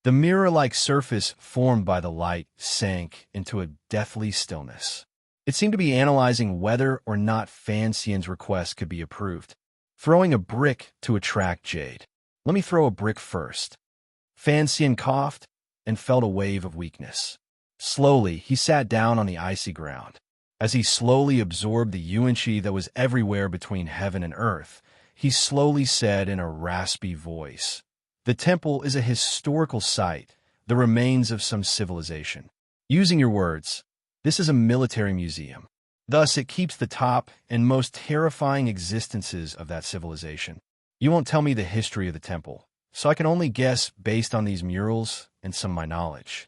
The mirror-like surface formed by the light sank into a deathly stillness. It seemed to be analyzing whether or not Fan Xian's request could be approved. Throwing a brick to attract jade. Let me throw a brick first. Fan Xian coughed and felt a wave of weakness. Slowly, he sat down on the icy ground. As he slowly absorbed the yuan qi that was everywhere between heaven and earth, he slowly said in a raspy voice, The temple is a historical site, the remains of some civilization. Using your words, this is a military museum. Thus, it keeps the top and most terrifying existences of that civilization. You won't tell me the history of the temple, so I can only guess based on these murals and some of my knowledge.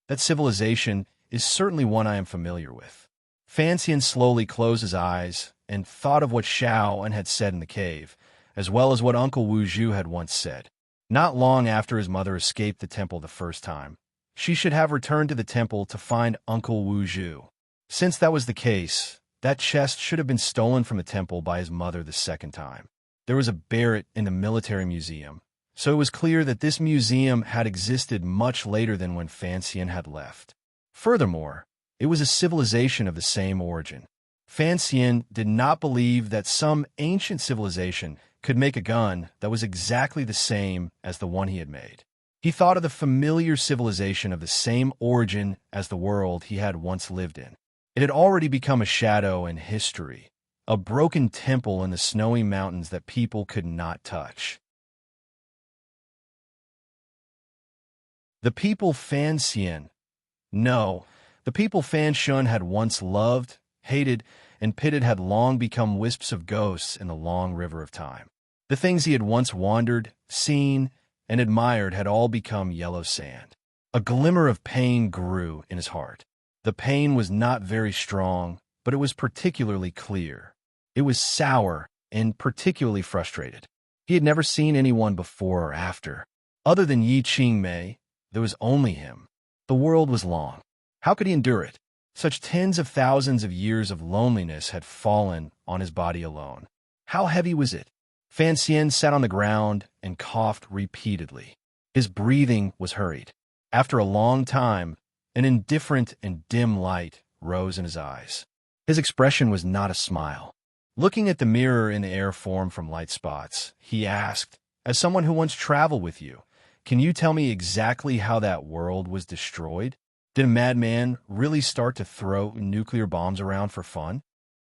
That civilization is certainly one I am familiar with. Fan Xian slowly closed his eyes and thought of what Xiao had said in the cave, as well as what Uncle Wu Zhu had once said. Not long after his mother escaped the temple the first time, she should have returned to the temple to find Uncle Wu Zhu. Since that was the case, that chest should have been stolen from the temple by his mother the second time. There was a barret in the military museum, so it was clear that this museum had existed much later than when Fan Xian had left. Furthermore, it was a civilization of the same origin. Fan Xian did not believe that some ancient civilization could make a gun that was exactly the same as the one he had made. He thought of the familiar civilization of the same origin as the world he had once lived in. It had already become a shadow in history, a broken temple in the snowy mountains that people could not touch. The people Fan Xian. No, the people Fan Shun had once loved, hated, and pitted had long become wisps of ghosts in the long river of time. The things he had once wandered, seen, and admired had all become yellow sand. A glimmer of pain grew in his heart. The pain was not very strong, but it was particularly clear. It was sour and particularly frustrated. He had never seen anyone before or after. Other than Yi Qingmei, there was only him. The world was long. How could he endure it? Such tens of thousands of years of loneliness had fallen on his body alone. How heavy was it? Fan Xian sat on the ground and coughed repeatedly. His breathing was hurried. After a long time, an indifferent and dim light rose in his eyes. His expression was not a smile. Looking at the mirror in the air formed from light spots, he asked, As someone who once traveled with you, can you tell me exactly how that world was destroyed? Did a madman really start to throw nuclear bombs around for fun?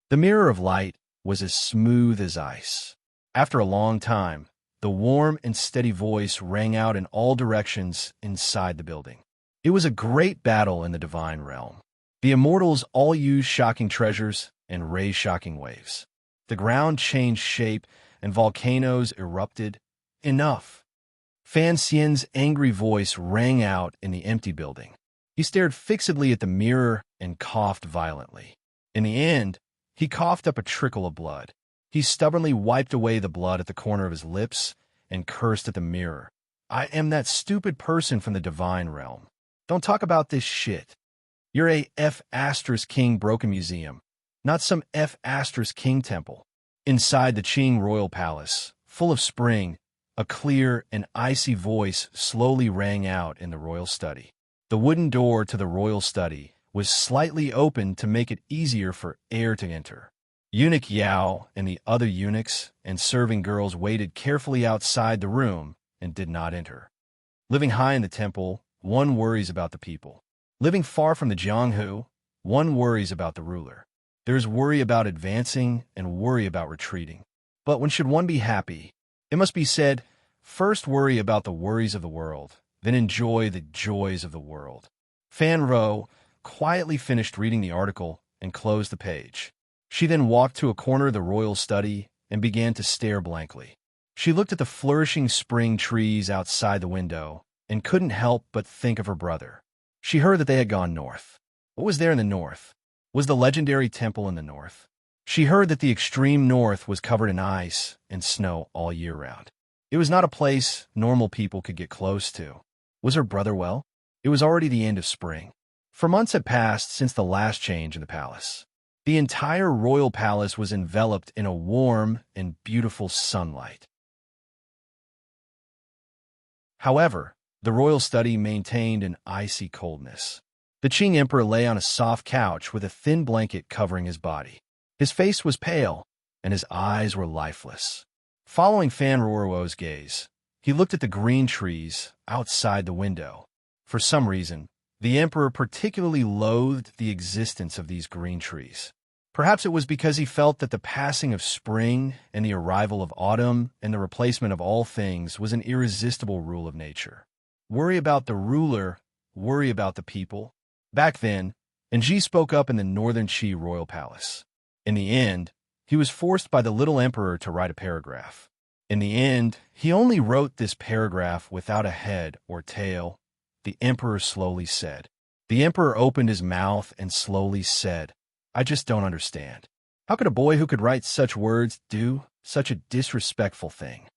The mirror of light was as smooth as ice. After a long time, the warm and steady voice rang out in all directions inside the building. It was a great battle in the divine realm. The immortals all used shocking treasures and raised shocking waves. The ground changed shape and volcanoes erupted. Enough! Fan Xian's angry voice rang out in the empty building. He stared fixedly at the mirror and coughed violently. In the end, he coughed up a trickle of blood. He stubbornly wiped away the blood at the corner of his lips and cursed at the mirror. I am that stupid person from the divine realm. Don't talk about this shit. You're a F King broken museum, not some F King temple. Inside the Qing royal palace, full of spring, a clear and icy voice slowly rang out in the royal study. The wooden door to the royal study was slightly open to make it easier for air to enter. Eunuch Yao and the other eunuchs and serving girls waited carefully outside the room and did not enter. Living high in the temple, one worries about the people. Living far from the Jianghu, one worries about the ruler. There's worry about advancing and worry about retreating. But when should one be happy? It must be said, first worry about the worries of the world, then enjoy the joys of the world. Fan Ro quietly finished reading the article and closed the page. She then walked to a corner of the royal study and began to stare blankly. She looked at the flourishing spring trees outside the window and couldn't help but think of her brother. She heard that they had gone north. What was there in the north? Was the legendary temple in the north? She heard that the extreme north was covered in ice and snow all year round. It was not a place normal people could get close to. Was her brother well? It was already the end of spring. 4 months had passed since the last change in the palace. The entire royal palace was enveloped in a warm and beautiful sunlight. However, the royal study maintained an icy coldness. The Qing emperor lay on a soft couch with a thin blanket covering his body. His face was pale, and his eyes were lifeless. Following Fan Ruo's gaze, he looked at the green trees outside the window. For some reason, the emperor particularly loathed the existence of these green trees. Perhaps it was because he felt that the passing of spring and the arrival of autumn and the replacement of all things was an irresistible rule of nature. Worry about the ruler, worry about the people. Back then, Enji spoke up in the northern Qi royal palace. In the end, he was forced by the little emperor to write a paragraph. In the end, he only wrote this paragraph without a head or tail, the emperor slowly said. The emperor opened his mouth and slowly said, I just don't understand. How could a boy who could write such words do such a disrespectful thing?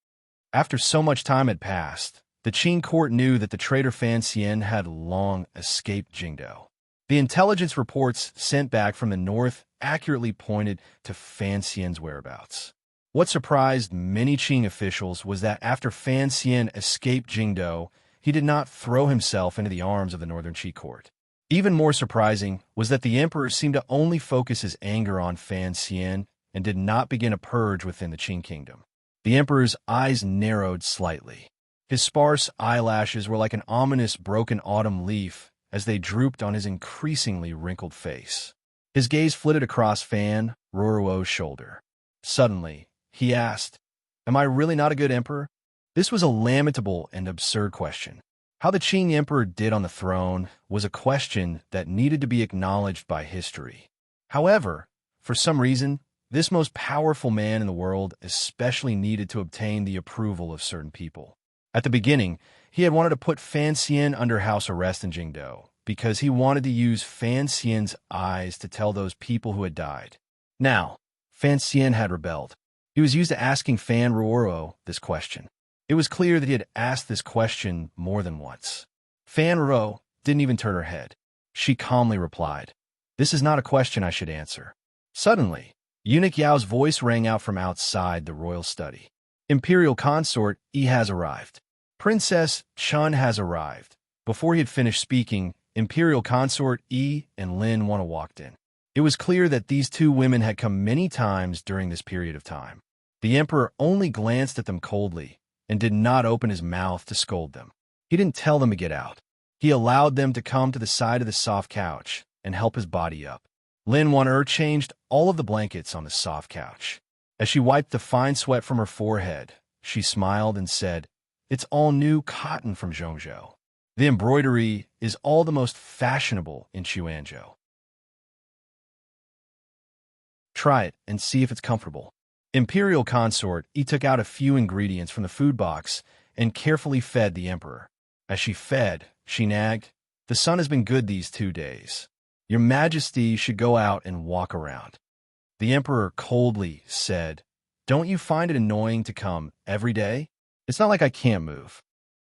After so much time had passed, the Qing court knew that the traitor Fan Xian had long escaped Jingdou. The intelligence reports sent back from the north accurately pointed to Fan Xian's whereabouts. What surprised many Qing officials was that after Fan Xian escaped Jingdou, he did not throw himself into the arms of the northern Qi court. Even more surprising was that the emperor seemed to only focus his anger on Fan Xian and did not begin a purge within the Qing kingdom. The emperor's eyes narrowed slightly. His sparse eyelashes were like an ominous broken autumn leaf as they drooped on his increasingly wrinkled face. His gaze flitted across Fan Ruo's shoulder. Suddenly, he asked, Am I really not a good emperor? This was a lamentable and absurd question. How the Qing emperor did on the throne was a question that needed to be acknowledged by history. However, for some reason, this most powerful man in the world especially needed to obtain the approval of certain people. At the beginning, he had wanted to put Fan Xian under house arrest in Jingdou because he wanted to use Fan Xian's eyes to tell those people who had died. Now, Fan Xian had rebelled. He was used to asking Fan Ruo this question. It was clear that he had asked this question more than once. Fan Ruo didn't even turn her head. She calmly replied, This is not a question I should answer. Suddenly, Eunuch Yao's voice rang out from outside the royal study. Imperial consort Yi has arrived. Princess Chun has arrived. Before he had finished speaking, Imperial consort Yi and Lin Wan walked in. It was clear that these two women had come many times during this period of time. The emperor only glanced at them coldly and did not open his mouth to scold them. He didn't tell them to get out. He allowed them to come to the side of the soft couch and help his body up. Lin Wan changed all of the blankets on the soft couch. As she wiped the fine sweat from her forehead, she smiled and said, It's all new cotton from Zhongzhou. The embroidery is all the most fashionable in Xuanzhou. Try it and see if it's comfortable. Imperial consort Yi took out a few ingredients from the food box and carefully fed the emperor. As she fed, she nagged, The sun has been good these 2 days. Your Majesty should go out and walk around. The emperor coldly said, Don't you find it annoying to come every day? It's not like I can't move."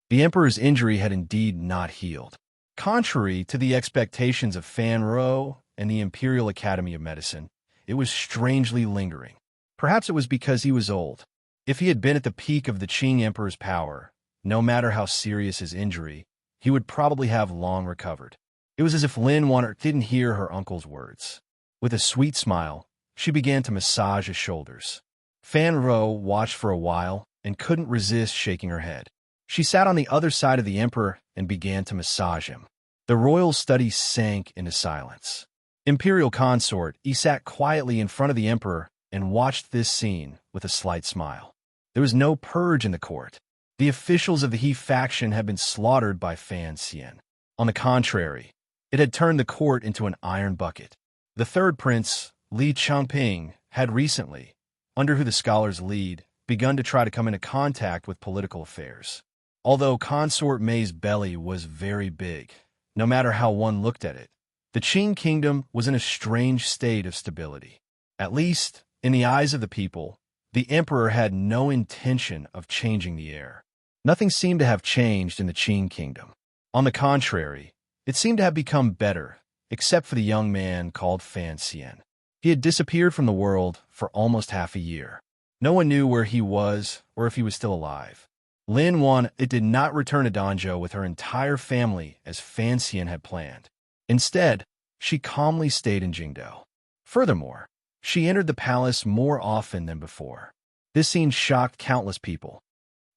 The emperor's injury had indeed not healed. Contrary to the expectations of Fan Rou and the Imperial Academy of Medicine, it was strangely lingering. Perhaps it was because he was old. If he had been at the peak of the Qing Emperor's power, no matter how serious his injury, he would probably have long recovered. It was as if Lin Wan didn't hear her uncle's words. With a sweet smile, she began to massage his shoulders. Fan Rou watched for a while and couldn't resist shaking her head. She sat on the other side of the emperor and began to massage him. The royal study sank into silence. Imperial consort, he sat quietly in front of the emperor and watched this scene with a slight smile. There was no purge in the court. The officials of the He faction had been slaughtered by Fan Xian. On the contrary, it had turned the court into an iron bucket. The third prince, Li Changping, had recently, under who the scholars lead, begun to try to come into contact with political affairs. Although Consort May's belly was very big, no matter how one looked at it, the Qing kingdom was in a strange state of stability. At least, in the eyes of the people, the emperor had no intention of changing the heir. Nothing seemed to have changed in the Qing kingdom. On the contrary, it seemed to have become better, except for the young man called Fan Xian. He had disappeared from the world for almost half a year. No one knew where he was or if he was still alive. Lin Wan did not return to Danzhou with her entire family as Fan Xian had planned. Instead, she calmly stayed in Jingdou. Furthermore, she entered the palace more often than before. This scene shocked countless people.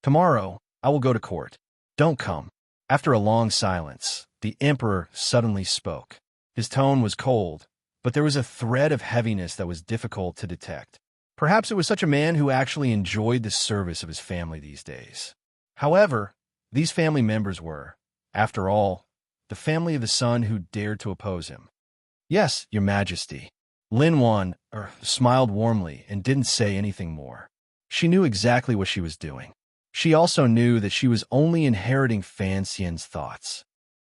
"Tomorrow, I will go to court. Don't come." After a long silence, the emperor suddenly spoke. His tone was cold, but there was a thread of heaviness that was difficult to detect. Perhaps it was such a man who actually enjoyed the service of his family these days. However, these family members were, after all, the family of the son who dared to oppose him. "Yes, Your Majesty." Lin Wan smiled warmly and didn't say anything more. She knew exactly what she was doing. She also knew that she was only inheriting Fan Xian's thoughts.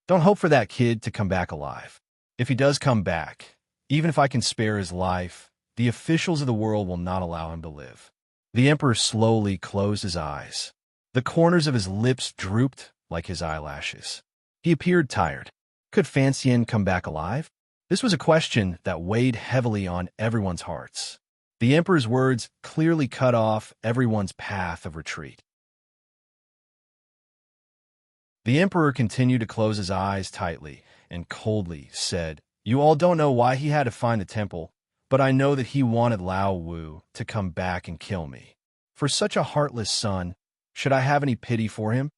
"Don't hope for that kid to come back alive. If he does come back, even if I can spare his life, the officials of the world will not allow him to live." The emperor slowly closed his eyes. The corners of his lips drooped like his eyelashes. He appeared tired. Could Fan Xian come back alive? This was a question that weighed heavily on everyone's hearts. The emperor's words clearly cut off everyone's path of retreat. The emperor continued to close his eyes tightly and coldly said, "You all don't know why he had to find the temple, but I know that he wanted Lao Wu to come back and kill me. For such a heartless son, should I have any pity for him?"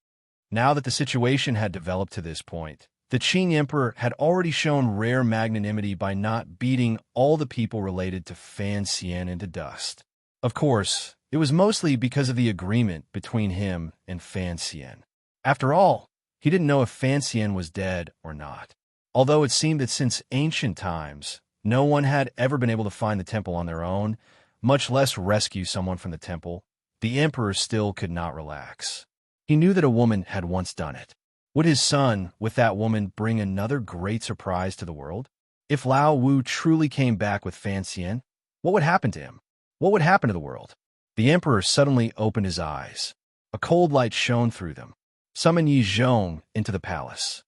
Now that the situation had developed to this point, the Qing emperor had already shown rare magnanimity by not beating all the people related to Fan Xian into dust. Of course, it was mostly because of the agreement between him and Fan Xian. After all, he didn't know if Fan Xian was dead or not. Although it seemed that since ancient times, no one had ever been able to find the temple on their own, much less rescue someone from the temple, the emperor still could not relax. He knew that a woman had once done it. Would his son, with that woman, bring another great surprise to the world? If Lao Wu truly came back with Fan Xian, what would happen to him? What would happen to the world? The emperor suddenly opened his eyes. A cold light shone through them. "Summon Yi Zhong into the palace."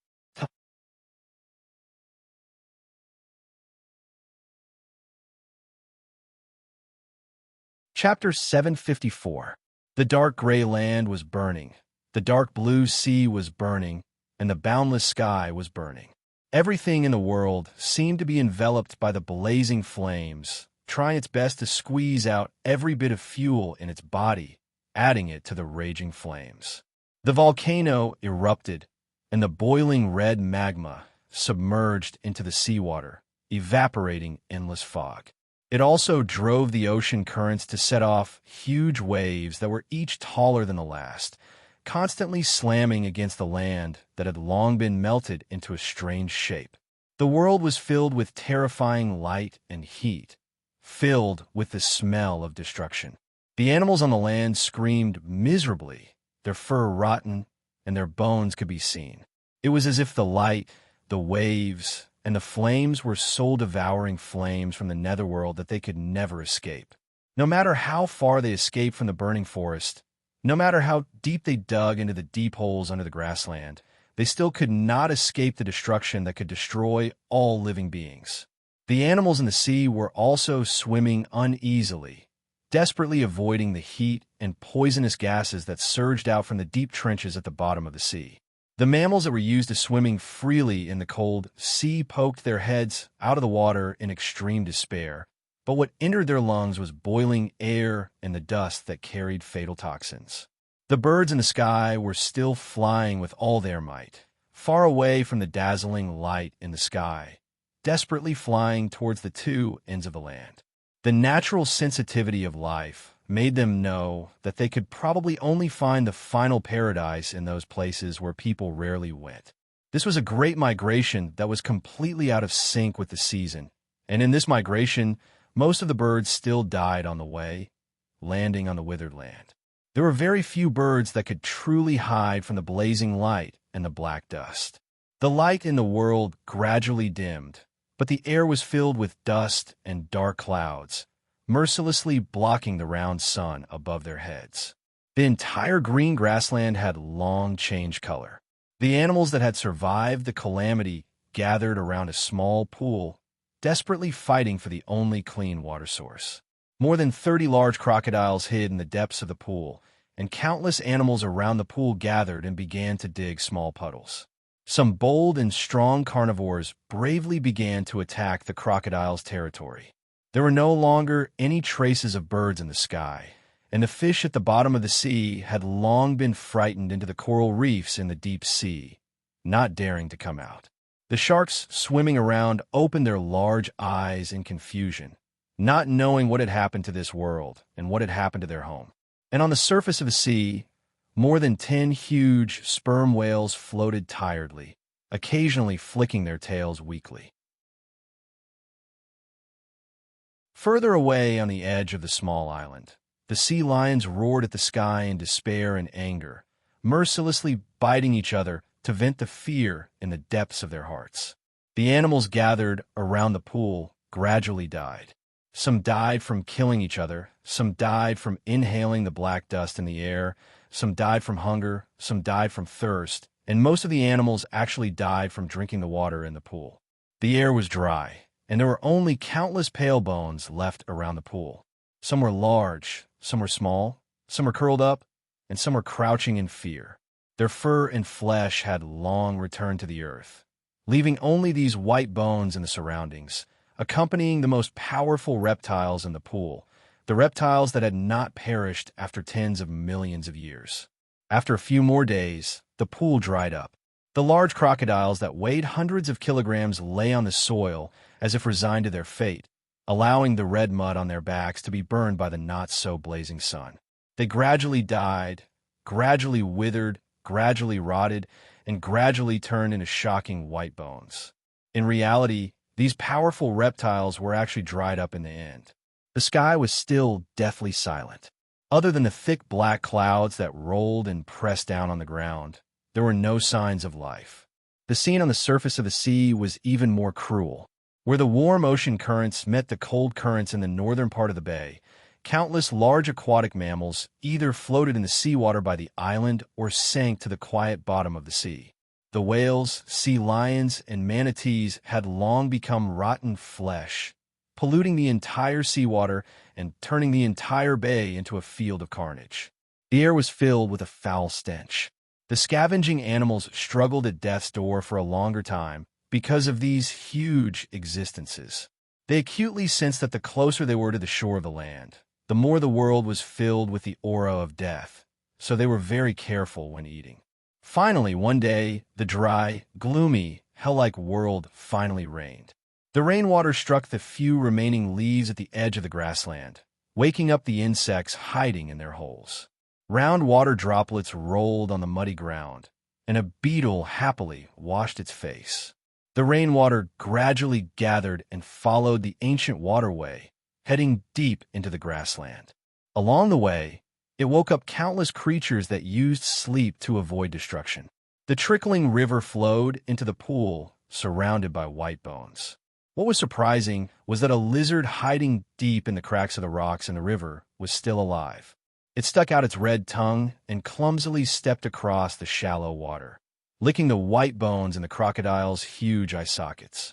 Chapter 754. The dark gray land was burning. The dark blue sea was burning, and the boundless sky was burning. Everything in the world seemed to be enveloped by the blazing flames, trying its best to squeeze out every bit of fuel in its body, adding it to the raging flames. The volcano erupted, and the boiling red magma submerged into the seawater, evaporating endless fog. It also drove the ocean currents to set off huge waves that were each taller than the last, constantly slamming against the land that had long been melted into a strange shape. The world was filled with terrifying light and heat, filled with the smell of destruction. The animals on the land screamed miserably, their fur rotten, and their bones could be seen. It was as if the light, the waves, and the flames were soul-devouring flames from the netherworld that they could never escape. No matter how far they escaped from the burning forest, no matter how deep they dug into the deep holes under the grassland, they still could not escape the destruction that could destroy all living beings. The animals in the sea were also swimming uneasily, desperately avoiding the heat and poisonous gases that surged out from the deep trenches at the bottom of the sea. The mammals that were used to swimming freely in the cold sea poked their heads out of the water in extreme despair, but what entered their lungs was boiling air and the dust that carried fatal toxins. The birds in the sky were still flying with all their might, far away from the dazzling light in the sky, desperately flying towards the two ends of the land. The natural sensitivity of life made them know that they could probably only find the final paradise in those places where people rarely went. This was a great migration that was completely out of sync with the season, and in this migration, most of the birds still died on the way, landing on the withered land. There were very few birds that could truly hide from the blazing light and the black dust. The light in the world gradually dimmed, but the air was filled with dust and dark clouds, mercilessly blocking the round sun above their heads. The entire green grassland had long changed color. The animals that had survived the calamity gathered around a small pool, desperately fighting for the only clean water source. More than 30 large crocodiles hid in the depths of the pool, and countless animals around the pool gathered and began to dig small puddles. Some bold and strong carnivores bravely began to attack the crocodiles' territory. There were no longer any traces of birds in the sky, and the fish at the bottom of the sea had long been frightened into the coral reefs in the deep sea, not daring to come out. The sharks swimming around opened their large eyes in confusion, not knowing what had happened to this world and what had happened to their home. And on the surface of the sea, more than 10 huge sperm whales floated tiredly, occasionally flicking their tails weakly. Further away on the edge of the small island, the sea lions roared at the sky in despair and anger, mercilessly biting each other to vent the fear in the depths of their hearts. The animals gathered around the pool gradually died. Some died from killing each other, some died from inhaling the black dust in the air, some died from hunger, some died from thirst, and most of the animals actually died from drinking the water in the pool. The air was dry, and there were only countless pale bones left around the pool. Some were large, some were small, some were curled up, and some were crouching in fear. Their fur and flesh had long returned to the earth, leaving only these white bones in the surroundings, accompanying the most powerful reptiles in the pool, the reptiles that had not perished after tens of millions of years. After a few more days, the pool dried up. The large crocodiles that weighed hundreds of kilograms lay on the soil as if resigned to their fate, allowing the red mud on their backs to be burned by the not-so-blazing sun. They gradually died, gradually withered, gradually rotted, and gradually turned into shocking white bones. In reality, these powerful reptiles were actually dried up in the end. The sky was still deathly silent. Other than the thick black clouds that rolled and pressed down on the ground, there were no signs of life. The scene on the surface of the sea was even more cruel. Where the warm ocean currents met the cold currents in the northern part of the bay, countless large aquatic mammals either floated in the seawater by the island or sank to the quiet bottom of the sea. The whales, sea lions, and manatees had long become rotten flesh, polluting the entire seawater and turning the entire bay into a field of carnage. The air was filled with a foul stench. The scavenging animals struggled at death's door for a longer time because of these huge existences. They acutely sensed that the closer they were to the shore of the land, the more the world was filled with the aura of death, so they were very careful when eating. Finally, one day, the dry, gloomy, hell-like world finally rained. The rainwater struck the few remaining leaves at the edge of the grassland, waking up the insects hiding in their holes. Round water droplets rolled on the muddy ground, and a beetle happily washed its face. The rainwater gradually gathered and followed the ancient waterway, heading deep into the grassland. Along the way, it woke up countless creatures that used sleep to avoid destruction. The trickling river flowed into the pool, surrounded by white bones. What was surprising was that a lizard hiding deep in the cracks of the rocks in the river was still alive. It stuck out its red tongue and clumsily stepped across the shallow water, licking the white bones in the crocodile's huge eye sockets.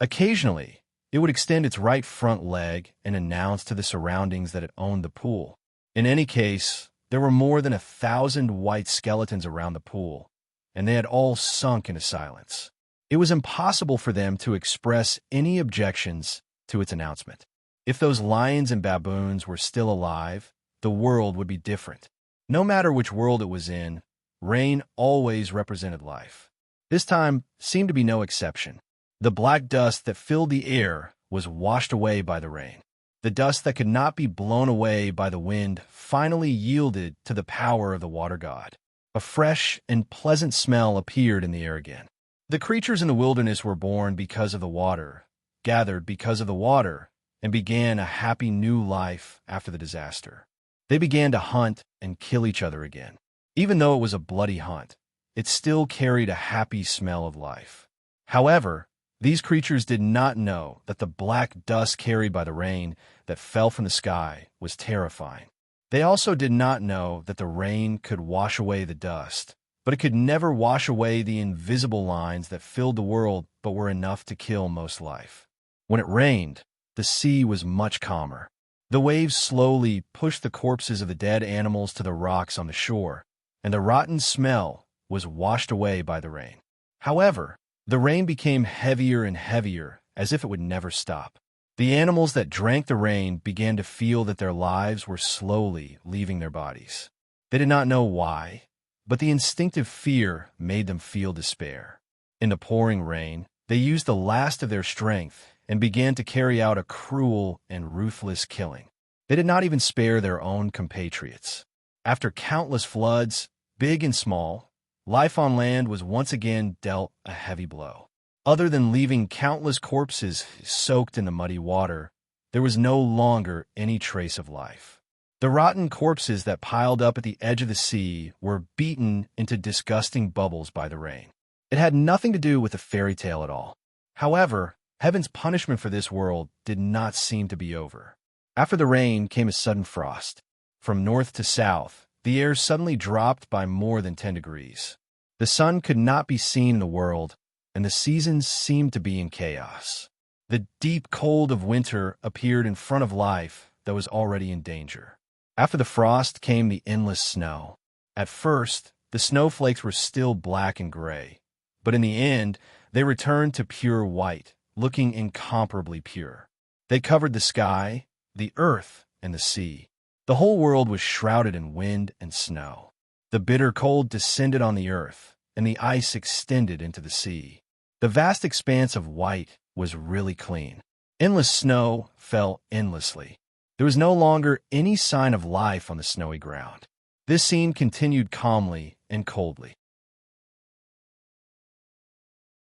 Occasionally, it would extend its right front leg and announce to the surroundings that it owned the pool. In any case, there were more than 1,000 white skeletons around the pool, and they had all sunk into silence. It was impossible for them to express any objections to its announcement. If those lions and baboons were still alive, the world would be different. No matter which world it was in, rain always represented life. This time seemed to be no exception. The black dust that filled the air was washed away by the rain. The dust that could not be blown away by the wind finally yielded to the power of the water god. A fresh and pleasant smell appeared in the air again. The creatures in the wilderness were born because of the water, gathered because of the water, and began a happy new life after the disaster. They began to hunt and kill each other again. Even though it was a bloody hunt, it still carried a happy smell of life. However, these creatures did not know that the black dust carried by the rain that fell from the sky was terrifying. They also did not know that the rain could wash away the dust, but it could never wash away the invisible lines that filled the world but were enough to kill most life. When it rained, the sea was much calmer. The waves slowly pushed the corpses of the dead animals to the rocks on the shore, and the rotten smell was washed away by the rain. However, the rain became heavier and heavier, as if it would never stop. The animals that drank the rain began to feel that their lives were slowly leaving their bodies. They did not know why, but the instinctive fear made them feel despair. In the pouring rain, they used the last of their strength and began to carry out a cruel and ruthless killing. They did not even spare their own compatriots. After countless floods, big and small, life on land was once again dealt a heavy blow. Other than leaving countless corpses soaked in the muddy water, there was no longer any trace of life. The rotten corpses that piled up at the edge of the sea were beaten into disgusting bubbles by the rain. It had nothing to do with a fairy tale at all. However, heaven's punishment for this world did not seem to be over. After the rain came a sudden frost. From north to south, the air suddenly dropped by more than 10 degrees. The sun could not be seen in the world, and the seasons seemed to be in chaos. The deep cold of winter appeared in front of life that was already in danger. After the frost came the endless snow. At first, the snowflakes were still black and gray, but in the end, they returned to pure white, looking incomparably pure. They covered the sky, the earth, and the sea. The whole world was shrouded in wind and snow. The bitter cold descended on the earth, and the ice extended into the sea. The vast expanse of white was really clean. Endless snow fell endlessly. There was no longer any sign of life on the snowy ground. This scene continued calmly and coldly.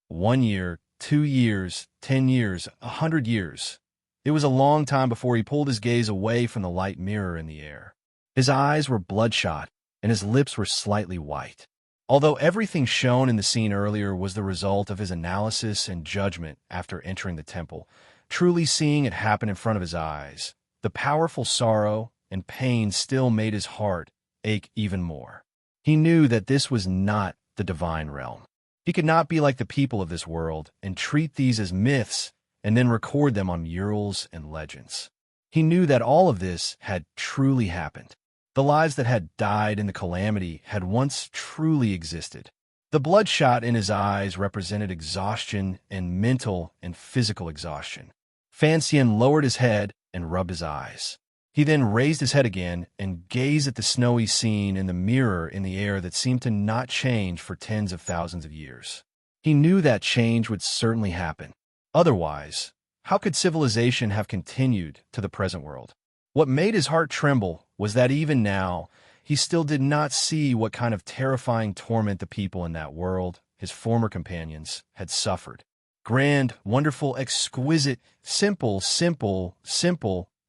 1 year, 2 years, 10 years, 100 years. It was a long time before he pulled his gaze away from the light mirror in the air. His eyes were bloodshot, and his lips were slightly white. Although everything shown in the scene earlier was the result of his analysis and judgment after entering the temple, truly seeing it happen in front of his eyes, the powerful sorrow and pain still made his heart ache even more. He knew that this was not the divine realm. He could not be like the people of this world and treat these as myths and then record them on murals and legends. He knew that all of this had truly happened. The lives that had died in the calamity had once truly existed. The bloodshot in his eyes represented exhaustion and mental and physical exhaustion. Fan Xian lowered his head and rubbed his eyes. He then raised his head again and gazed at the snowy scene in the mirror in the air that seemed to not change for tens of thousands of years. He knew that change would certainly happen. Otherwise, how could civilization have continued to the present world? What made his heart tremble was that even now, he still did not see what kind of terrifying torment the people in that world, his former companions, had suffered. Grand, wonderful, exquisite, simple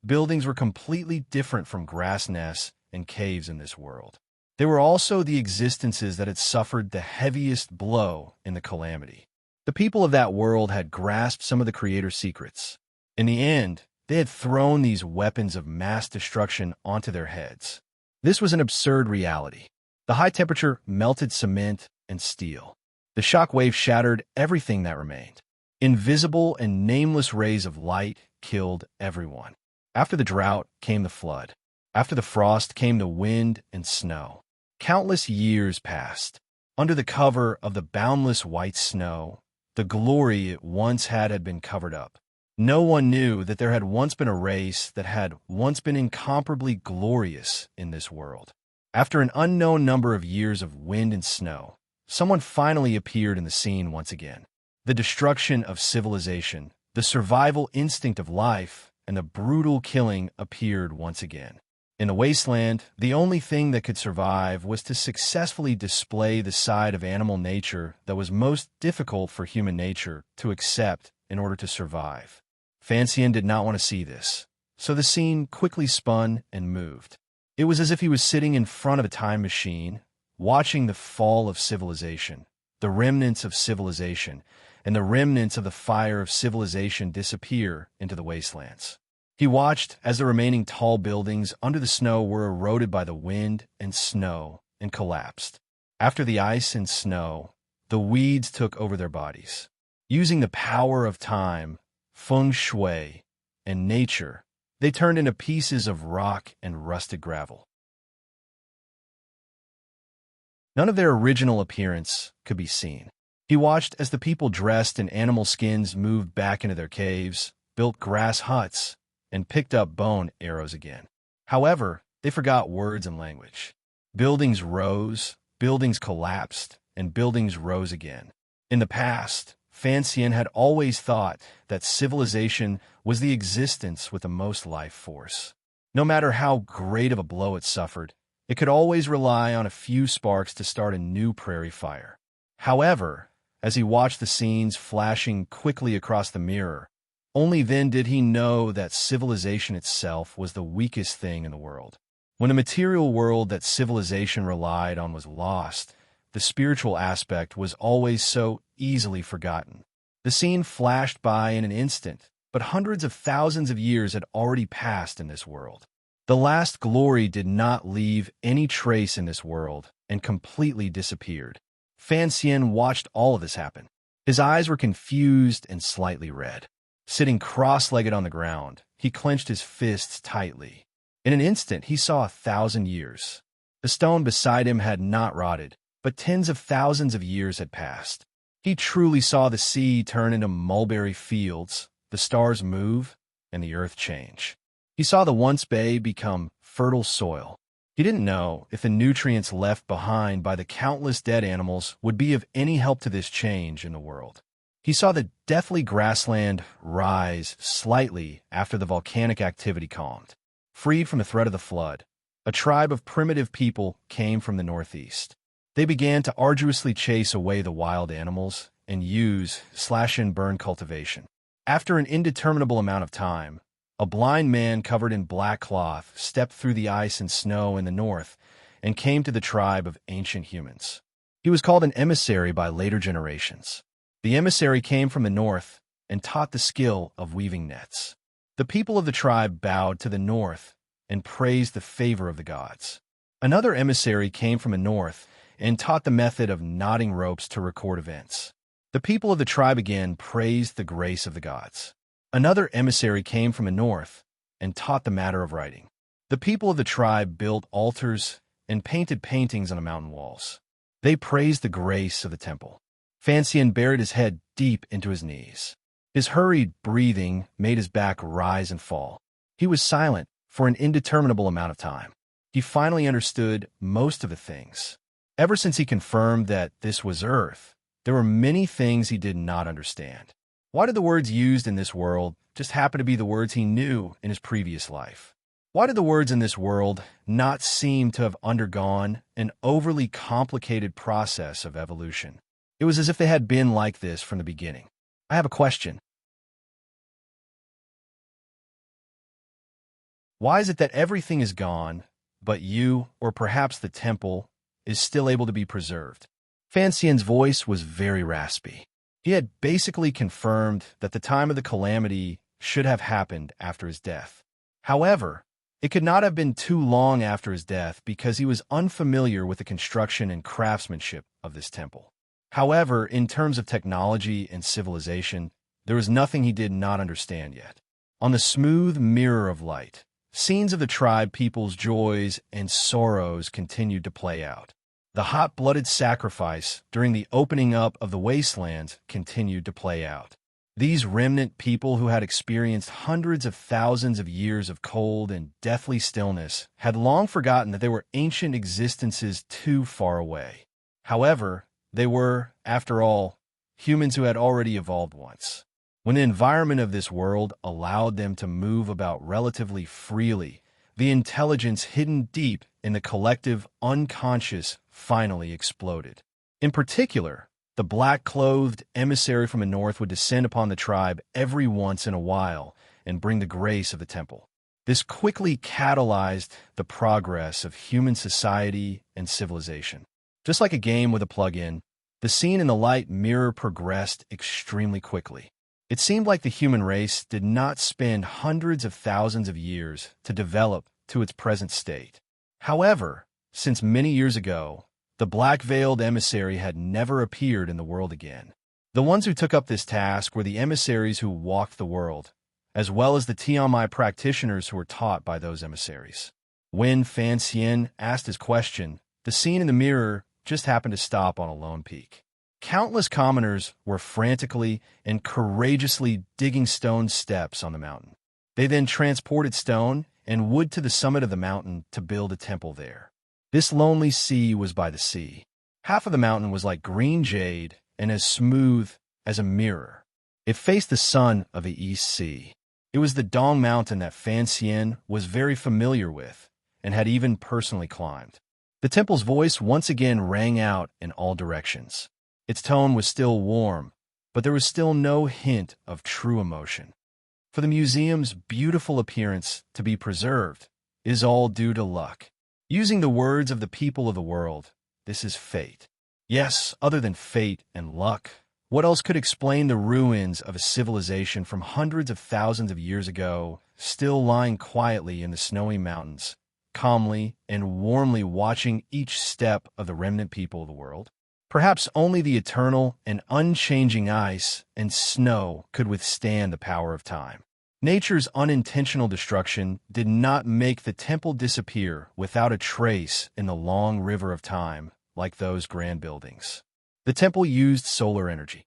buildings were completely different from grass nests and caves in this world. They were also the existences that had suffered the heaviest blow in the calamity. The people of that world had grasped some of the Creator's secrets. In the end, they had thrown these weapons of mass destruction onto their heads. This was an absurd reality. The high temperature melted cement and steel. The shock wave shattered everything that remained. Invisible and nameless rays of light killed everyone. After the drought came the flood. After the frost came the wind and snow. Countless years passed. Under the cover of the boundless white snow, the glory it once had been covered up. No one knew that there had once been a race that had once been incomparably glorious in this world. After an unknown number of years of wind and snow, someone finally appeared in the scene once again. The destruction of civilization, the survival instinct of life, and the brutal killing appeared once again. In the wasteland, the only thing that could survive was to successfully display the side of animal nature that was most difficult for human nature to accept in order to survive. Fansian did not want to see this, so the scene quickly spun and moved. It was as if he was sitting in front of a time machine, watching the fall of civilization, the remnants of civilization, and the remnants of the fire of civilization disappear into the wastelands. He watched as the remaining tall buildings under the snow were eroded by the wind and snow and collapsed. After the ice and snow, the weeds took over their bodies. Using the power of time, feng shui, and nature, they turned into pieces of rock and rusted gravel. None of their original appearance could be seen. He watched as the people dressed in animal skins moved back into their caves, built grass huts, and picked up bone arrows again. However, they forgot words and language. Buildings rose, buildings collapsed, and buildings rose again. In the past, Fansian had always thought that civilization was the existence with the most life force. No matter how great of a blow it suffered, it could always rely on a few sparks to start a new prairie fire. However, as he watched the scenes flashing quickly across the mirror, only then did he know that civilization itself was the weakest thing in the world. When the material world that civilization relied on was lost, the spiritual aspect was always so easily forgotten. The scene flashed by in an instant, but hundreds of thousands of years had already passed in this world. The last glory did not leave any trace in this world and completely disappeared. Fansian watched all of this happen. His eyes were confused and slightly red. Sitting cross-legged on the ground, he clenched his fists tightly. In an instant, he saw 1,000 years. The stone beside him had not rotted, but tens of thousands of years had passed. He truly saw the sea turn into mulberry fields, the stars move, and the earth change. He saw the once bay become fertile soil. He didn't know if the nutrients left behind by the countless dead animals would be of any help to this change in the world. He saw the deathly grassland rise slightly after the volcanic activity calmed. Freed from the threat of the flood, a tribe of primitive people came from the northeast. They began to arduously chase away the wild animals and use slash-and-burn cultivation. After an indeterminable amount of time, a blind man covered in black cloth stepped through the ice and snow in the north and came to the tribe of ancient humans. He was called an emissary by later generations. The emissary came from the north and taught the skill of weaving nets. The people of the tribe bowed to the north and praised the favor of the gods. Another emissary came from the north and taught the method of knotting ropes to record events. The people of the tribe again praised the grace of the gods. Another emissary came from the north and taught the matter of writing. The people of the tribe built altars and painted paintings on the mountain walls. They praised the grace of the temple. Fansian buried his head deep into his knees. His hurried breathing made his back rise and fall. He was silent for an indeterminable amount of time. He finally understood most of the things. Ever since he confirmed that this was Earth, there were many things he did not understand. Why did the words used in this world just happen to be the words he knew in his previous life? Why did the words in this world not seem to have undergone an overly complicated process of evolution? It was as if they had been like this from the beginning. I have a question. Why is it that everything is gone, but you, or perhaps the temple, is still able to be preserved? Fansian's voice was very raspy. He had basically confirmed that the time of the calamity should have happened after his death. However, it could not have been too long after his death because he was unfamiliar with the construction and craftsmanship of this temple. However, in terms of technology and civilization, there was nothing he did not understand yet. On the smooth mirror of light, scenes of the tribe people's joys and sorrows continued to play out. The hot-blooded sacrifice during the opening up of the wastelands continued to play out. These remnant people who had experienced hundreds of thousands of years of cold and deathly stillness had long forgotten that there were ancient existences too far away. However, they were, after all, humans who had already evolved once. When the environment of this world allowed them to move about relatively freely, the intelligence hidden deep in the collective unconscious finally exploded. In particular, the black-clothed emissary from the north would descend upon the tribe every once in a while and bring the grace of the temple. This quickly catalyzed the progress of human society and civilization. Just like a game with a plug-in, the scene in the light mirror progressed extremely quickly. It seemed like the human race did not spend hundreds of thousands of years to develop to its present state. However, since many years ago, the black-veiled emissary had never appeared in the world again. The ones who took up this task were the emissaries who walked the world, as well as the Tianmai practitioners who were taught by those emissaries. When Fan Xian asked his question, the scene in the mirror just happened to stop on a lone peak. Countless commoners were frantically and courageously digging stone steps on the mountain. They then transported stone and wood to the summit of the mountain to build a temple there. This lonely sea was by the sea. Half of the mountain was like green jade and as smooth as a mirror. It faced the sun of the East Sea. It was the Dong Mountain that Fan Xian was very familiar with and had even personally climbed. The temple's voice once again rang out in all directions. Its tone was still warm, but there was still no hint of true emotion. For the museum's beautiful appearance to be preserved is all due to luck. Using the words of the people of the world, this is fate. Yes, other than fate and luck, what else could explain the ruins of a civilization from hundreds of thousands of years ago, still lying quietly in the snowy mountains, calmly and warmly watching each step of the remnant people of the world? Perhaps only the eternal and unchanging ice and snow could withstand the power of time. Nature's unintentional destruction did not make the temple disappear without a trace in the long river of time, like those grand buildings. The temple used solar energy.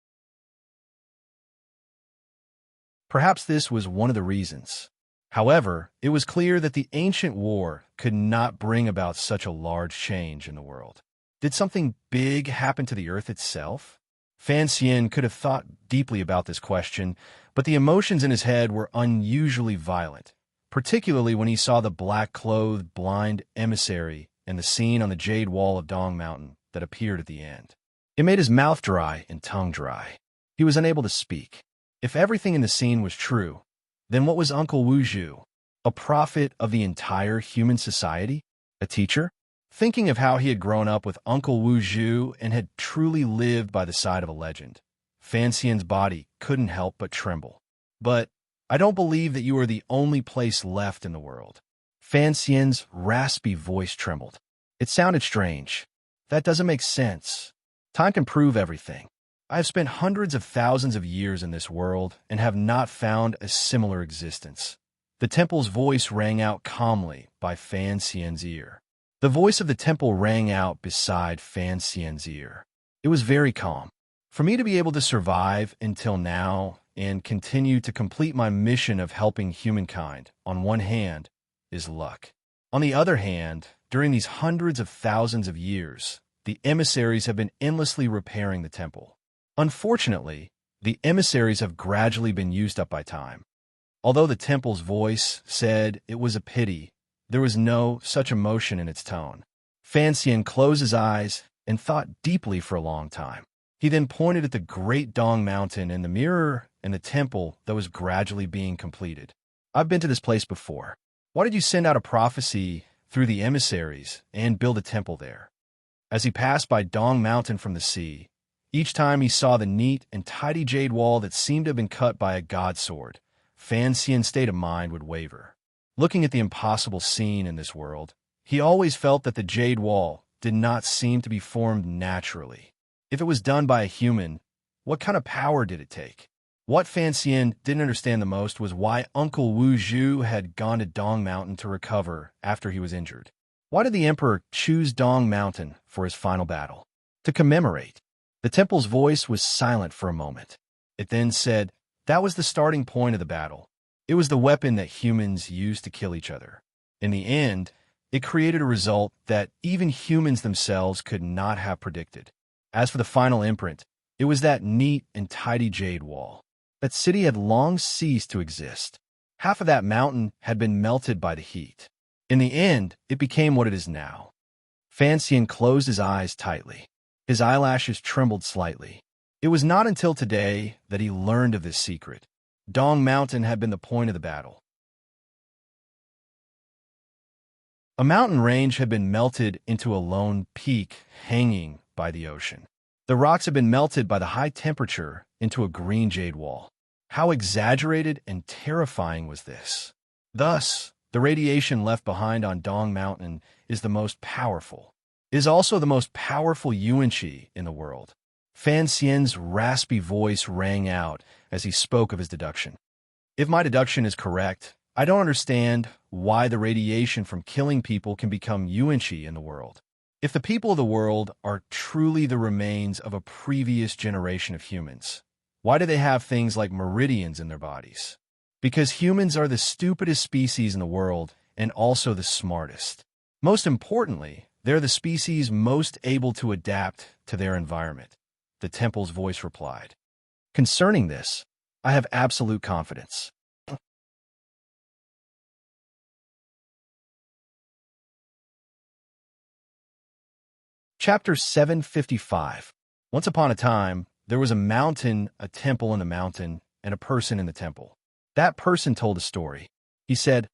Perhaps this was one of the reasons. However, it was clear that the ancient war could not bring about such a large change in the world. Did something big happen to the Earth itself? Fan Xian could have thought deeply about this question, but the emotions in his head were unusually violent, particularly when he saw the black-clothed, blind emissary and the scene on the jade wall of Dong Mountain that appeared at the end. It made his mouth dry and tongue dry. He was unable to speak. If everything in the scene was true, then what was Uncle Wu Zhu? A prophet of the entire human society? A teacher? Thinking of how he had grown up with Uncle Wu Zhu and had truly lived by the side of a legend, Fan Xian's body couldn't help but tremble. But I don't believe that you are the only place left in the world. Fan Xian's raspy voice trembled. It sounded strange. That doesn't make sense. Time can prove everything. I have spent hundreds of thousands of years in this world and have not found a similar existence. The temple's voice rang out calmly by Fan Xian's ear. The voice of the temple rang out beside Fan Xian's ear. It was very calm. For me to be able to survive until now and continue to complete my mission of helping humankind, on one hand, is luck. On the other hand, during these hundreds of thousands of years, the emissaries have been endlessly repairing the temple. Unfortunately, the emissaries have gradually been used up by time. Although the temple's voice said it was a pity, there was no such emotion in its tone. Fan Xian closed his eyes and thought deeply for a long time. He then pointed at the great Dong Mountain and the mirror and the temple that was gradually being completed. I've been to this place before. Why did you send out a prophecy through the emissaries and build a temple there? As he passed by Dong Mountain from the sea, Each time he saw the neat and tidy jade wall that seemed to have been cut by a god sword, Fan Xian's state of mind would waver. Looking at the impossible scene in this world, he always felt that the jade wall did not seem to be formed naturally. If it was done by a human, what kind of power did it take? What Fan Xian didn't understand the most was why Uncle Wu Zhu had gone to Dong Mountain to recover after he was injured. Why did the emperor choose Dong Mountain for his final battle? To commemorate. The temple's voice was silent for a moment. It then said, that was the starting point of the battle. It was the weapon that humans used to kill each other. In the end, it created a result that even humans themselves could not have predicted. As for the final imprint, it was that neat and tidy jade wall. That city had long ceased to exist. Half of that mountain had been melted by the heat. In the end, it became what it is now. Fan Xian closed his eyes tightly. His eyelashes trembled slightly. It was not until today that he learned of this secret. Dong Mountain had been the point of the battle. A mountain range had been melted into a lone peak hanging by the ocean. The rocks had been melted by the high temperature into a green jade wall. How exaggerated and terrifying was this? Thus, the radiation left behind on Dong Mountain is the most powerful. It is also the most powerful yuan qi in the world. Fan Xian's raspy voice rang out as he spoke of his deduction. If my deduction is correct, I don't understand why the radiation from killing people can become yuan qi in the world. If the people of the world are truly the remains of a previous generation of humans, why do they have things like meridians in their bodies? Because humans are the stupidest species in the world and also the smartest. Most importantly, they're the species most able to adapt to their environment, the temple's voice replied. Concerning this, I have absolute confidence. Chapter 755. Once upon a time, there was a mountain, a temple in the mountain, and a person in the temple. That person told a story. He said,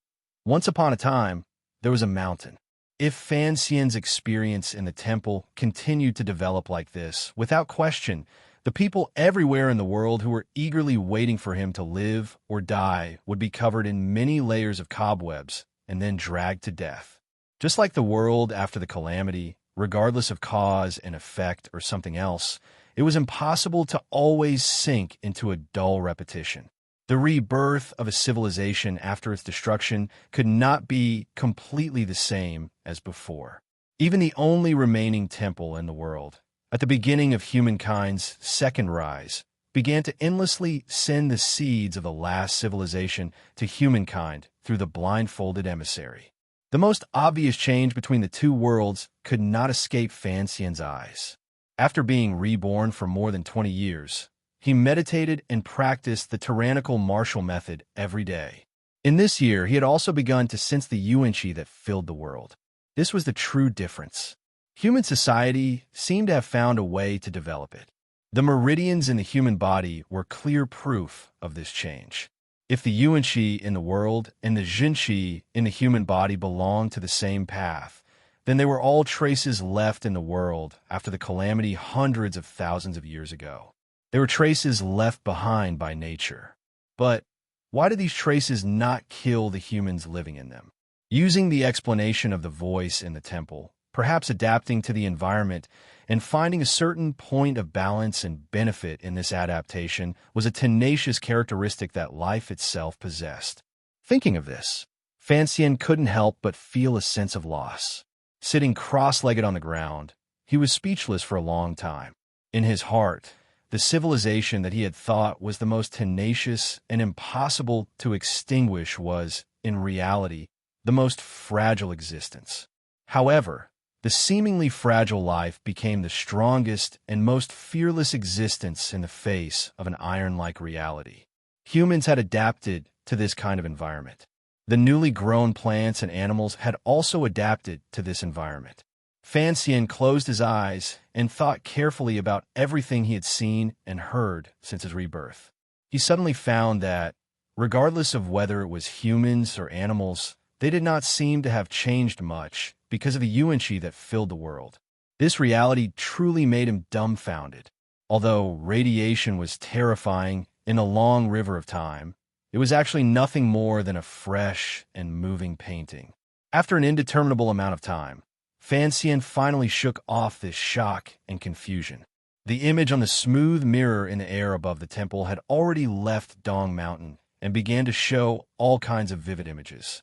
once upon a time, there was a mountain. If Fan Xian's experience in the temple continued to develop like this, without question, the people everywhere in the world who were eagerly waiting for him to live or die would be covered in many layers of cobwebs and then dragged to death. Just like the world after the calamity, regardless of cause and effect or something else, it was impossible to always sink into a dull repetition. The rebirth of a civilization after its destruction could not be completely the same as before. Even the only remaining temple in the world, at the beginning of humankind's second rise, began to endlessly send the seeds of the last civilization to humankind through the blindfolded emissary. The most obvious change between the two worlds could not escape Fan Xian's eyes. After being reborn for more than 20 years, he meditated and practiced the tyrannical martial method every day. In this year, he had also begun to sense the yuan qi that filled the world. This was the true difference. Human society seemed to have found a way to develop it. The meridians in the human body were clear proof of this change. If the yuan qi in the world and the jin qi in the human body belonged to the same path, then they were all traces left in the world after the calamity hundreds of thousands of years ago. They were traces left behind by nature. But why did these traces not kill the humans living in them? Using the explanation of the voice in the temple, perhaps adapting to the environment, and finding a certain point of balance and benefit in this adaptation was a tenacious characteristic that life itself possessed. Thinking of this, Fan Xian couldn't help but feel a sense of loss. Sitting cross-legged on the ground, he was speechless for a long time. In his heart, the civilization that he had thought was the most tenacious and impossible to extinguish was, in reality, the most fragile existence. However, the seemingly fragile life became the strongest and most fearless existence in the face of an iron-like reality. Humans had adapted to this kind of environment. The newly grown plants and animals had also adapted to this environment. Fan Xian closed his eyes and thought carefully about everything he had seen and heard since his rebirth. He suddenly found that, regardless of whether it was humans or animals, they did not seem to have changed much because of the yuan qi that filled the world. This reality truly made him dumbfounded. Although radiation was terrifying in a long river of time, it was actually nothing more than a fresh and moving painting. After an indeterminable amount of time, Fan Xian finally shook off this shock and confusion. The image on the smooth mirror in the air above the temple had already left Dong Mountain and began to show all kinds of vivid images.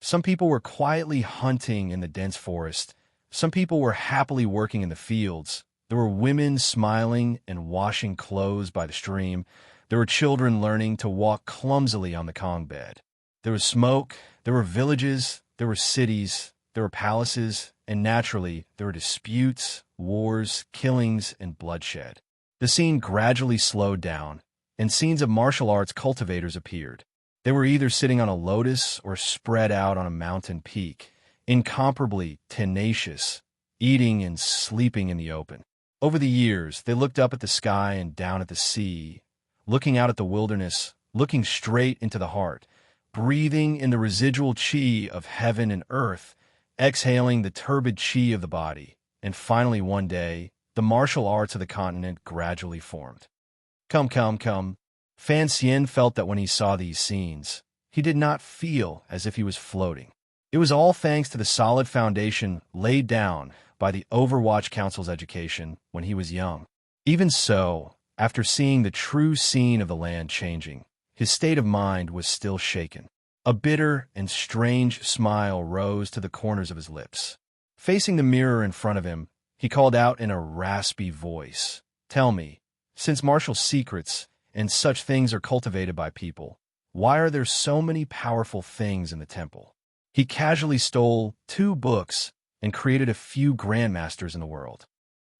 Some people were quietly hunting in the dense forest. Some people were happily working in the fields. There were women smiling and washing clothes by the stream. There were children learning to walk clumsily on the Kong bed. There was smoke, there were villages, there were cities, there were palaces, and naturally, there were disputes, wars, killings, and bloodshed. The scene gradually slowed down, and scenes of martial arts cultivators appeared. They were either sitting on a lotus or spread out on a mountain peak, incomparably tenacious, eating and sleeping in the open. Over the years, they looked up at the sky and down at the sea, looking out at the wilderness, looking straight into the heart, breathing in the residual chi of heaven and earth, exhaling the turbid chi of the body, and finally one day, the martial arts of the continent gradually formed. Come, come, come. Fan Xian felt that when he saw these scenes, he did not feel as if he was floating. It was all thanks to the solid foundation laid down by the Overwatch Council's education when he was young. Even so, after seeing the true scene of the land changing, his state of mind was still shaken. A bitter and strange smile rose to the corners of his lips. Facing the mirror in front of him, he called out in a raspy voice, "Tell me, since martial secrets and such things are cultivated by people, why are there so many powerful things in the temple?" He casually stole 2 books and created a few grandmasters in the world.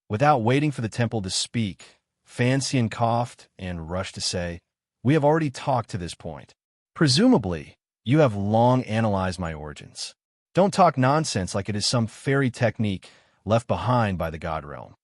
Without waiting for the temple to speak, Fan Xian coughed and rushed to say, "We have already talked to this point. Presumably, you have long analyzed my origins. Don't talk nonsense like it is some fairy technique left behind by the God realm."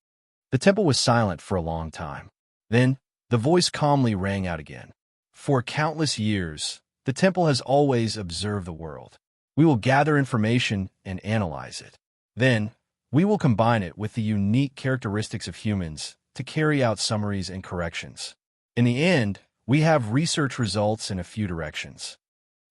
The temple was silent for a long time. Then, the voice calmly rang out again. "For countless years, the temple has always observed the world. We will gather information and analyze it. Then, we will combine it with the unique characteristics of humans to carry out summaries and corrections. In the end, we have research results in a few directions."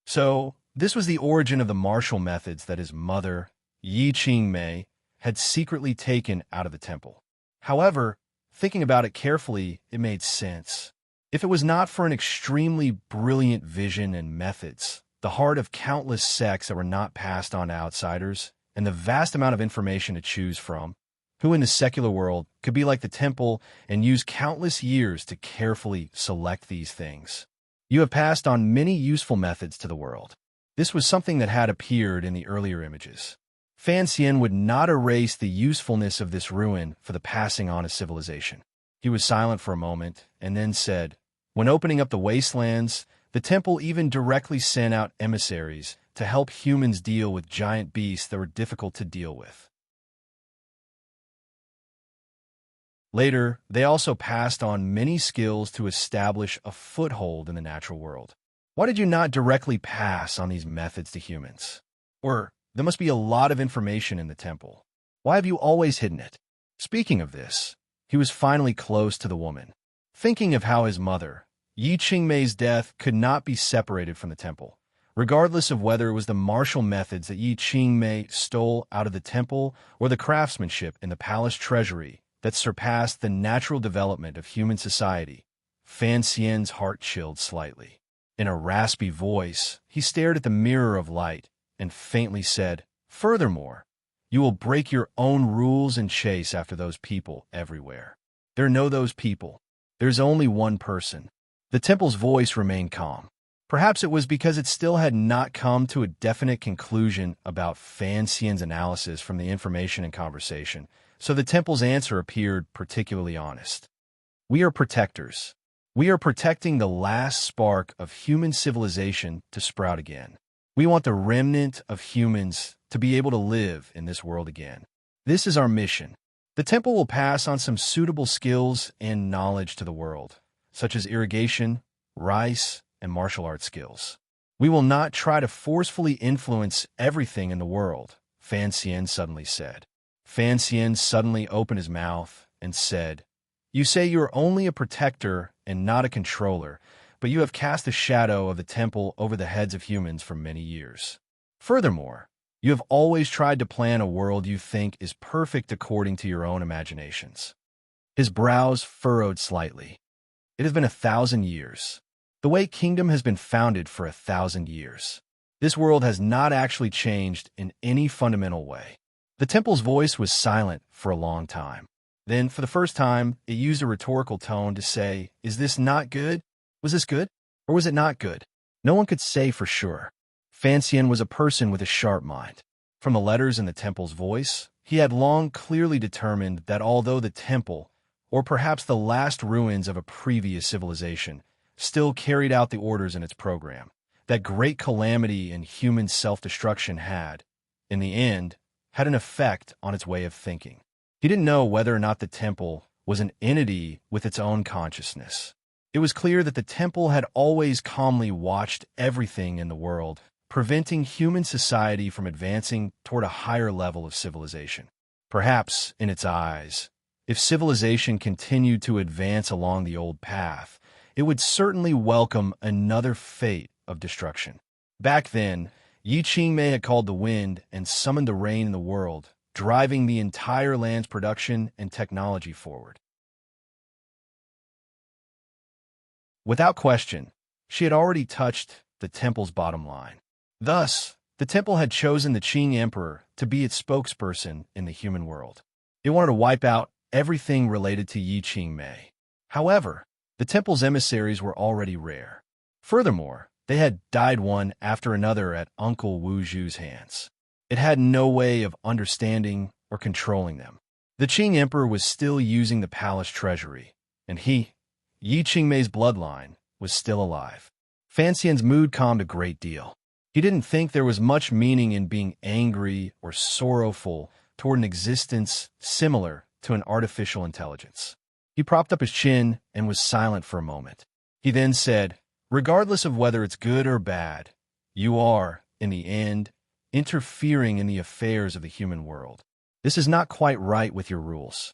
So, this was the origin of the martial methods that his mother, Yi Qingmei, had secretly taken out of the temple. However, thinking about it carefully, it made sense. If it was not for an extremely brilliant vision and methods, the heart of countless sects that were not passed on to outsiders, and the vast amount of information to choose from, who in the secular world could be like the temple and use countless years to carefully select these things. You have passed on many useful methods to the world. This was something that had appeared in the earlier images. Fan Xian would not erase the usefulness of this ruin for the passing on of civilization. He was silent for a moment and then said, "When opening up the wastelands, the temple even directly sent out emissaries to help humans deal with giant beasts that were difficult to deal with. Later, they also passed on many skills to establish a foothold in the natural world. Why did you not directly pass on these methods to humans? Or, there must be a lot of information in the temple. Why have you always hidden it?" Speaking of this, he was finally close to the woman. Thinking of how his mother, Yi Qingmei's death could not be separated from the temple, regardless of whether it was the martial methods that Yi Qingmei stole out of the temple or the craftsmanship in the palace treasury that surpassed the natural development of human society. Fan Xian's heart chilled slightly. In a raspy voice, he stared at the mirror of light and faintly said, "Furthermore, you will break your own rules and chase after those people everywhere. There are no those people. There's only one person." The temple's voice remained calm. Perhaps it was because it still had not come to a definite conclusion about Fan Xian's analysis from the information and conversation, so the temple's answer appeared particularly honest. "We are protectors. We are protecting the last spark of human civilization to sprout again. We want the remnant of humans to be able to live in this world again. This is our mission. The temple will pass on some suitable skills and knowledge to the world, such as irrigation, rice, and martial arts skills. We will not try to forcefully influence everything in the world," Fan Xian suddenly said. Xian suddenly opened his mouth and said, "You say you are only a protector and not a controller, but you have cast a shadow of the temple over the heads of humans for many years. Furthermore, you have always tried to plan a world you think is perfect according to your own imaginations." His brows furrowed slightly. "It has been 1,000 years. The Wei Kingdom has been founded for 1,000 years. This world has not actually changed in any fundamental way." The temple's voice was silent for a long time. Then, for the first time, it used a rhetorical tone to say, "Is this not good? Was this good? Or was it not good?" No one could say for sure. Xian was a person with a sharp mind. From the letters in the temple's voice, he had long clearly determined that although the temple, or perhaps the last ruins of a previous civilization, still carried out the orders in its program, that great calamity and human self-destruction had, in the end, had an effect on its way of thinking. He didn't know whether or not the temple was an entity with its own consciousness. It was clear that the temple had always calmly watched everything in the world, preventing human society from advancing toward a higher level of civilization. Perhaps, in its eyes, if civilization continued to advance along the old path, it would certainly welcome another fate of destruction. Back then, Yi Qingmei had called the wind and summoned the rain in the world, driving the entire land's production and technology forward. Without question, she had already touched the temple's bottom line. Thus, the temple had chosen the Qing Emperor to be its spokesperson in the human world. It wanted to wipe out everything related to Yi Qingmei. However, the temple's emissaries were already rare. Furthermore, they had died one after another at Uncle Wu Zhu's hands. It had no way of understanding or controlling them. The Qing Emperor was still using the palace treasury, and he, Yi Qingmei's bloodline, was still alive. Xian's mood calmed a great deal. He didn't think there was much meaning in being angry or sorrowful toward an existence similar to an artificial intelligence. He propped up his chin and was silent for a moment. He then said, "Regardless of whether it's good or bad, you are, in the end, interfering in the affairs of the human world. This is not quite right with your rules.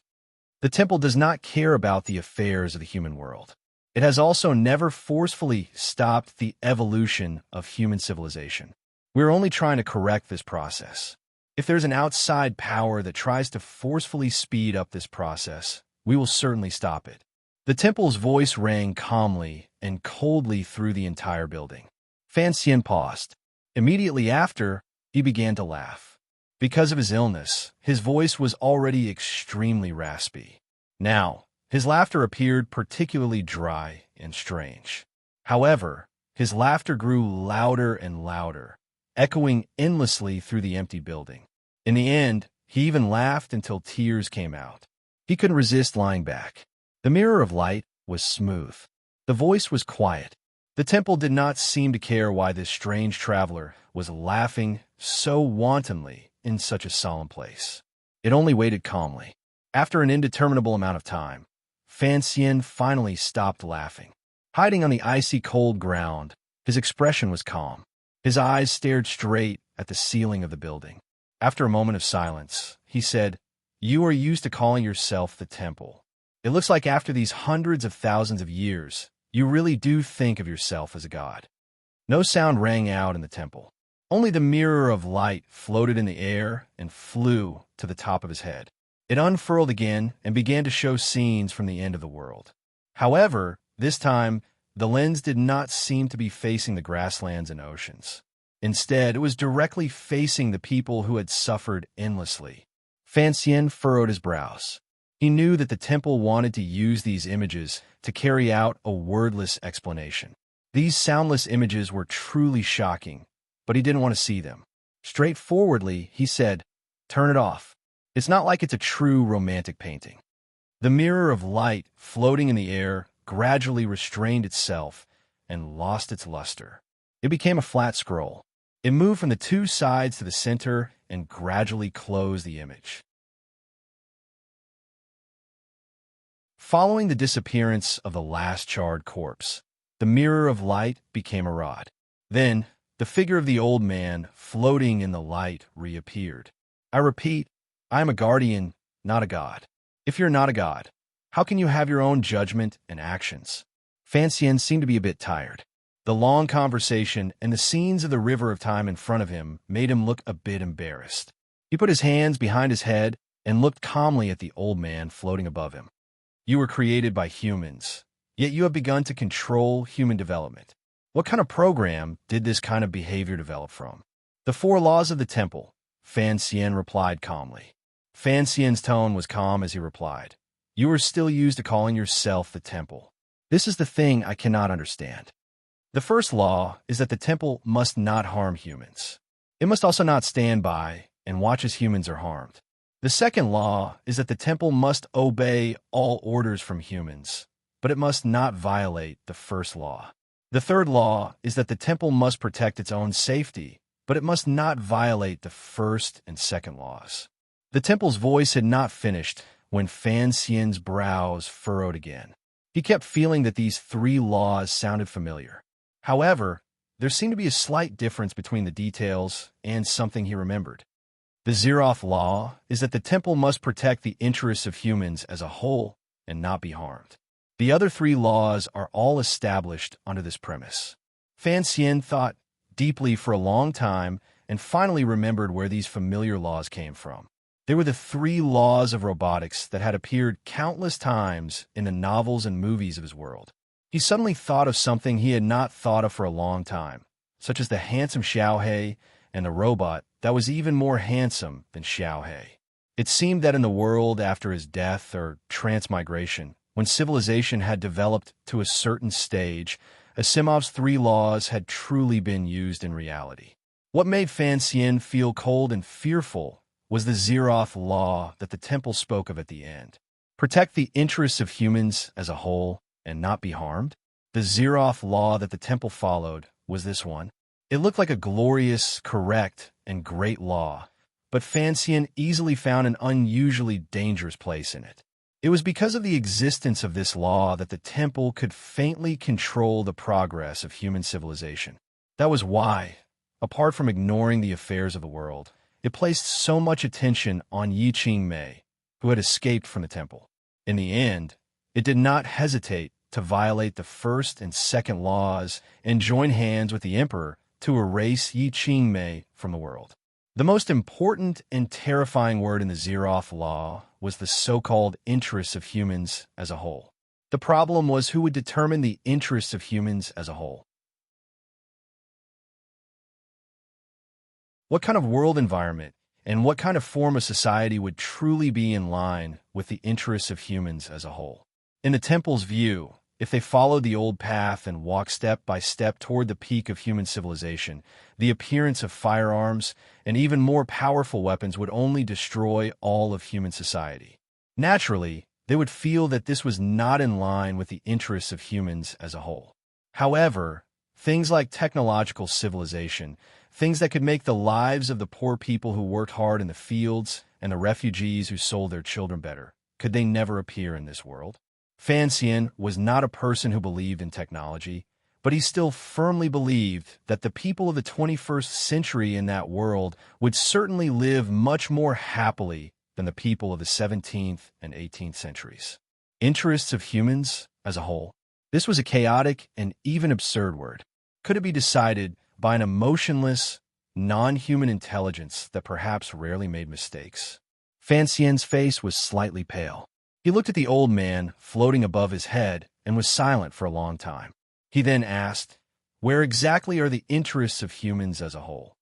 The temple does not care about the affairs of the human world. It has also never forcefully stopped the evolution of human civilization. We're only trying to correct this process. If there's an outside power that tries to forcefully speed up this process, we will certainly stop it." The temple's voice rang calmly and coldly through the entire building. Xian paused. Immediately after, he began to laugh. Because of his illness, his voice was already extremely raspy. Now, his laughter appeared particularly dry and strange. However, his laughter grew louder and louder, echoing endlessly through the empty building. In the end, he even laughed until tears came out. He couldn't resist lying back. The mirror of light was smooth. The voice was quiet. The temple did not seem to care why this strange traveler was laughing so wantonly in such a solemn place. It only waited calmly. After an indeterminable amount of time, Xian finally stopped laughing. Hiding on the icy cold ground, his expression was calm. His eyes stared straight at the ceiling of the building. After a moment of silence, he said, "You are used to calling yourself the temple. It looks like after these hundreds of thousands of years, you really do think of yourself as a god." No sound rang out in the temple. Only the mirror of light floated in the air and flew to the top of his head. It unfurled again and began to show scenes from the end of the world. However, this time, the lens did not seem to be facing the grasslands and oceans. Instead, it was directly facing the people who had suffered endlessly. Xian furrowed his brows. He knew that the temple wanted to use these images to carry out a wordless explanation. These soundless images were truly shocking, but he didn't want to see them. Straightforwardly, he said, "Turn it off. It's not like it's a true romantic painting." The mirror of light floating in the air gradually restrained itself and lost its luster. It became a flat scroll. It moved from the two sides to the center and gradually closed the image. Following the disappearance of the last charred corpse, the mirror of light became a rod. Then, the figure of the old man floating in the light reappeared. I repeat, I am a guardian, not a god. If you're not a god, how can you have your own judgment and actions? Fan Xian seemed to be a bit tired. The long conversation and the scenes of the river of time in front of him made him look a bit embarrassed. He put his hands behind his head and looked calmly at the old man floating above him. You were created by humans, yet you have begun to control human development. What kind of program did this kind of behavior develop from? The 4 laws of the temple, Fan Xian replied calmly. Fan Xian's tone was calm as he replied. You are still used to calling yourself the temple. This is the thing I cannot understand. The first law is that the temple must not harm humans. It must also not stand by and watch as humans are harmed. The second law is that the temple must obey all orders from humans, but it must not violate the first law. The third law is that the temple must protect its own safety, but it must not violate the first and second laws. The temple's voice had not finished when Fan Xian's brows furrowed again. He kept feeling that these 3 laws sounded familiar. However, there seemed to be a slight difference between the details and something he remembered. The Zeroth law is that the temple must protect the interests of humans as a whole and not be harmed. The other 3 laws are all established under this premise. Fan Xian thought deeply for a long time and finally remembered where these familiar laws came from. They were the 3 laws of robotics that had appeared countless times in the novels and movies of his world. He suddenly thought of something he had not thought of for a long time, such as the handsome Xiaohe and the robot that was even more handsome than Xiaohe. It seemed that in the world after his death or transmigration, when civilization had developed to a certain stage, Asimov's 3 laws had truly been used in reality. What made Fan Xian feel cold and fearful was the Zeroth law that the temple spoke of at the end. Protect the interests of humans as a whole and not be harmed. The Zeroth law that the temple followed was this one. It looked like a glorious, correct, and great law, but Fan Xian easily found an unusually dangerous place in it. It was because of the existence of this law that the temple could faintly control the progress of human civilization. That was why, apart from ignoring the affairs of the world, it placed so much attention on Yi Qingmei, who had escaped from the temple. In the end, it did not hesitate to violate the first and second laws and join hands with the emperor to erase Yi Qingmei from the world. The most important and terrifying word in the Zeroth law was the so-called interests of humans as a whole. The problem was who would determine the interests of humans as a whole. What kind of world environment and what kind of form of society would truly be in line with the interests of humans as a whole? In the temple's view, if they followed the old path and walked step by step toward the peak of human civilization, the appearance of firearms and even more powerful weapons would only destroy all of human society. Naturally, they would feel that this was not in line with the interests of humans as a whole. However, things like technological civilization, things that could make the lives of the poor people who worked hard in the fields and the refugees who sold their children better, could they never appear in this world? Fan Xian was not a person who believed in technology, but he still firmly believed that the people of the 21st century in that world would certainly live much more happily than the people of the 17th and 18th centuries. Interests of humans as a whole. This was a chaotic and even absurd word. Could it be decided by an emotionless, non-human intelligence that perhaps rarely made mistakes? Fan Xian's face was slightly pale. He looked at the old man floating above his head and was silent for a long time. He then asked, "Where exactly are the interests of humans as a whole?"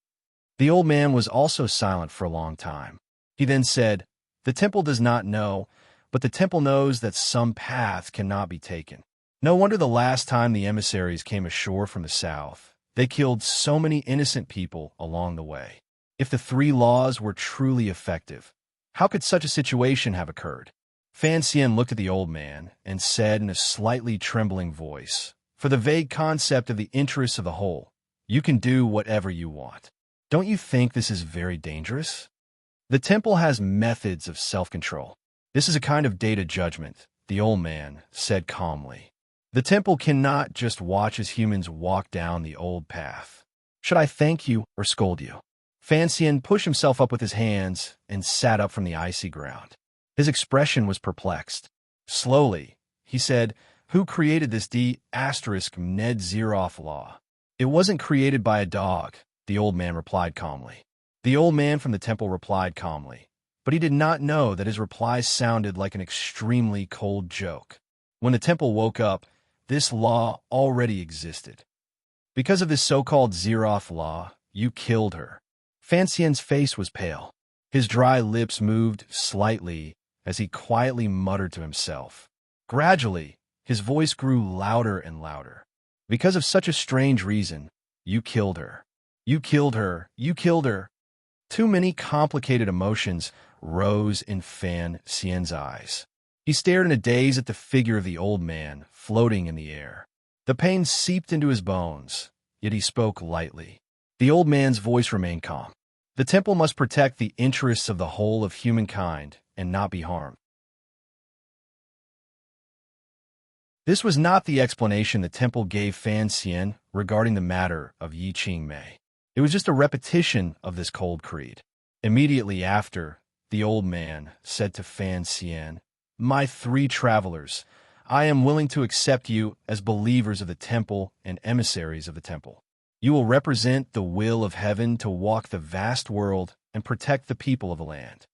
The old man was also silent for a long time. He then said, "The temple does not know, but the temple knows that some paths cannot be taken. No wonder the last time the emissaries came ashore from the south, they killed so many innocent people along the way. If the 3 laws were truly effective, how could such a situation have occurred?" Fan Xian looked at the old man and said in a slightly trembling voice, "For the vague concept of the interests of the whole, you can do whatever you want. Don't you think this is very dangerous? The temple has methods of self-control. This is a kind of data judgment," the old man said calmly. "The temple cannot just watch as humans walk down the old path. Should I thank you or scold you?" Fan Xian pushed himself up with his hands and sat up from the icy ground. His expression was perplexed. Slowly, he said, "Who created this Ned Zeroth law?" "It wasn't created by a dog," the old man replied calmly. The old man from the temple replied calmly, but he did not know that his reply sounded like an extremely cold joke. When the temple woke up, this law already existed. "Because of this so-called Zeroth law, you killed her." Fan Xian's face was pale. His dry lips moved slightly as he quietly muttered to himself. Gradually, his voice grew louder and louder. "Because of such a strange reason, you killed her. You killed her. You killed her." Too many complicated emotions rose in Fan Xian's eyes. He stared in a daze at the figure of the old man floating in the air. The pain seeped into his bones, yet he spoke lightly. The old man's voice remained calm. "The temple must protect the interests of the whole of humankind and not be harmed." This was not the explanation the temple gave Fan Xian regarding the matter of Yi Qingmei. It was just a repetition of this cold creed. Immediately after, the old man said to Fan Xian, "My 3 travelers, I am willing to accept you as believers of the temple and emissaries of the temple. You will represent the will of heaven to walk the vast world and protect the people of the land."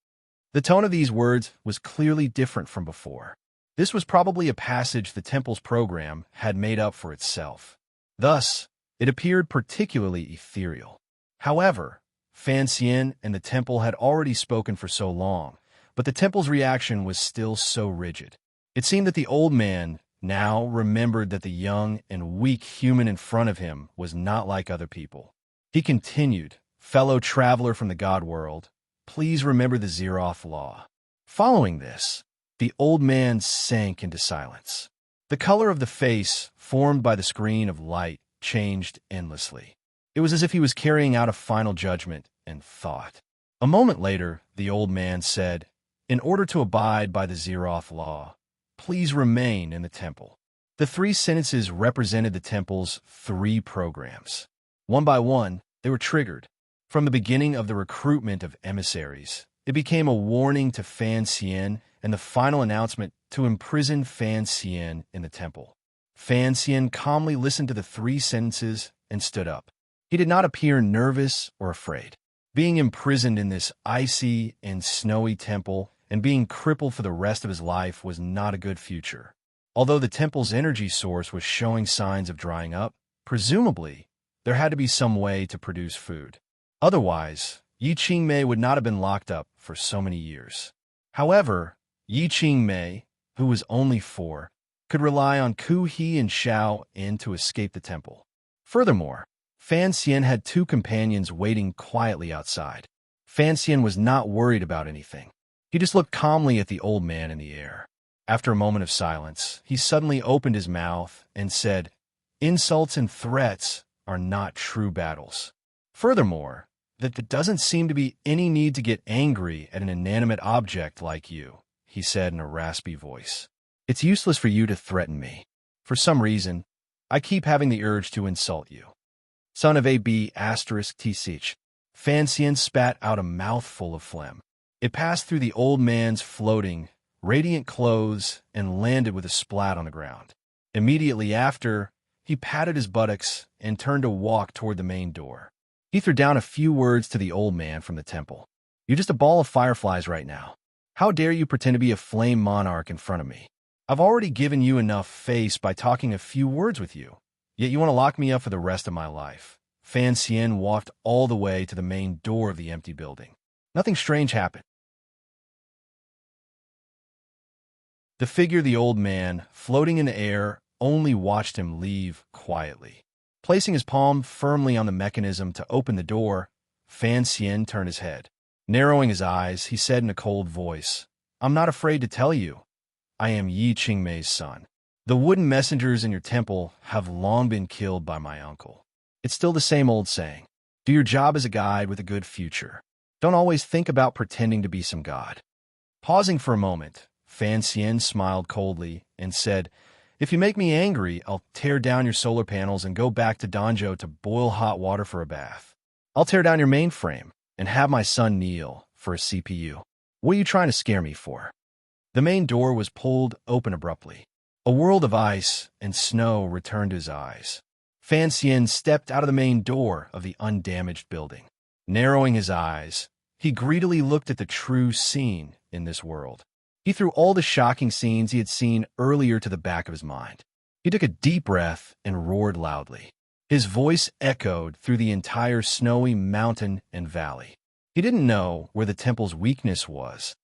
The tone of these words was clearly different from before. This was probably a passage the temple's program had made up for itself. Thus, it appeared particularly ethereal. However, Fan Xian and the temple had already spoken for so long, but the temple's reaction was still so rigid. It seemed that the old man now remembered that the young and weak human in front of him was not like other people. He continued, "Fellow traveler from the God world, please remember the Zeroth law." Following this, the old man sank into silence. The color of the face formed by the screen of light changed endlessly. It was as if he was carrying out a final judgment and thought. A moment later, the old man said, "In order to abide by the Zeroth law, please remain in the temple." The 3 sentences represented the temple's 3 programs. One by one, they were triggered. From the beginning of the recruitment of emissaries, it became a warning to Fan Xian and the final announcement to imprison Fan Xian in the temple. Fan Xian calmly listened to the 3 sentences and stood up. He did not appear nervous or afraid. Being imprisoned in this icy and snowy temple and being crippled for the rest of his life was not a good future. Although the temple's energy source was showing signs of drying up, presumably, there had to be some way to produce food. Otherwise, Yi Qingmei would not have been locked up for so many years. However, Yi Qingmei, who was only 4, could rely on Ku He and Xiao In to escape the temple. Furthermore, Fan Xian had 2 companions waiting quietly outside. Fan Xian was not worried about anything. He just looked calmly at the old man in the air. After a moment of silence, he suddenly opened his mouth and said, "Insults and threats are not true battles. Furthermore, that there doesn't seem to be any need to get angry at an inanimate object like you," he said in a raspy voice. "It's useless for you to threaten me. For some reason, I keep having the urge to insult you." Son of AB****. Fan Xian spat out a mouthful of phlegm. It passed through the old man's floating, radiant clothes and landed with a splat on the ground. Immediately after, he patted his buttocks and turned to walk toward the main door. He threw down a few words to the old man from the temple. "You're just a ball of fireflies right now. How dare you pretend to be a flame monarch in front of me? I've already given you enough face by talking a few words with you. Yet you want to lock me up for the rest of my life." Fan Xian walked all the way to the main door of the empty building. Nothing strange happened. The figure of the old man, floating in the air, only watched him leave quietly. Placing his palm firmly on the mechanism to open the door, Fan Xian turned his head. Narrowing his eyes, he said in a cold voice, "I'm not afraid to tell you. I am Yi Qingmei's son. The wooden messengers in your temple have long been killed by my uncle. It's still the same old saying. Do your job as a guide with a good future. Don't always think about pretending to be some god." Pausing for a moment, Fan Xian smiled coldly and said, "If you make me angry, I'll tear down your solar panels and go back to Danzhou to boil hot water for a bath. I'll tear down your mainframe, and have my son kneel for a CPU. What are you trying to scare me for? The main door was pulled open abruptly. A world of ice and snow returned to his eyes. Fan Xian stepped out of the main door of the undamaged building. Narrowing his eyes, he greedily looked at the true scene in this world. He threw all the shocking scenes he had seen earlier to the back of his mind. He took a deep breath and roared loudly. His voice echoed through the entire snowy mountain and valley. He didn't know where the temple's weakness was,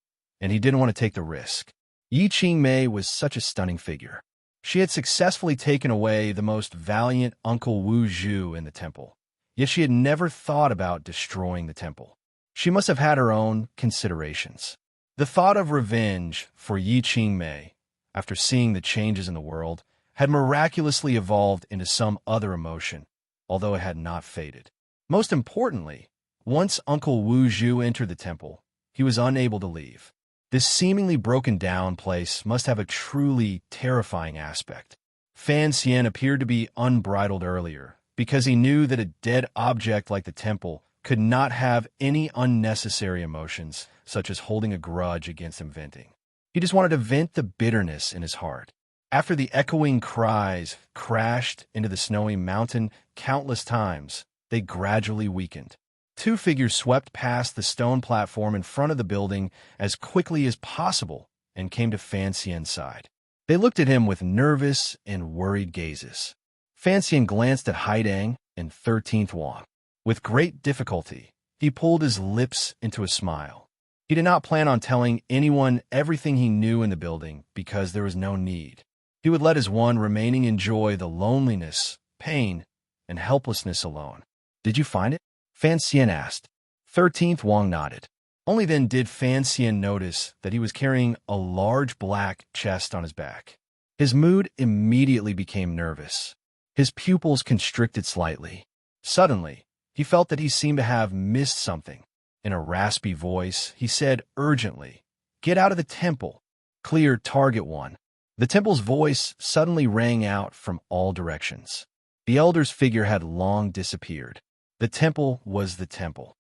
and he didn't want to take the risk. Yi Qingmei was such a stunning figure. She had successfully taken away the most valiant Uncle Wu Zhu in the temple, yet she had never thought about destroying the temple. She must have had her own considerations. The thought of revenge for Yi Qingmei, after seeing the changes in the world, had miraculously evolved into some other emotion, although it had not faded. Most importantly, once Uncle Wu Zhu entered the temple, he was unable to leave. This seemingly broken-down place must have a truly terrifying aspect. Fan Xian appeared to be unbridled earlier, because he knew that a dead object like the temple could not have any unnecessary emotions, such as holding a grudge against him venting. He just wanted to vent the bitterness in his heart. After the echoing cries crashed into the snowy mountain countless times, they gradually weakened. Two figures swept past the stone platform in front of the building as quickly as possible and came to Fan Xian's side. They looked at him with nervous and worried gazes. Fan Xian glanced at Haidang and 13th Wang. With great difficulty, he pulled his lips into a smile. He did not plan on telling anyone everything he knew in the building because there was no need. He would let his one remaining enjoy the loneliness, pain, and helplessness alone. "Did you find it?" Fan Xian asked. 13th Wang nodded. Only then did Fan Xian notice that he was carrying a large black chest on his back. His mood immediately became nervous. His pupils constricted slightly. Suddenly, he felt that he seemed to have missed something. In a raspy voice, he said urgently, "Get out of the temple. Clear target 1." The temple's voice suddenly rang out from all directions. The elder's figure had long disappeared. The temple was the temple.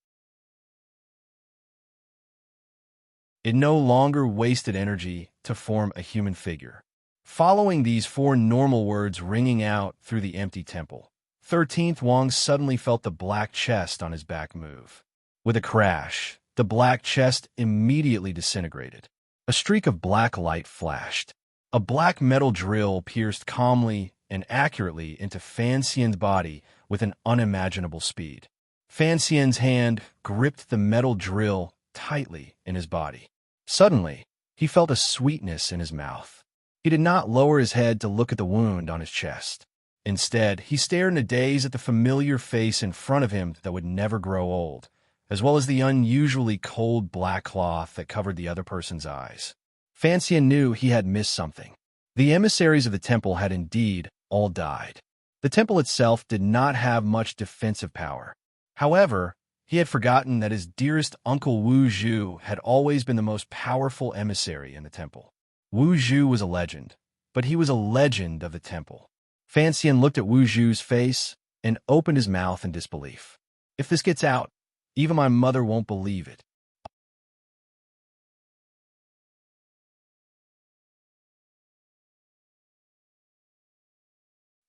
It no longer wasted energy to form a human figure. Following these 4 normal words ringing out through the empty temple, 13th Wang suddenly felt the black chest on his back move. With a crash, the black chest immediately disintegrated. A streak of black light flashed. A black metal drill pierced calmly and accurately into Fan Xian's body with an unimaginable speed. Fan Xian's hand gripped the metal drill tightly in his body. Suddenly, he felt a sweetness in his mouth. He did not lower his head to look at the wound on his chest. Instead, he stared in a daze at the familiar face in front of him that would never grow old, as well as the unusually cold black cloth that covered the other person's eyes. Fan Xian knew he had missed something. The emissaries of the temple had indeed all died. The temple itself did not have much defensive power. However, he had forgotten that his dearest Uncle Wu Zhu had always been the most powerful emissary in the temple. Wu Zhu was a legend, but he was a legend of the temple. Fan Xian looked at Wu Zhu's face and opened his mouth in disbelief. "If this gets out, even my mother won't believe it."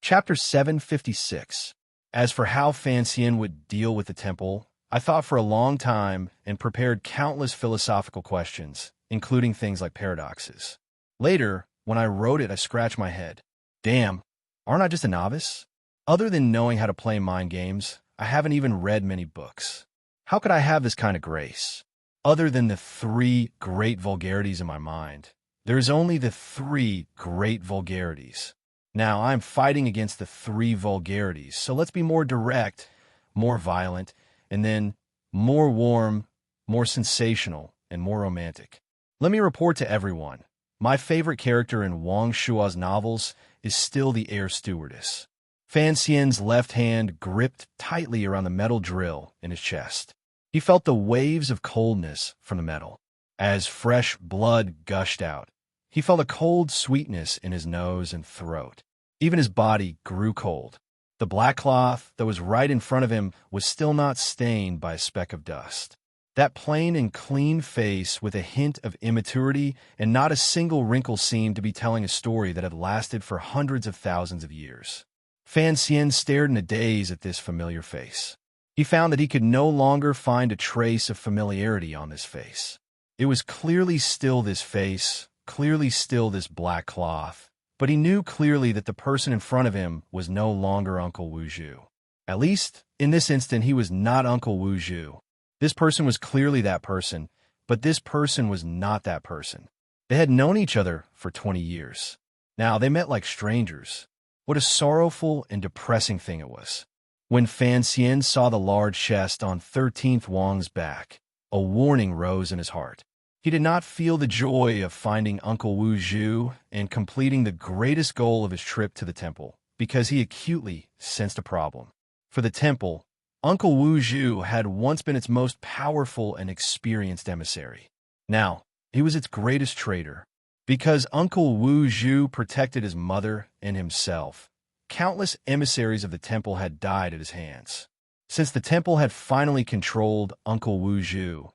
Chapter 756. As for how Fan Xian would deal with the temple, I thought for a long time and prepared countless philosophical questions, including things like paradoxes. Later, when I wrote it, I scratched my head. Damn, aren't I just a novice? Other than knowing how to play mind games, I haven't even read many books. How could I have this kind of grace? Other than the 3 great vulgarities in my mind, there is only the 3 great vulgarities. Now, I'm fighting against the 3 vulgarities, so let's be more direct, more violent, and then more warm, more sensational, and more romantic. Let me report to everyone, my favorite character in Wang Shua's novels is still the air stewardess. Fan Xian's left hand gripped tightly around the metal drill in his chest. He felt the waves of coldness from the metal. As fresh blood gushed out, he felt a cold sweetness in his nose and throat. Even his body grew cold. The black cloth that was right in front of him was still not stained by a speck of dust. That plain and clean face with a hint of immaturity and not a single wrinkle seemed to be telling a story that had lasted for hundreds of thousands of years. Fan Xian stared in a daze at this familiar face. He found that he could no longer find a trace of familiarity on this face. It was clearly still this face, clearly still this black cloth, but he knew clearly that the person in front of him was no longer Uncle Wu Zhu. At least, in this instant, he was not Uncle Wu Zhu. This person was clearly that person, but this person was not that person. They had known each other for 20 years. Now they met like strangers. What a sorrowful and depressing thing it was. When Fan Xian saw the large chest on 13th Wang's back, a warning rose in his heart. He did not feel the joy of finding Uncle Wu Zhu and completing the greatest goal of his trip to the temple, because he acutely sensed a problem. For the temple, Uncle Wu Zhu had once been its most powerful and experienced emissary. Now, he was its greatest traitor. Because Uncle Wu Zhu protected his mother and himself, countless emissaries of the temple had died at his hands. Since the temple had finally controlled Uncle Wu Zhu,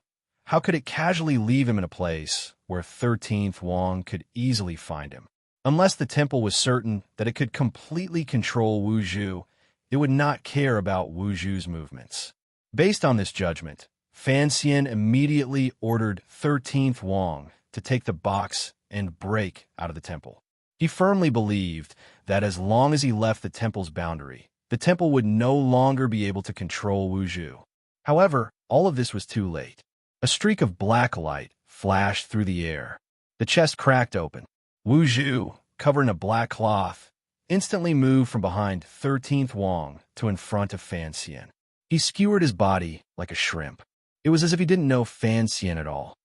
how could it casually leave him in a place where 13th Wang could easily find him? Unless the temple was certain that it could completely control Wu Zhu, it would not care about Wu Zhu's movements. Based on this judgment, Fan Xian immediately ordered 13th Wang to take the box and break out of the temple. He firmly believed that as long as he left the temple's boundary, the temple would no longer be able to control Wu Zhu. However, all of this was too late. A streak of black light flashed through the air. The chest cracked open. Wu Zhu, covered in a black cloth, instantly moved from behind 13th Wang to in front of Fan Xian. He skewered his body like a shrimp. It was as if he didn't know Fan Xian at all.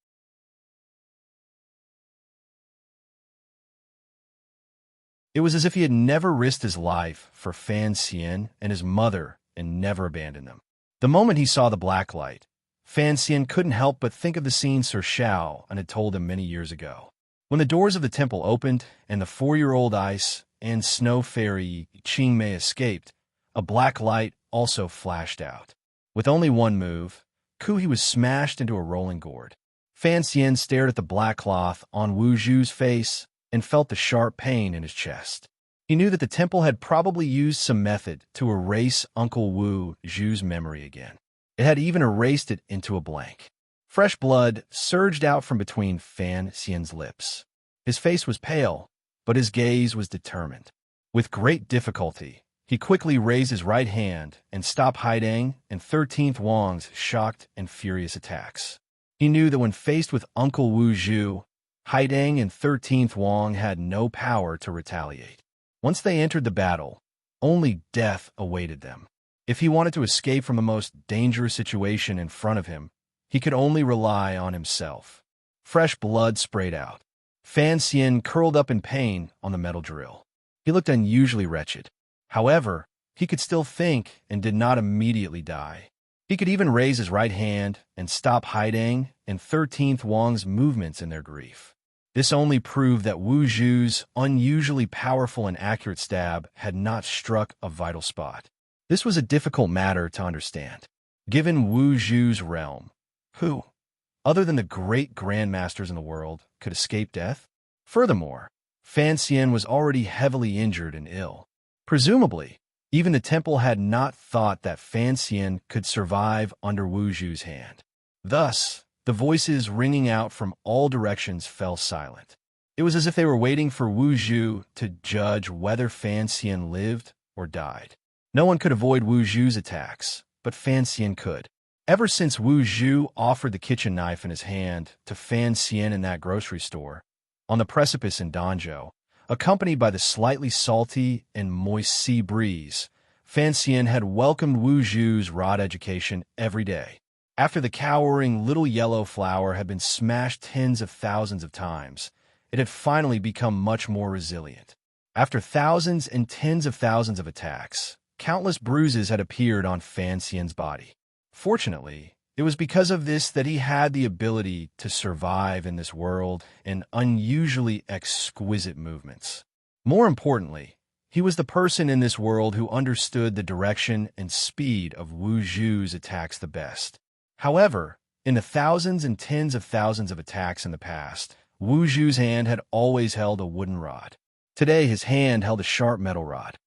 It was as if he had never risked his life for Fan Xian and his mother and never abandoned them. The moment he saw the black light, Fan Xian couldn't help but think of the scene Sir Shao had told him many years ago. When the doors of the temple opened and the 4-year-old ice and snow fairy Qingmei escaped, a black light also flashed out. With only one move, Ku He was smashed into a rolling gourd. Fan Xian stared at the black cloth on Wu Zhu's face and felt the sharp pain in his chest. He knew that the temple had probably used some method to erase Uncle Wu Zhu's memory again. It had even erased it into a blank. Fresh blood surged out from between Fan Xian's lips. His face was pale, but his gaze was determined. With great difficulty, he quickly raised his right hand and stopped Haidang and 13th Wang's shocked and furious attacks. He knew that when faced with Uncle Wu Zhu, Haidang and 13th Wang had no power to retaliate. Once they entered the battle, only death awaited them. If he wanted to escape from the most dangerous situation in front of him, he could only rely on himself. Fresh blood sprayed out. Fan Xian curled up in pain on the metal drill. He looked unusually wretched. However, he could still think and did not immediately die. He could even raise his right hand and stop Haidang and 13th Wang's movements in their grief. This only proved that Wu Zhu's unusually powerful and accurate stab had not struck a vital spot. This was a difficult matter to understand. Given Wu Zhu's realm, who, other than the great grandmasters in the world, could escape death? Furthermore, Fan Xian was already heavily injured and ill. Presumably, even the temple had not thought that Fan Xian could survive under Wu Zhu's hand. Thus, the voices ringing out from all directions fell silent. It was as if they were waiting for Wu Zhu to judge whether Fan Xian lived or died. No one could avoid Wu Zhu's attacks, but Fan Xian could. Ever since Wu Zhu offered the kitchen knife in his hand to Fan Xian in that grocery store, on the precipice in Danzhou, accompanied by the slightly salty and moist sea breeze, Fan Xian had welcomed Wu Zhu's rod education every day. After the cowering little yellow flower had been smashed tens of thousands of times, it had finally become much more resilient. After thousands and tens of thousands of attacks, countless bruises had appeared on Fan Xian's body. Fortunately, it was because of this that he had the ability to survive in this world in unusually exquisite movements. More importantly, He was the person in this world who understood the direction and speed of Wu Zhu's attacks the best. However, in the thousands and tens of thousands of attacks in the past, Wu Zhu's hand had always held a wooden rod. Today, his hand held a sharp metal rod.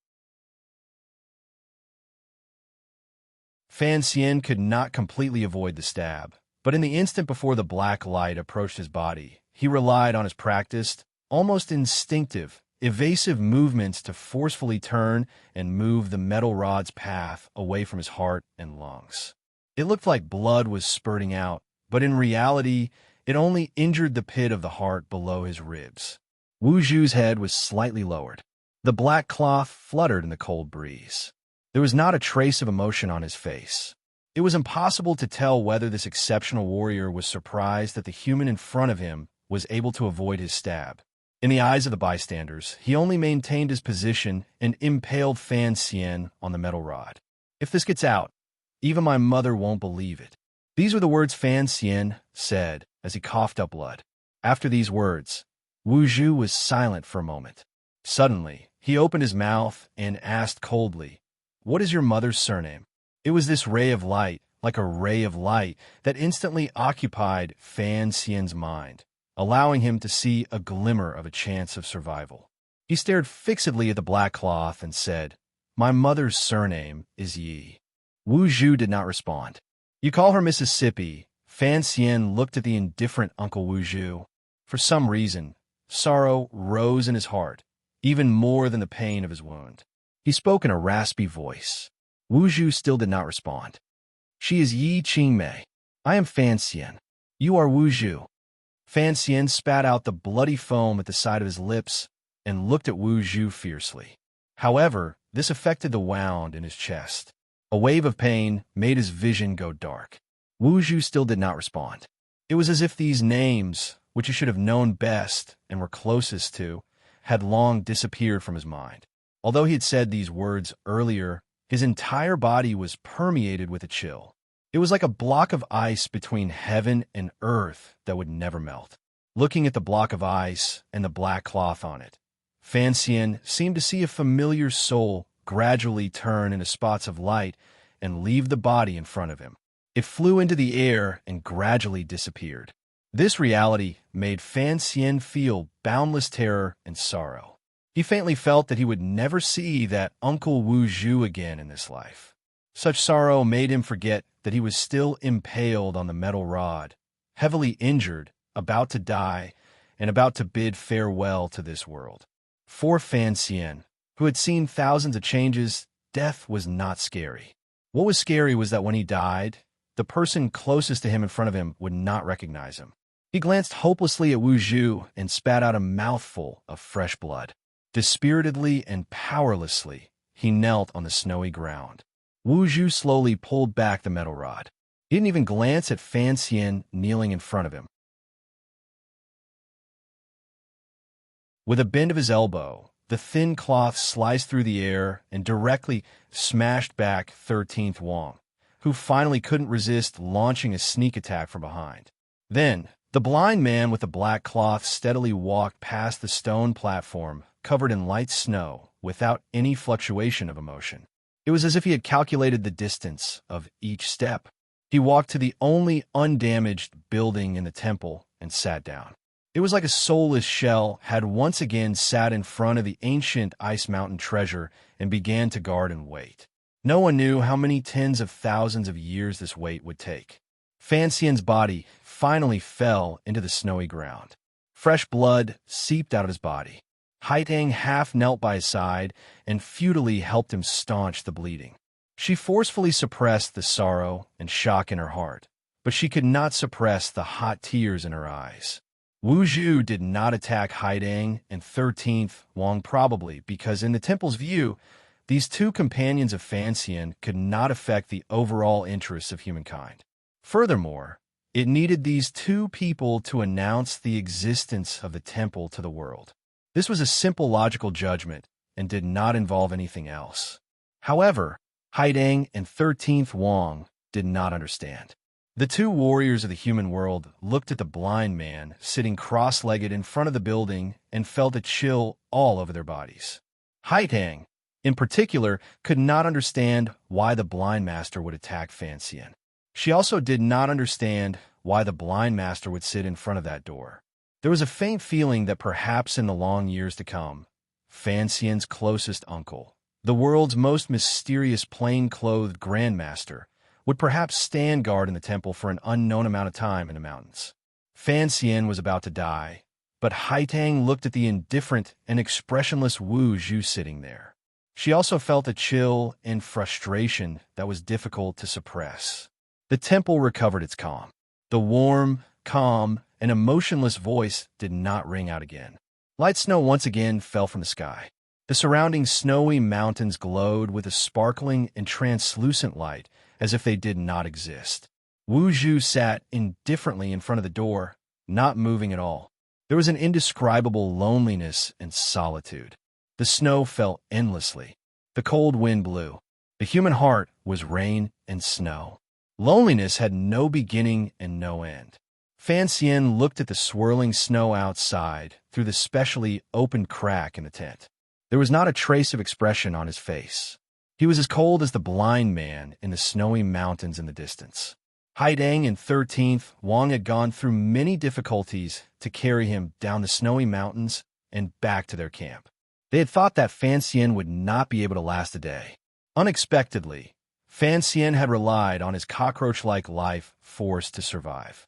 Fan Xian could not completely avoid the stab, but in the instant before the black light approached his body, he relied on his practiced, almost instinctive, evasive movements to forcefully turn and move the metal rod's path away from his heart and lungs. It looked like blood was spurting out, but in reality, it only injured the pit of the heart below his ribs. Wu Zhu's head was slightly lowered. The black cloth fluttered in the cold breeze. There was not a trace of emotion on his face. It was impossible to tell whether this exceptional warrior was surprised that the human in front of him was able to avoid his stab. In the eyes of the bystanders, he only maintained his position and impaled Fan Xian on the metal rod. "If this gets out, even my mother won't believe it." These were the words Fan Xian said as he coughed up blood. After these words, Wu Zhu was silent for a moment. Suddenly, he opened his mouth and asked coldly, "What is your mother's surname?" It was this ray of light, like a ray of light, that instantly occupied Fan Xian's mind, allowing him to see a glimmer of a chance of survival. He stared fixedly at the black cloth and said, "My mother's surname is Yi." Wu Zhu did not respond. "You call her Mississippi." Fan Xian looked at the indifferent Uncle Wu Zhu. For some reason, sorrow rose in his heart, even more than the pain of his wound. He spoke in a raspy voice. Wu Zhu still did not respond. "She is Yi Qingmei. I am Fan Xian. You are Wu Zhu." Fan Xian spat out the bloody foam at the side of his lips and looked at Wu Zhu fiercely. However, this affected the wound in his chest. A wave of pain made his vision go dark. Wu Zhu still did not respond. It was as if these names, which he should have known best and were closest to, had long disappeared from his mind. Although he had said these words earlier, his entire body was permeated with a chill. It was like a block of ice between heaven and earth that would never melt. Looking at the block of ice and the black cloth on it, Fan Xian seemed to see a familiar soul gradually turn into spots of light and leave the body in front of him. It flew into the air and gradually disappeared. This reality made Fan Xian feel boundless terror and sorrow. He faintly felt that he would never see that Uncle Wu Zhu again in this life. Such sorrow made him forget that he was still impaled on the metal rod, heavily injured, about to die, and about to bid farewell to this world. For Fan Xian, who had seen thousands of changes, death was not scary. What was scary was that when he died, the person closest to him in front of him would not recognize him. He glanced hopelessly at Wu Zhu and spat out a mouthful of fresh blood. Dispiritedly and powerlessly, he knelt on the snowy ground. Wu Zhu slowly pulled back the metal rod. He didn't even glance at Fan Xian kneeling in front of him. With a bend of his elbow, the thin cloth sliced through the air and directly smashed back 13th Wang, who finally couldn't resist launching a sneak attack from behind. Then, the blind man with the black cloth steadily walked past the stone platform covered in light snow without any fluctuation of emotion. It was as if he had calculated the distance of each step. He walked to the only undamaged building in the temple and sat down. It was like a soulless shell had once again sat in front of the ancient Ice Mountain treasure and began to guard and wait. No one knew how many tens of thousands of years this wait would take. Fan Xian's body finally fell into the snowy ground. Fresh blood seeped out of his body. Haitang half knelt by his side and futilely helped him staunch the bleeding. She forcefully suppressed the sorrow and shock in her heart, but she could not suppress the hot tears in her eyes. Wu Zhu did not attack Haitang and 13th Wang, probably because in the temple's view, these two companions of Fan Xian could not affect the overall interests of humankind. Furthermore, it needed these two people to announce the existence of the temple to the world. This was a simple logical judgment and did not involve anything else. However, Haitang and 13th Wang did not understand. The two warriors of the human world looked at the blind man sitting cross-legged in front of the building and felt a chill all over their bodies. Haitang, in particular, could not understand why the blind master would attack Fan Xian. She also did not understand why the blind master would sit in front of that door. There was a faint feeling that perhaps in the long years to come, Fan Xian's closest uncle, the world's most mysterious plain-clothed grandmaster, would perhaps stand guard in the temple for an unknown amount of time in the mountains. Fan Xian was about to die, but Haitang looked at the indifferent and expressionless Wu Zhu sitting there. She also felt a chill and frustration that was difficult to suppress. The temple recovered its calm. The warm, calm, and emotionless voice did not ring out again. Light snow once again fell from the sky. The surrounding snowy mountains glowed with a sparkling and translucent light as if they did not exist. Wu Zhu sat indifferently in front of the door, not moving at all. There was an indescribable loneliness and solitude. The snow fell endlessly. The cold wind blew. The human heart was rain and snow. Loneliness had no beginning and no end. Fan Xian looked at the swirling snow outside through the specially opened crack in the tent. There was not a trace of expression on his face. He was as cold as the blind man in the snowy mountains in the distance. Haidang and 13th Wang had gone through many difficulties to carry him down the snowy mountains and back to their camp. They had thought that Fan Xian would not be able to last a day. Unexpectedly, Fan Xian had relied on his cockroach-like life force to survive.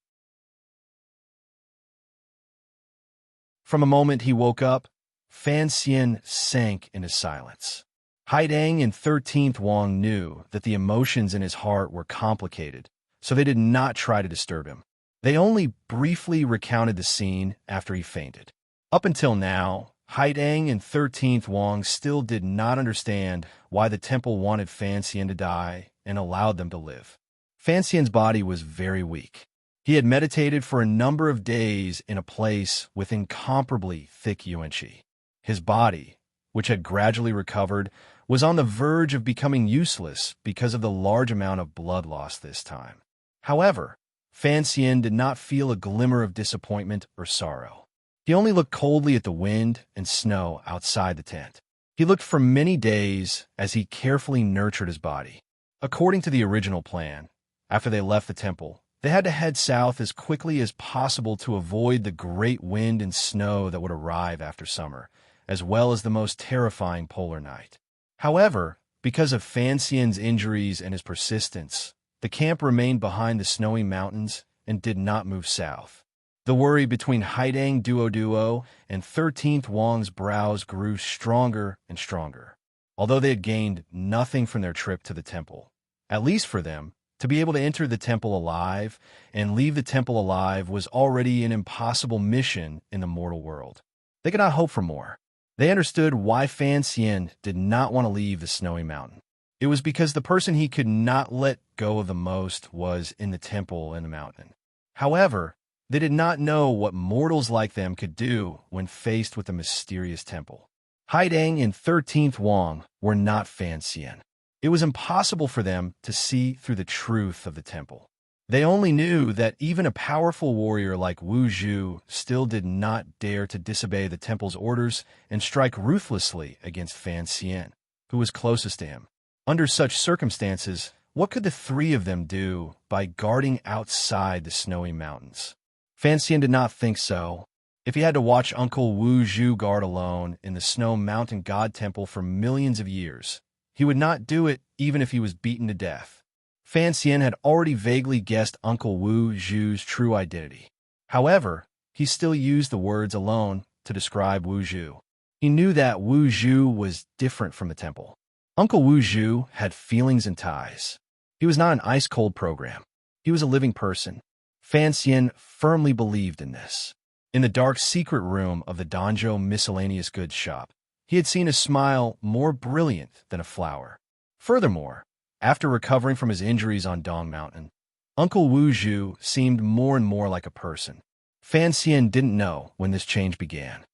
From the moment he woke up, Fan Xian sank into silence. Haidang and 13th Wang knew that the emotions in his heart were complicated, so they did not try to disturb him. They only briefly recounted the scene after he fainted. Up until now, Haidang and 13th Wang still did not understand why the temple wanted Fan Xian to die and allowed them to live. Fan Xian's body was very weak. He had meditated for a number of days in a place with incomparably thick yuan-qi. His body, which had gradually recovered, was on the verge of becoming useless because of the large amount of blood loss this time. However, Fan Xian did not feel a glimmer of disappointment or sorrow. He only looked coldly at the wind and snow outside the tent. He looked for many days as he carefully nurtured his body. According to the original plan, after they left the temple, they had to head south as quickly as possible to avoid the great wind and snow that would arrive after summer, as well as the most terrifying polar night. However, because of Fan Xian's injuries and his persistence, the camp remained behind the snowy mountains and did not move south. The worry between Haidang Duo and 13th Wang's brows grew stronger and stronger. Although they had gained nothing from their trip to the temple, at least for them, to be able to enter the temple alive and leave the temple alive was already an impossible mission in the mortal world. They could not hope for more. They understood why Fan Xian did not want to leave the snowy mountain. It was because the person he could not let go of the most was in the temple in the mountain. However, they did not know what mortals like them could do when faced with the mysterious temple. Haidang and 13th Wang were not Fan Xian. It was impossible for them to see through the truth of the temple. They only knew that even a powerful warrior like Wu Zhu still did not dare to disobey the temple's orders and strike ruthlessly against Fan Xian, who was closest to him. Under such circumstances, what could the three of them do by guarding outside the snowy mountains? Fan Xian did not think so. If he had to watch Uncle Wu Zhu guard alone in the Snow Mountain God Temple for millions of years, he would not do it even if he was beaten to death. Fan Xian had already vaguely guessed Uncle Wu Zhu's true identity. However, he still used the words alone to describe Wu Zhu. He knew that Wu Zhu was different from the temple. Uncle Wu Zhu had feelings and ties. He was not an ice-cold program. He was a living person. Fan Xian firmly believed in this. In the dark secret room of the Danzhou miscellaneous goods shop, he had seen a smile more brilliant than a flower. Furthermore, after recovering from his injuries on Dong Mountain, Uncle Wu Zhu seemed more and more like a person. Fan Xian didn't know when this change began.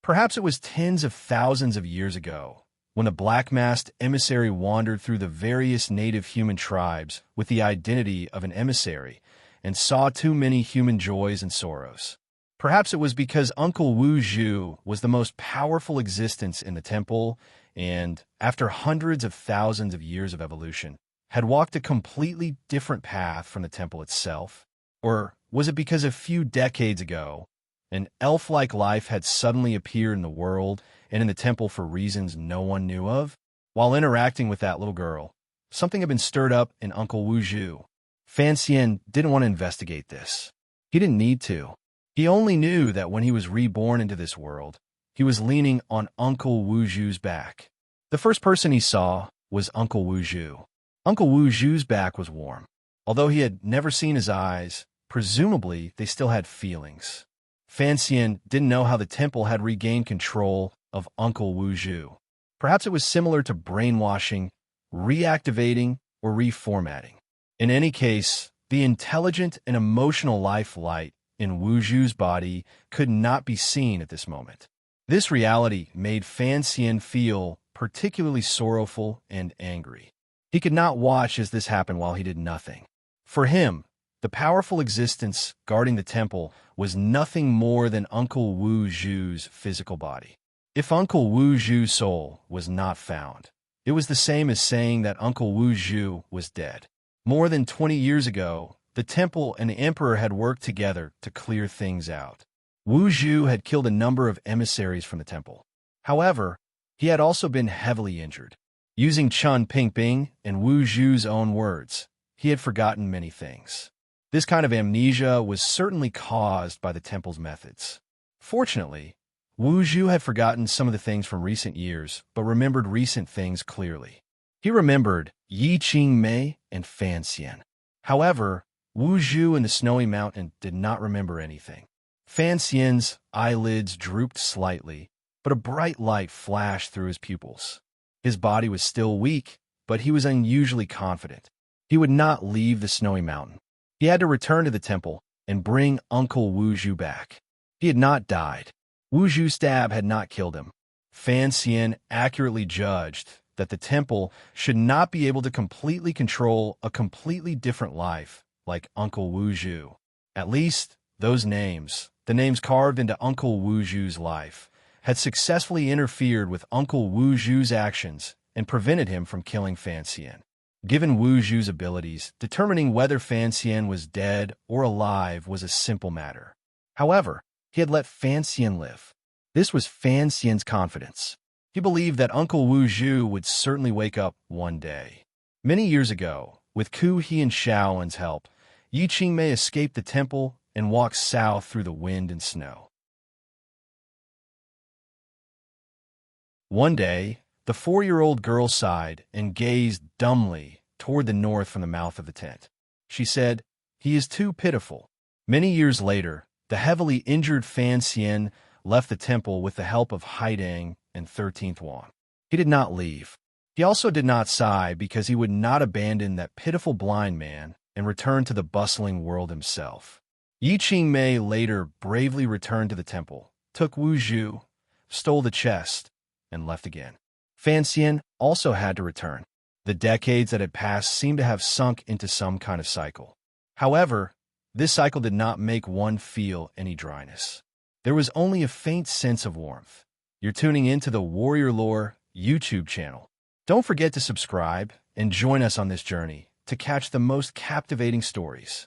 Perhaps it was tens of thousands of years ago, when a black-masked emissary wandered through the various native human tribes with the identity of an emissary and saw too many human joys and sorrows. Perhaps it was because Uncle Wu Zhu was the most powerful existence in the temple and, after hundreds of thousands of years of evolution, had walked a completely different path from the temple itself? Or was it because a few decades ago, an elf-like life had suddenly appeared in the world and in the temple for reasons no one knew of? While interacting with that little girl, something had been stirred up in Uncle Wu Zhu. Fan Xian didn't want to investigate this. He didn't need to. He only knew that when he was reborn into this world, he was leaning on Uncle Wu Zhu's back. The first person he saw was Uncle Wu Zhu. Uncle Wu Zhu's back was warm. Although he had never seen his eyes, presumably they still had feelings. Fan Xian didn't know how the temple had regained control of Uncle Wu Zhu. Perhaps it was similar to brainwashing, reactivating, or reformatting. In any case, the intelligent and emotional life light in Wu Zhu's body could not be seen at this moment. This reality made Fan Xian feel particularly sorrowful and angry. He could not watch as this happened while he did nothing. For him, the powerful existence guarding the temple was nothing more than Uncle Wu Zhu's physical body. If Uncle Wu Zhu's soul was not found, it was the same as saying that Uncle Wu Zhu was dead. More than 20 years ago, the temple and the emperor had worked together to clear things out. Wu Zhu had killed a number of emissaries from the temple. However, he had also been heavily injured. Using Chun Pingping and Wu Zhu's own words, he had forgotten many things. This kind of amnesia was certainly caused by the temple's methods. Fortunately, Wu Zhu had forgotten some of the things from recent years, but remembered recent things clearly. He remembered Yi Qingmei and Fan Xian. However, Wu Zhu in the snowy mountain did not remember anything. Fan Xian's eyelids drooped slightly, but a bright light flashed through his pupils. His body was still weak, but he was unusually confident. He would not leave the snowy mountain. He had to return to the temple and bring Uncle Wu Zhu back. He had not died. Wu Zhu's stab had not killed him. Fan Xian accurately judged that the temple should not be able to completely control a completely different life like Uncle Wu Zhu. At least, those names, the names carved into Uncle Wu Zhu's life, had successfully interfered with Uncle Wu Zhu's actions and prevented him from killing Fan Xian. Given Wu Zhu's abilities, determining whether Fan Xian was dead or alive was a simple matter. However, he had let Fan Xian live. This was Fan Xian's confidence. He believed that Uncle Wu Zhu would certainly wake up one day. Many years ago, with Ku He and Shaolin's help, Yi Qingmei escaped the temple and walked south through the wind and snow. One day, the 4-year-old girl sighed and gazed dumbly toward the north from the mouth of the tent. She said, "He is too pitiful." Many years later, the heavily injured Fan Xian left the temple with the help of Haidang and 13th Wan. He did not leave. He also did not sigh because he would not abandon that pitiful blind man and return to the bustling world himself. Yi Qingmei later bravely returned to the temple, took Wu Zhu, stole the chest, and left again. Fan Xian also had to return. The decades that had passed seemed to have sunk into some kind of cycle. However, this cycle did not make one feel any dryness. There was only a faint sense of warmth. You're tuning into the Warrior Lore YouTube channel. Don't forget to subscribe and join us on this journey to catch the most captivating stories.